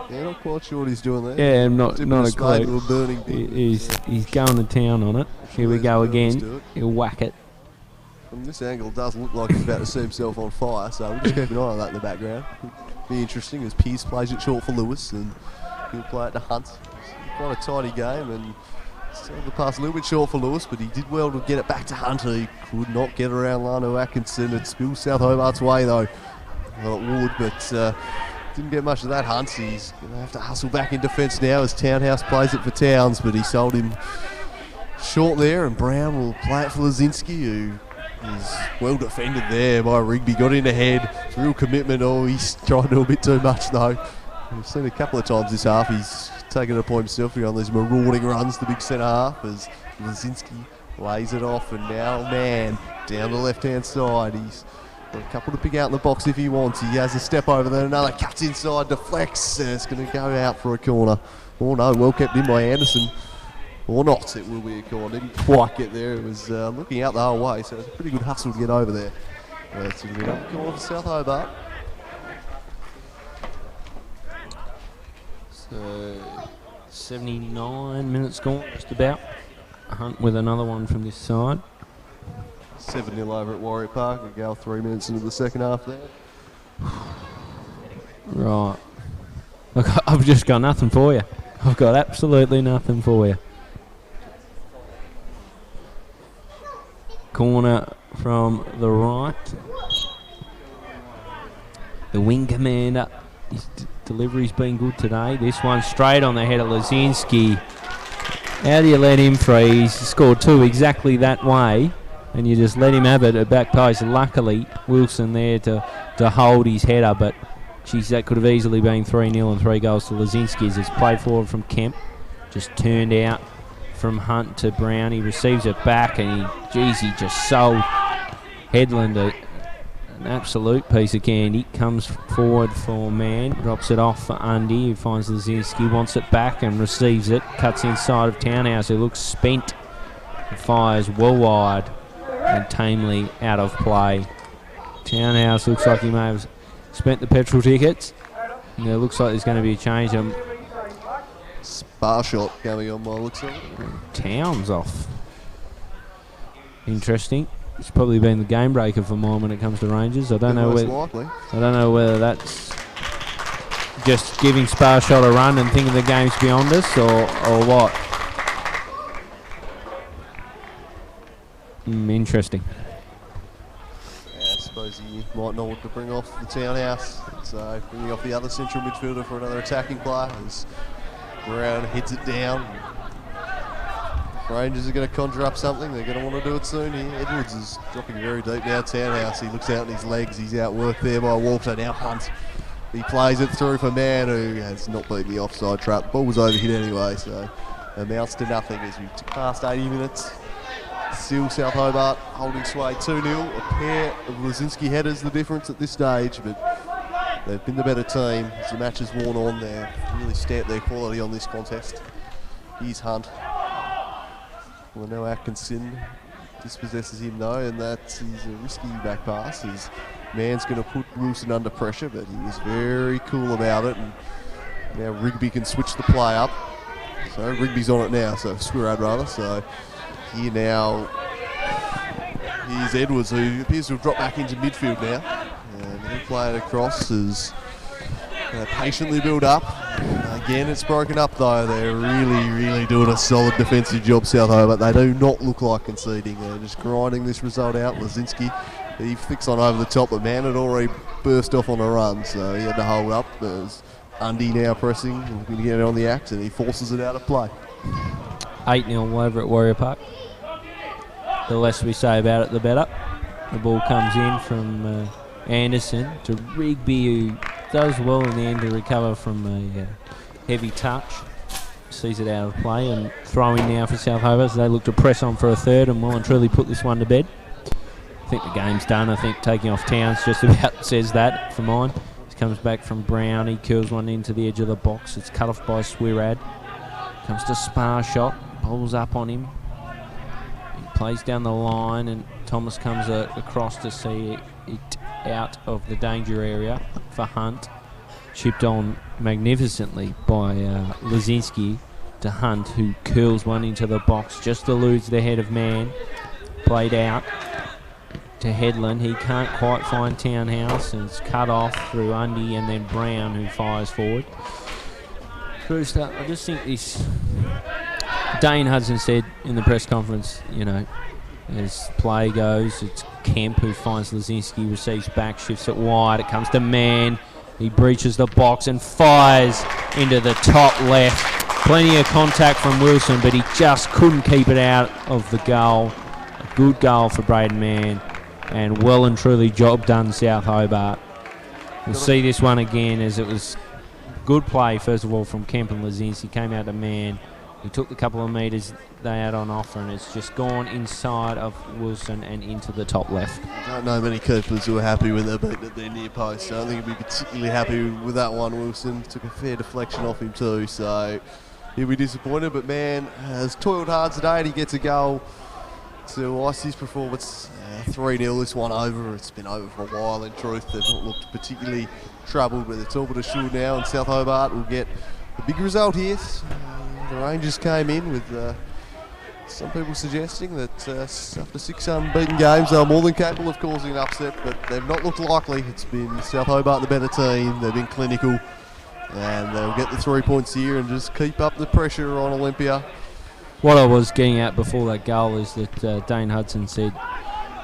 Yeah, not quite sure what he's doing there. Yeah, not a clue. Burning bin. He's going to town on it. Here we go again. He'll whack it. From this angle, it does look like he's about to set himself on fire, so we'll just keep an eye on that in the background. Be interesting as Pearce plays it short for Lewis and he'll play it to Hunt. It's quite a tidy game, and still the pass a little bit short for Lewis, but he did well to get it back to Hunter. He could not get around Lano Atkinson. It spilled South Hobart's way though. Well, it would, but didn't get much of that. Hunt, he's going to have to hustle back in defence now as Townhouse plays it for Towns, but he sold him short there, and Brown will play it for Lazinski, who is well defended there by Rigby. Got in ahead. It's real commitment. Oh, he's trying to do a bit too much though. We've seen a couple of times this half he's taken it upon himself on these marauding runs, the big centre half, as Lazinski lays it off, and now man down the left hand side. He's got a couple to pick out in the box if he wants. He has a step over, then another cuts inside, deflects, and it's going to go out for a corner. Oh no, well kept in by Anderson. Or not, it will be a corner. Didn't quite get there. It was looking out the whole way, so it's a pretty good hustle to get over there. It's going to be another corner for South Hobart. So 79 minutes gone, just about. Hunt with another one from this side. 7-0 over at Warrior Park. We go 3 minutes into the second half there. Right. Look, I've just got nothing for you. I've got absolutely nothing for you. Corner from the right. the wing commander. His delivery's been good today. This one straight on the head of Lazinski. How do you let him free? He's scored 2 exactly that way, and you just let him have it at back post. Luckily, Wilson there to hold his header, but geez, that could have easily been 3-0 and 3 goals to Lazinski as it's played forward from Kemp. Just turned out from Hunt to Brown. He receives it back, and he just sold Headland an absolute piece of candy. Comes forward for Mann, drops it off for Undy, who finds Lazinski, wants it back and receives it. Cuts inside of Townhouse, who looks spent. Fires well wide and tamely out of play. Townhouse looks like he may have spent the petrol tickets. And it looks like there's going to be a change. Spar shot going on by the looks of it. Towns off. Interesting. It's probably been the game breaker for mine when it comes to Rangers. I don't know whether that's just giving Sparshot a run and thinking the game's beyond us, or what. Interesting. Yeah, I suppose he might know what to bring off the Townhouse. So bringing off the other central midfielder for another attacking player as Brown hits it down. Rangers are going to conjure up something. They're going to want to do it soon here. Edwards is dropping very deep now. Townhouse, he looks out in his legs. He's outworked there by Walter. Now Hunt. He plays it through for Mann, who has not beaten the offside trap. The ball was overhit anyway, so amounts to nothing as we past 80 minutes. Still South Hobart holding sway 2-0. A pair of Lazinski headers the difference at this stage, but they've been the better team. As the match has worn on, they've really stamped their quality on this contest. Here's Hunt. Well, now Atkinson dispossesses him though, and he's a risky back pass. His man's going to put Wilson under pressure, but he was very cool about it. And now Rigby can switch the play up. So Rigby's on it now, so Swirad rather. So here now, here's Edwards, who appears to have dropped back into midfield now. And he'll play it across as patiently build up. Again, it's broken up though. They're really doing a solid defensive job, South Hobart. They do not look like conceding. They're just grinding this result out. Lazinski, he flicks on over the top, but Mann had already burst off on a run, so he had to hold up. There's Undy now pressing, looking to get it on the axe, and he forces it out of play. 8-0 over at Warrior Park. The less we say about it, the better. The ball comes in from Anderson to Rigby, who does well in the end to recover from a heavy touch. Sees it out of play and throwing now for South Hobart, so they look to press on for a third and well and truly put this one to bed. I think the game's done. I think taking off Towns just about says that for mine. This comes back from Brown. He curls one into the edge of the box. It's cut off by Swirad. Comes to Sparshot. Pulls up on him. He plays down the line and Thomas comes across to see it out of the danger area for Hunt. Chipped on magnificently by Lazinski to Hunt, who curls one into the box, just eludes the head of Mann. Played out to Headland. He can't quite find Townhouse, and it's cut off through Undy and then Brown, who fires forward. First up, I just think this... Dane Hudson said in the press conference, you know, as play goes, it's Kemp who finds Lazinski, receives back, shifts it wide, it comes to Mann. He breaches the box and fires into the top left. Plenty of contact from Wilson, but he just couldn't keep it out of the goal. A good goal for Braden Mann, and well and truly job done, South Hobart. We'll see this one again, as it was good play, first of all, from Kemp and Lazinski. Came out to Mann. He took the couple of metres they had on offer, and it's just gone inside of Wilson and into the top left. I don't know many keepers who are happy when they're beaten at their near post. I don't think he'd be particularly happy with that one. Wilson took a fair deflection off him too, so he'll be disappointed. But Mann has toiled hard today, and he gets a goal to ice his performance. 3-0 this one over. It's been over for a while in truth. They've not looked particularly troubled, but it's all but assured now, and South Hobart will get a big result here. The Rangers came in with some people suggesting that after 6 unbeaten games, they're more than capable of causing an upset, but they've not looked likely. It's been South Hobart the better team. They've been clinical, and they'll get the 3 points here and just keep up the pressure on Olympia. What I was getting at before that goal is that Dane Hudson said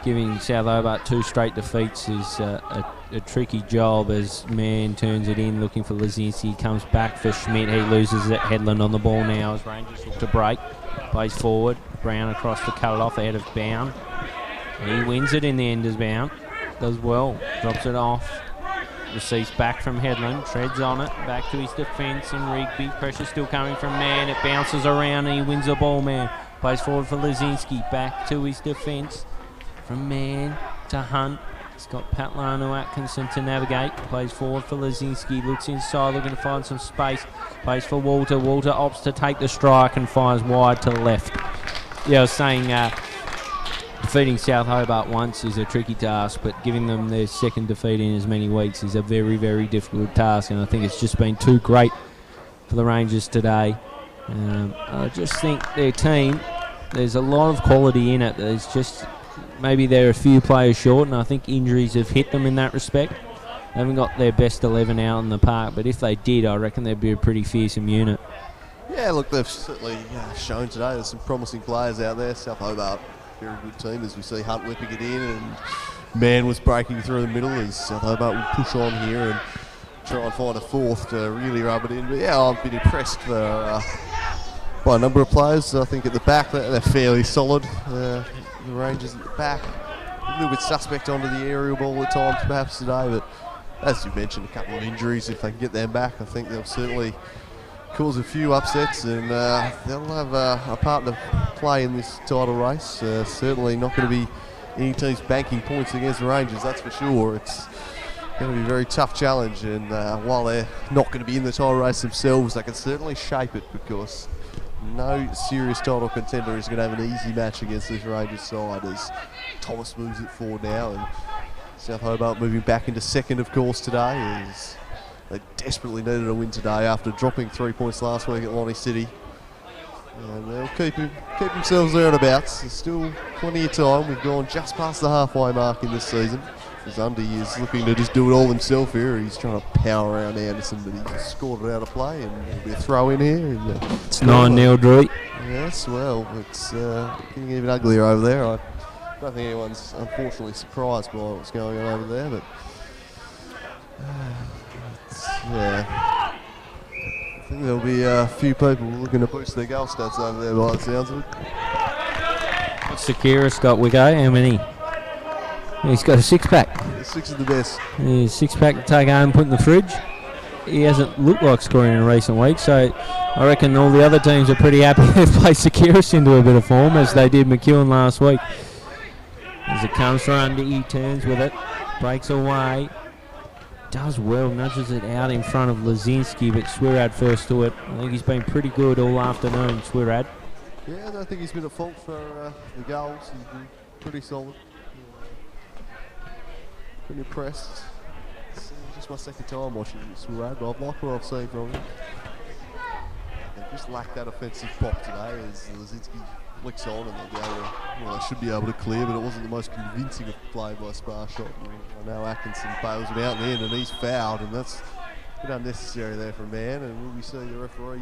giving South Hobart 2 straight defeats is a a tricky job as Mann turns it in, looking for Lazinski. Comes back for Schmidt. He loses it. Headland on the ball now as Rangers look to break. Plays forward. Brown across to cut it off ahead of Bound. He wins it in the end as Bound. Does well. Drops it off. Receives back from Headland. Treads on it. Back to his defence and Rigby. Pressure still coming from Mann. It bounces around and he wins the ball, Mann. Plays forward for Lazinski. Back to his defence. From Mann to Hunt. He's got Patlano Atkinson to navigate. Plays forward for Lazinski. Looks inside, looking to find some space. Plays for Walter. Walter opts to take the strike and fires wide to the left. Yeah, I was saying defeating South Hobart once is a tricky task, but giving them their second defeat in as many weeks is a very, very difficult task, and I think it's just been too great for the Rangers today. I just think their team, there's a lot of quality in it. There's just maybe they're a few players short, and I think injuries have hit them in that respect. They haven't got their best 11 out in the park, but if they did, I reckon they'd be a pretty fearsome unit. Yeah, look, they've certainly shown today there's some promising players out there. South Hobart, very good team, as we see Hunt whipping it in, and Mann was breaking through the middle as South Hobart will push on here and try and find a fourth to really rub it in. But yeah, I've been impressed by a number of players. I think at the back they're fairly solid. The Rangers at the back, a little bit suspect onto the aerial ball at times perhaps today, but as you mentioned, a couple of injuries. If they can get them back, I think they'll certainly cause a few upsets, and they'll have a part to play in this title race. Certainly not going to be any teams banking points against the Rangers, that's for sure. It's going to be a very tough challenge, and while they're not going to be in the title race themselves, they can certainly shape it, because no serious title contender is going to have an easy match against this Rangers side, as Thomas moves it forward now, and South Hobart moving back into second, of course, today, as they desperately needed a win today after dropping 3 points last week at Lonnie City. And they'll keep themselves thereabouts. There's still plenty of time. We've gone just past the halfway mark in this season. As Undy is looking to just do it all himself here. He's trying to power around Anderson, but he just scored it out of play, and there'll be a throw in here. And, it's 9-0, Drew. Yes, well, it's getting even uglier over there. I don't think anyone's unfortunately surprised by what's going on over there, but yeah. I think there'll be a few people looking to boost their goal stats over there by the sounds of it. What's Sakiris got, Wigo? How many? He's got a six-pack. 6 is the best. Yeah, six-pack to take home and put in the fridge. He hasn't looked like scoring in recent weeks, so I reckon all the other teams are pretty happy they've played Sakiris into a bit of form, as they did McEwen last week. As it comes for Undy, he turns with it, breaks away. Does well, nudges it out in front of Lazinski, but Swirad first to it. I think he's been pretty good all afternoon, Swirad. Yeah, I don't think he's been at fault for the goals. He's been pretty solid. Pretty impressed. It's just my second time watching Swirad, but I've liked what I've seen from him. They just lacked that offensive pop today, as Lazinski flicks on, and they should be able to clear, but it wasn't the most convincing of play by Spa shot. I know Atkinson bails him out in the end, and he's fouled, and that's a bit unnecessary there for a man. And will we see the referee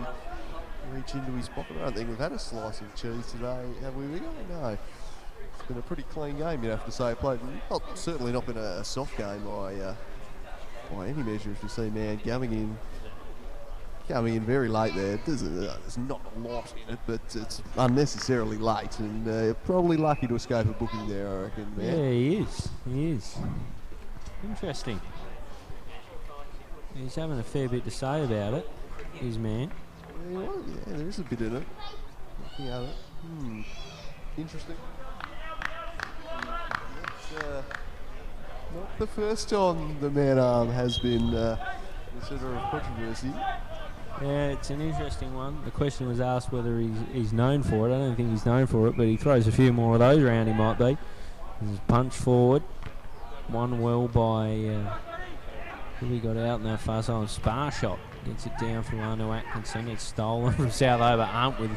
reach into his pocket? I don't think we've had a slice of cheese today, have we? No. It's been a pretty clean game, you'd have to say. Played certainly not been a soft game by any measure. If you see man coming in very late there. There's not a lot in it, but it's unnecessarily late, and probably lucky to escape a booking there, I reckon. Man. Yeah, he is. Interesting. He's having a fair bit to say about it, his man. Yeah, well, yeah, there is a bit in it. Looking at it. Interesting. Not the first time the man arm has been the centre of controversy. Yeah, it's an interesting one. The question was asked whether he's known for it. I don't think he's known for it, but he throws a few more of those around, he might be. There's a punch forward. One well by who we got out in that far side. Spa shot. Gets it down from Arno Atkinson. It's stolen from South Hobart with,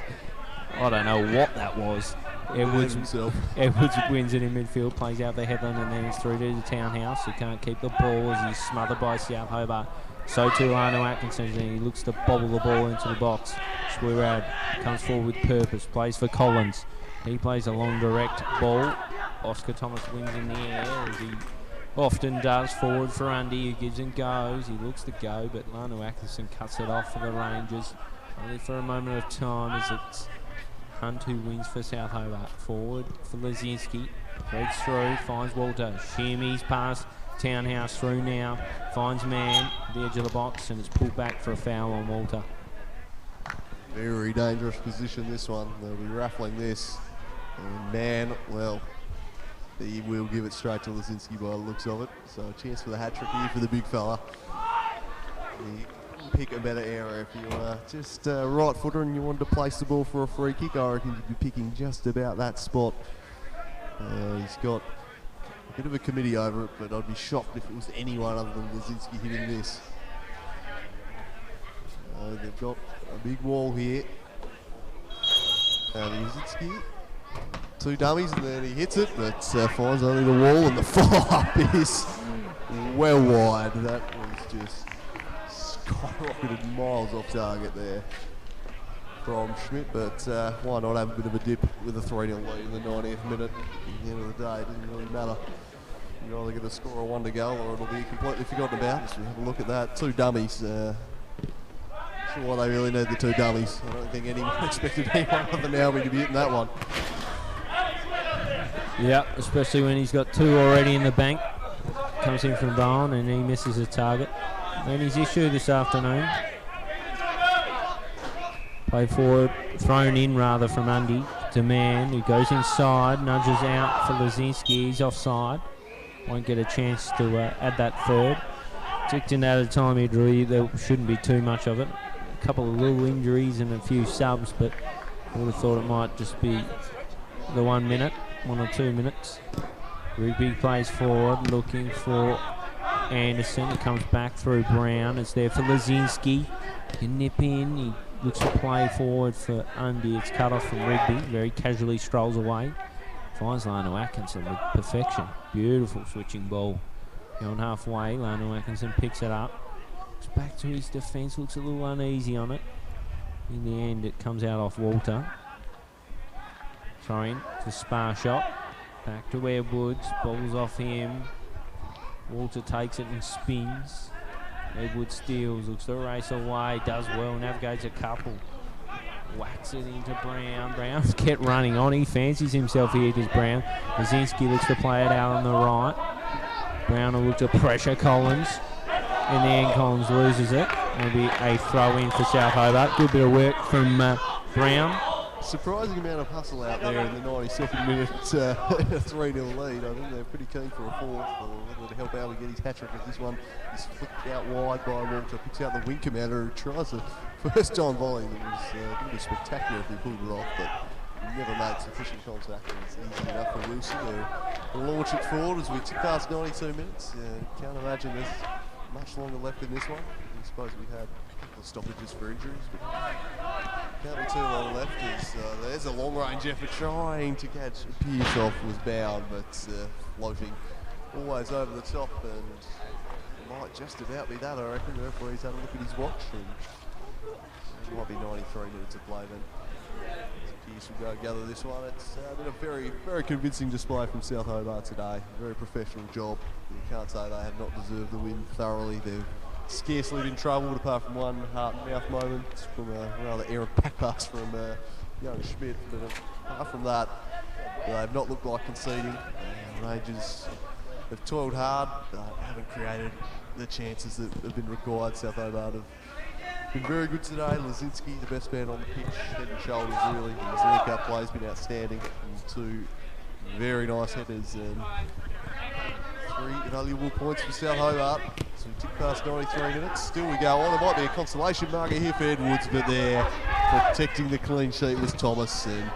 I don't know what that was. Edwards wins it in midfield, plays out the Headland, and then it's through to the Townhouse. He can't keep the ball as he's smothered by South Hobart. So too Arno Atkinson, and he looks to bobble the ball into the box. Swirad comes forward with purpose, plays for Collins. He plays a long direct ball. Oscar Thomas wins in the air as he often does. Forward for Undy, who gives and goes. He looks to go, but Lanu Atkinson cuts it off for the Rangers. Only for a moment of time as it's Hunt who wins for South Hobart. Forward for Lazinski. Breaks through, finds Walter. Shimmies past Townhouse through now. Finds man at the edge of the box, and it's pulled back for a foul on Walter. Very dangerous position, this one. They'll be raffling this. And man, well, he will give it straight to Lazinski by the looks of it. So a chance for the hat-trick here for the big fella. He pick a better area if you just right footer and you wanted to place the ball for a free kick. I reckon you'd be picking just about that spot. He's got a bit of a committee over it, but I'd be shocked if it was anyone other than Lazinski hitting this. They've got a big wall here. And Lazinski, 2 dummies, and then he hits it, but finds only the wall, and the follow-up is well wide. That was just skyrocketed miles off target there from Schmidt, but why not have a bit of a dip with a 3-0 lead in the 90th minute? At the end of the day, it doesn't really matter. You're either going to score a wonder goal or it'll be completely forgotten about. So have a look at that. 2 dummies. Not sure why they really need the 2 dummies. I don't think anyone expected anyone other than Albie to be hitting that one. Yep, especially when he's got 2 already in the bank. Comes in from Bowen and he misses a target. And his issue this afternoon. Play forward, thrown in rather from Undy to Man, who goes inside, nudges out for Lazinski. He's offside. Won't get a chance to add that third. Ticked in at a time he drew. There shouldn't be too much of it. A couple of little injuries and a few subs, but I would have thought it might just be the 1 minute, 1 or 2 minutes. Rigby plays forward, looking for Anderson. It comes back through Brown. It's there for Lazinski. He can nip in. He looks to play forward for Undy. It's cut off from Rigby. Very casually strolls away. Finds Lanu Atkinson with perfection. Beautiful switching ball. Going halfway, Lanu Atkinson picks it up. Looks back to his defence. Looks a little uneasy on it. In the end, it comes out off Walter. Throwing to Spar shot. Back to Webb Woods. Ball's off him. Walter takes it and spins. Edward steals, looks to race away, does well, navigates a couple. Whacks it into Brown. Brown's kept running on. He fancies himself here, does Brown. Lazinski looks to play it out on the right. Brown will look to pressure Collins. In the end, Collins loses it. It'll be a throw in for South Hobart. Good bit of work from Brown. Surprising amount of hustle out there in the 92nd minute, 3-0 lead. I think they're pretty keen for a fourth, or to help Albie get his hat-trick as this one is flicked out wide by Walter. Picks out the wing commander who tries the first time volley. It was going to be spectacular if he pulled it off, but he never made sufficient contact. It's easy enough for Wilson to launch it forward as we tick past 92 minutes. Can't imagine there's much longer left in this one. I suppose we had a couple of stoppages for injuries, but can't be too long left. There's a long-range effort trying to catch Pierce off, was bound, but floating always over the top, and it might just about be that. I reckon the referee's had a look at his watch, and it might be 93 minutes of play then. Pierce will go gather this one. It's been a very, very convincing display from South Hobart today. Very professional job. You can't say they have not deserved the win thoroughly. They've scarcely been troubled apart from one heart-mouth moment from a rather errant back pass from young Schmidt. But apart from that, they've not looked like conceding. Rangers have toiled hard, haven't created the chances that have been required. South Hobart have been very good today. Lazinski, the best man on the pitch, head and shoulders really. His link-up play has been outstanding. And 2 very nice headers and 3 valuable points for South Hobart. So we tick past 93 minutes. Still we go on. There might be a consolation marker here for Edwards, but there protecting the clean sheet was Thomas, and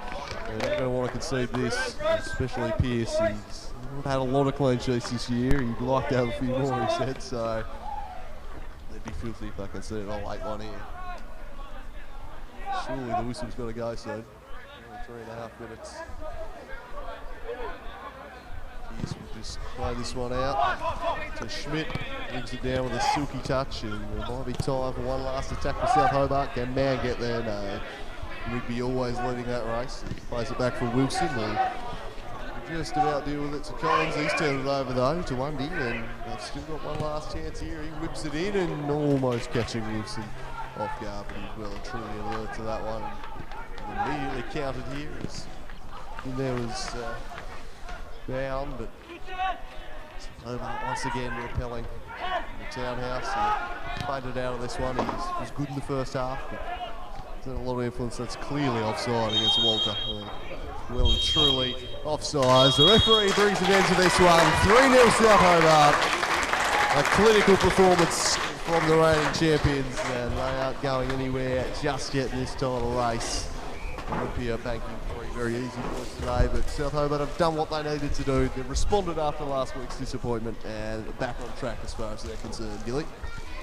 they're not going to want to concede this, especially Pierce. He's not had a lot of clean sheets this year. He'd like to have a few more, he said, so they'd be filthy if they conceded a late one here. Surely the whistle's got to go soon. 3.5 minutes. Pierce will just play this one out. So Schmidt brings it down with a silky touch, and there might be time for one last attack for South Hobart. Can man get there? No. Rigby always leading that race. He plays it back for Wilson. just about deal with it to Collins. He's turned it over though to Lundy, and they've still got one last chance here. He whips it in and almost catching Wilson off guard, but he's well and truly alert to that one. And immediately counted here as in there was down, but Hobart once again repelling the townhouse. He faded out of this one. He was good in the first half, but there's a lot of influence. That's clearly offside against Walter. Well and truly offside. The referee brings an end to this one. 3-0 South Hobart. A clinical performance from the reigning champions, and they aren't going anywhere just yet in this title race. Olympia banking 3 very easy points today, but South Hobart have done what they needed to do. They've responded after last week's disappointment and back on track as far as they're concerned. Gilly?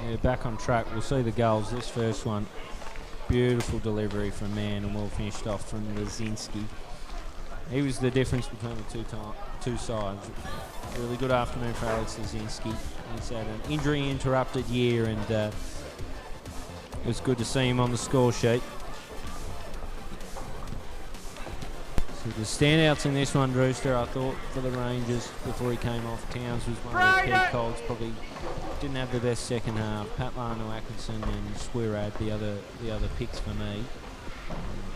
Yeah, back on track. We'll see the goals. This first one, beautiful delivery from Mann and well finished off from Lazinski. He was the difference between the two sides. Really good afternoon for Alex Lazinski. He's had an injury-interrupted year, and it was good to see him on the score sheet. So the standouts in this one, Drewster, I thought, for the Rangers before he came off. Towns was one of the key colds. Probably didn't have the best second half. Patlano, Atkinson and Swirad, the other picks for me.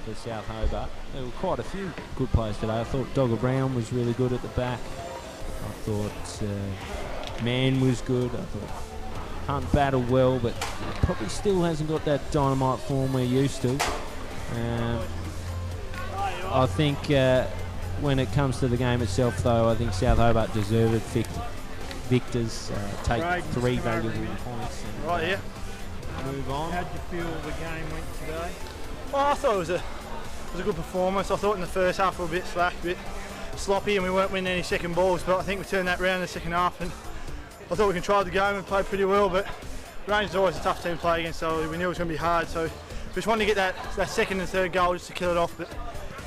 For South Hobart. There were quite a few good players today. I thought Dogger Brown was really good at the back. I thought Mann was good. I thought Hunt battled well, but probably still hasn't got that dynamite form we're used to. I think when it comes to the game itself, though, I think South Hobart deserved victors. Take 3 valuable points. And, right here. Move on. How did you feel the game went today? Well, I thought it was a good performance. I thought in the first half we were a bit slack, a bit sloppy, and we weren't winning any second balls, but I think we turned that round in the second half, and I thought we controlled the game and played pretty well, but Rangers are always a tough team to play against, so we knew it was going to be hard, so we just wanted to get that second and third goal just to kill it off, but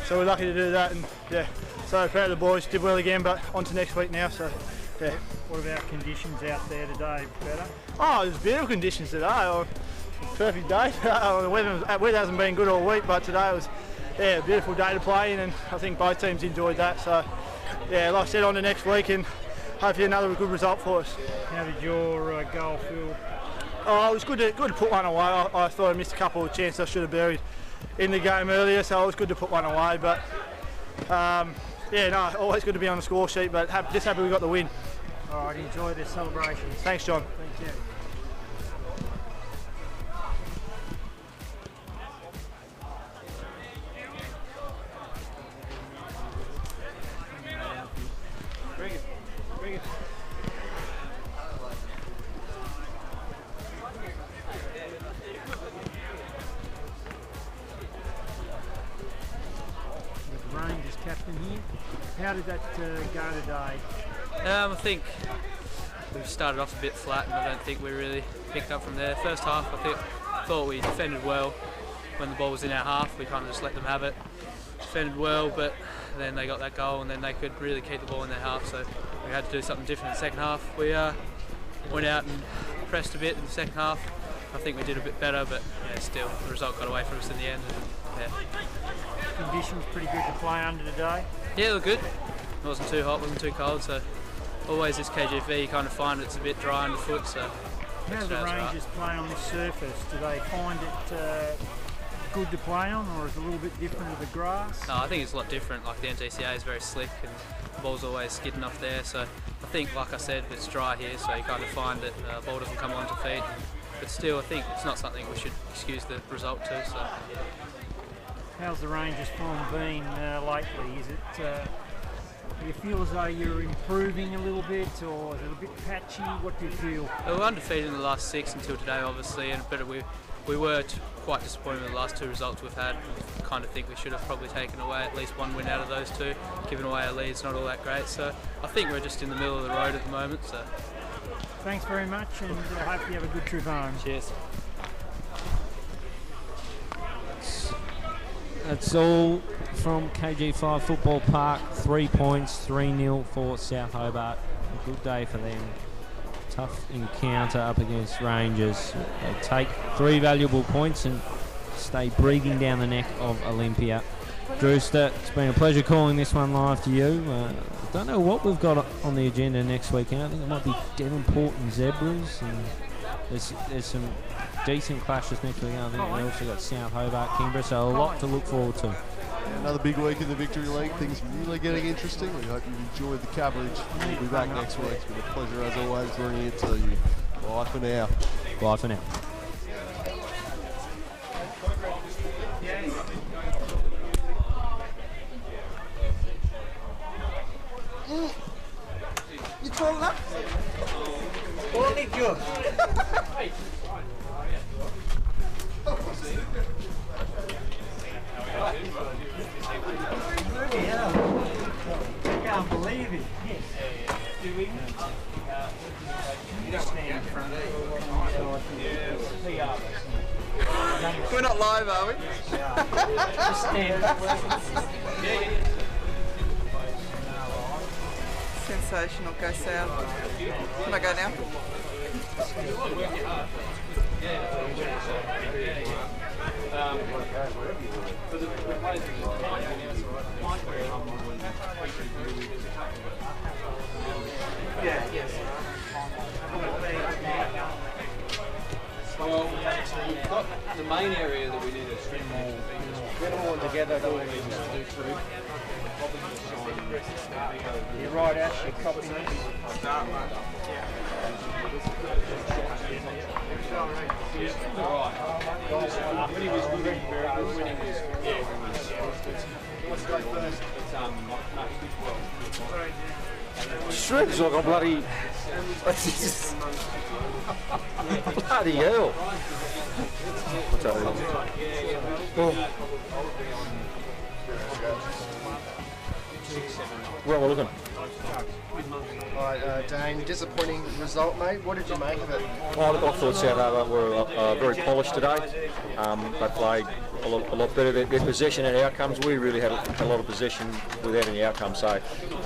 so we're lucky to do that, and yeah, so proud of the boys, did well again, but on to next week now, so yeah. What about conditions out there today? Better? Oh, it was beautiful conditions today. Perfect day. The weather hasn't been good all week, but today was a beautiful day to play in, and I think both teams enjoyed that. So, yeah, like I said, on to next week, and hopefully another good result for us. How did your goal feel? Oh, it was good to put one away. I thought I missed a couple of chances I should have buried in the game earlier, so it was good to put one away. But always good to be on the score sheet, but just happy we got the win. All right, enjoy the celebrations. Thanks, John. Thank you. Bring it. The Rangers captain here. How did that go today? I think we started off a bit flat, and I don't think we really picked up from there. First half, I thought we defended well. When the ball was in our half, we kind of just let them have it. Defended well, but then they got that goal, and then they could really keep the ball in their half. So we had to do something different in the second half. We went out and pressed a bit in the second half. I think we did a bit better, but yeah, still the result got away from us in the end. And, yeah. Conditions pretty good to play under today? Yeah, they were good. It wasn't too hot, wasn't too cold, so always this KGV you kind of find it's a bit dry underfoot. So how do the Rangers play on this surface? Do they find it good to play on, or is it a little bit different to the grass? No, I think it's a lot different. Like the NTCA is very slick and the ball's always skidding off there. So I think, like I said, it's dry here, so you kind of find that the ball doesn't come onto feet. But still, I think it's not something we should excuse the result to. So. How's the Rangers' form been lately? Is it? Do you feel as though you're improving a little bit, or is it a bit patchy? What do you feel? We were undefeated in the last 6 until today, obviously, but we were quite disappointed with the last 2 results we've had. We kind of think we should have probably taken away at least one win out of those 2. Giving away our lead's not all that great, so I think we're just in the middle of the road at the moment. So. Thanks very much, and I hope you have a good trip home. Cheers. That's all from KG5 Football Park. 3 points, 3-0 for South Hobart. A good day for them. Tough encounter up against Rangers. They take 3 valuable points and stay breathing down the neck of Olympia. Drewster, it's been a pleasure calling this one live to you. don't know what we've got on the agenda next weekend. I think it might be Devonport and Zebras, and there's some decent clashes next weekend. I think we also got South Hobart, Canberra, so a lot to look forward to. Yeah, another big week in the Victory League. Things really getting interesting. We hope you've enjoyed the coverage. We'll be back next week. It's been a pleasure as always bringing it to you. Bye for now. Bye for now. You tall enough? Only just. I can't believe it. We're not live, are we? Just stand. Sensational, go south. Can I go now? Well, we've got the main area that we need to string all. Get them all together, that we need to do through. You write out your copy notes. Winning was good, very good. Winning was Let's go first. Shreds like a bloody... bloody hell. What's that? Oh. Well, we're looking. Alright, Dane, disappointing result, mate. What did you make of it? Oh, look, I thought South Hobart were very polished today. They played a lot better. Their possession and outcomes, we really had a lot of possession without any outcomes. So it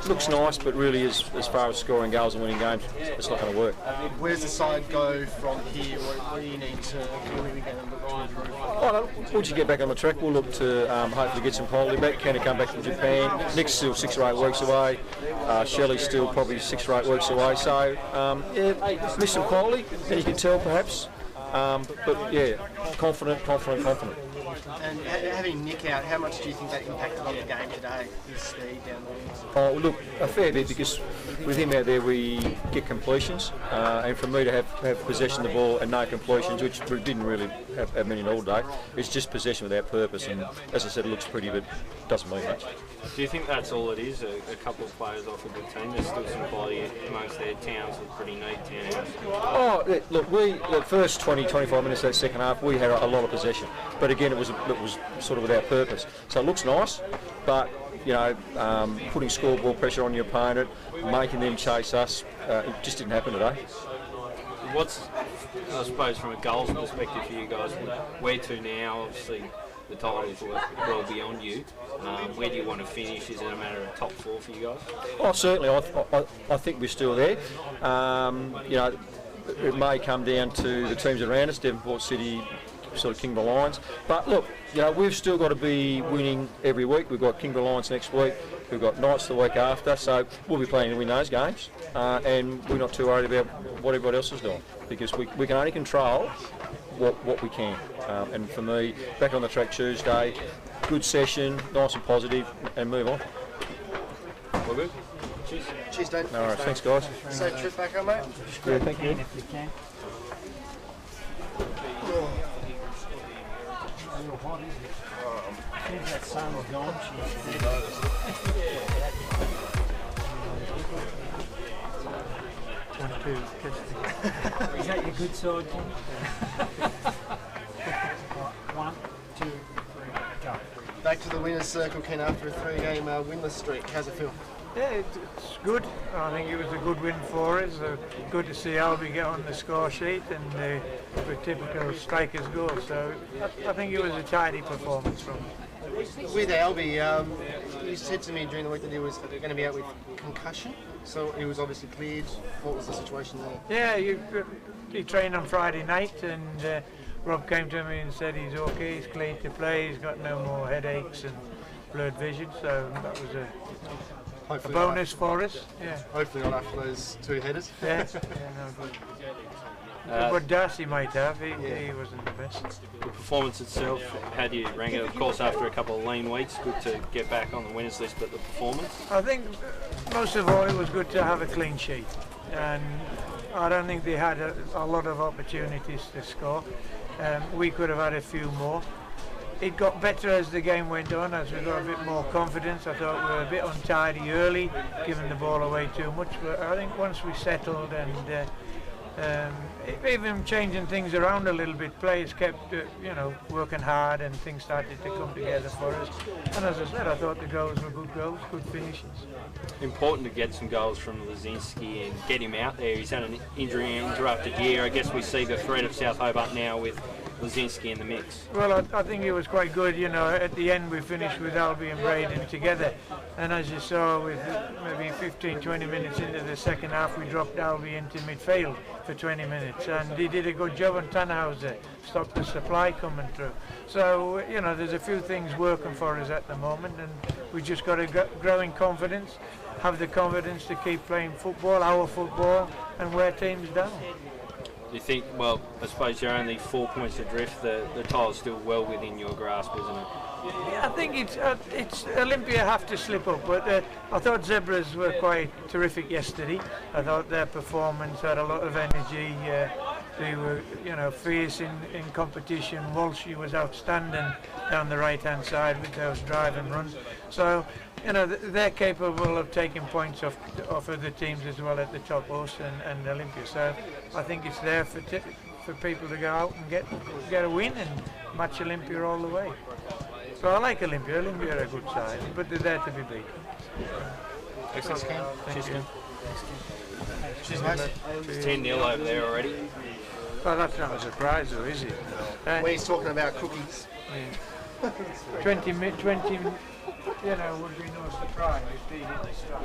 looks nice, but really as far as scoring goals and winning games, it's not going to work. Where does the side go from here? What do you need to really get them to improve? Oh, no, once you get back on the track, we'll look to hopefully get some quality back. Kenny come back from Japan. Nick's still 6 or 8 weeks away. Shelley's still probably 6 or 8 weeks away. So, yeah, miss some quality, and you can tell perhaps. But yeah, confident. And having Nick out, how much do you think that impacted on the game today, his speed down the wings? Oh, look, a fair bit, because with him out there we get completions, and for me to have possession of the ball and no completions, which we didn't really have many all day, it's just possession without purpose, and as I said, it looks pretty, but doesn't mean much. Do you think that's all it is, a couple of players off a good team? There's still some quality amongst their towns, are pretty neat townhouses. Oh, yeah, look, the first 20-25 minutes of that second half, we had a lot of possession, but again, it was sort of without purpose. So it looks nice, but you know, putting scoreboard pressure on your opponent, making them chase us, it just didn't happen today. What's, I suppose, from a goals perspective for you guys, where to now? Obviously, the title's well beyond you. Where do you want to finish? Is it a matter of top 4 for you guys? Oh, certainly. I think we're still there. You know, it may come down to the teams around us, Devonport City, sort of Kingborough Lions. But look, you know, we've still got to be winning every week. We've got Kingborough Lions next week. We've got Knights the week after. So we'll be playing to win those games. And we're not too worried about what everybody else is doing, because we can only control what we can. And for me, back on the track Tuesday, good session, nice and positive, and move on. All good? Cheers. Cheers, Dane. No worries. Thanks, guys. Safe trip back home, mate. Yeah, thank you. If you can. Since that sun's gone, she's dead. Is that your good side, Jim? 1, 2, 3, go. Back to the winner's circle, Ken, after a 3-game winless streak. How's it feel? Yeah, it's good. I think it was a good win for us. Good to see Albie go on the score sheet, and for typical strikers goal. So I think it was a tidy performance from him. With Albie, you said to me during the week that he was going to be out with concussion, so he was obviously cleared. What was the situation there? Yeah, he trained on Friday night, and Rob came to me and said he's okay, he's clean to play, he's got no more headaches and blurred vision, so that was a Hopefully bonus for us. Yeah. Hopefully not after those 2 headers. Yeah. No good. What Darcy might have, he wasn't the best. The performance itself, how do you rank it? Of course, after a couple of lean weeks, good to get back on the winners list, but the performance? I think most of all it was good to have a clean sheet, and I don't think they had a lot of opportunities to score. We could have had a few more. It got better as the game went on, as we got a bit more confidence. I thought we were a bit untidy early, giving the ball away too much, but I think once we settled and even changing things around a little bit, players kept working hard and things started to come together for us. And as I said, I thought the goals were good goals, good finishes. Important to get some goals from Lazinski and get him out there. He's had an injury interrupted year. I guess we see the threat of South Hobart now with Lazinski in the mix. Well, I think it was quite good. At the end we finished with Albie and Braden together, and as you saw, with maybe 15-20 minutes into the second half, we dropped Albie into midfield for 20 minutes, and he did a good job on Tannhauser, stopped the supply coming through. So there's a few things working for us at the moment, and we just got to grow in confidence, have the confidence to keep playing football, our football, and wear teams down. Do you think, well, I suppose you're only 4 points adrift, the title's still well within your grasp, isn't it? Yeah, I think it's Olympia have to slip up, but I thought Zebras were quite terrific yesterday. I thought their performance had a lot of energy. They were, fierce in competition. Walshy was outstanding down the right-hand side with those drive and runs. So, they're capable of taking points off other teams as well at the top post and Olympia. So I think it's there for people to go out and get a win and match Olympia all the way. So I like Olympia. Olympia are a good side, but they're there to be beaten. Excellent. Thank you. Cheers, mate. It's 10-0 over there already. Well, that's not a surprise, though, is it? We're talking about cookies. Yeah. 20, would be no surprise if they didn't stop.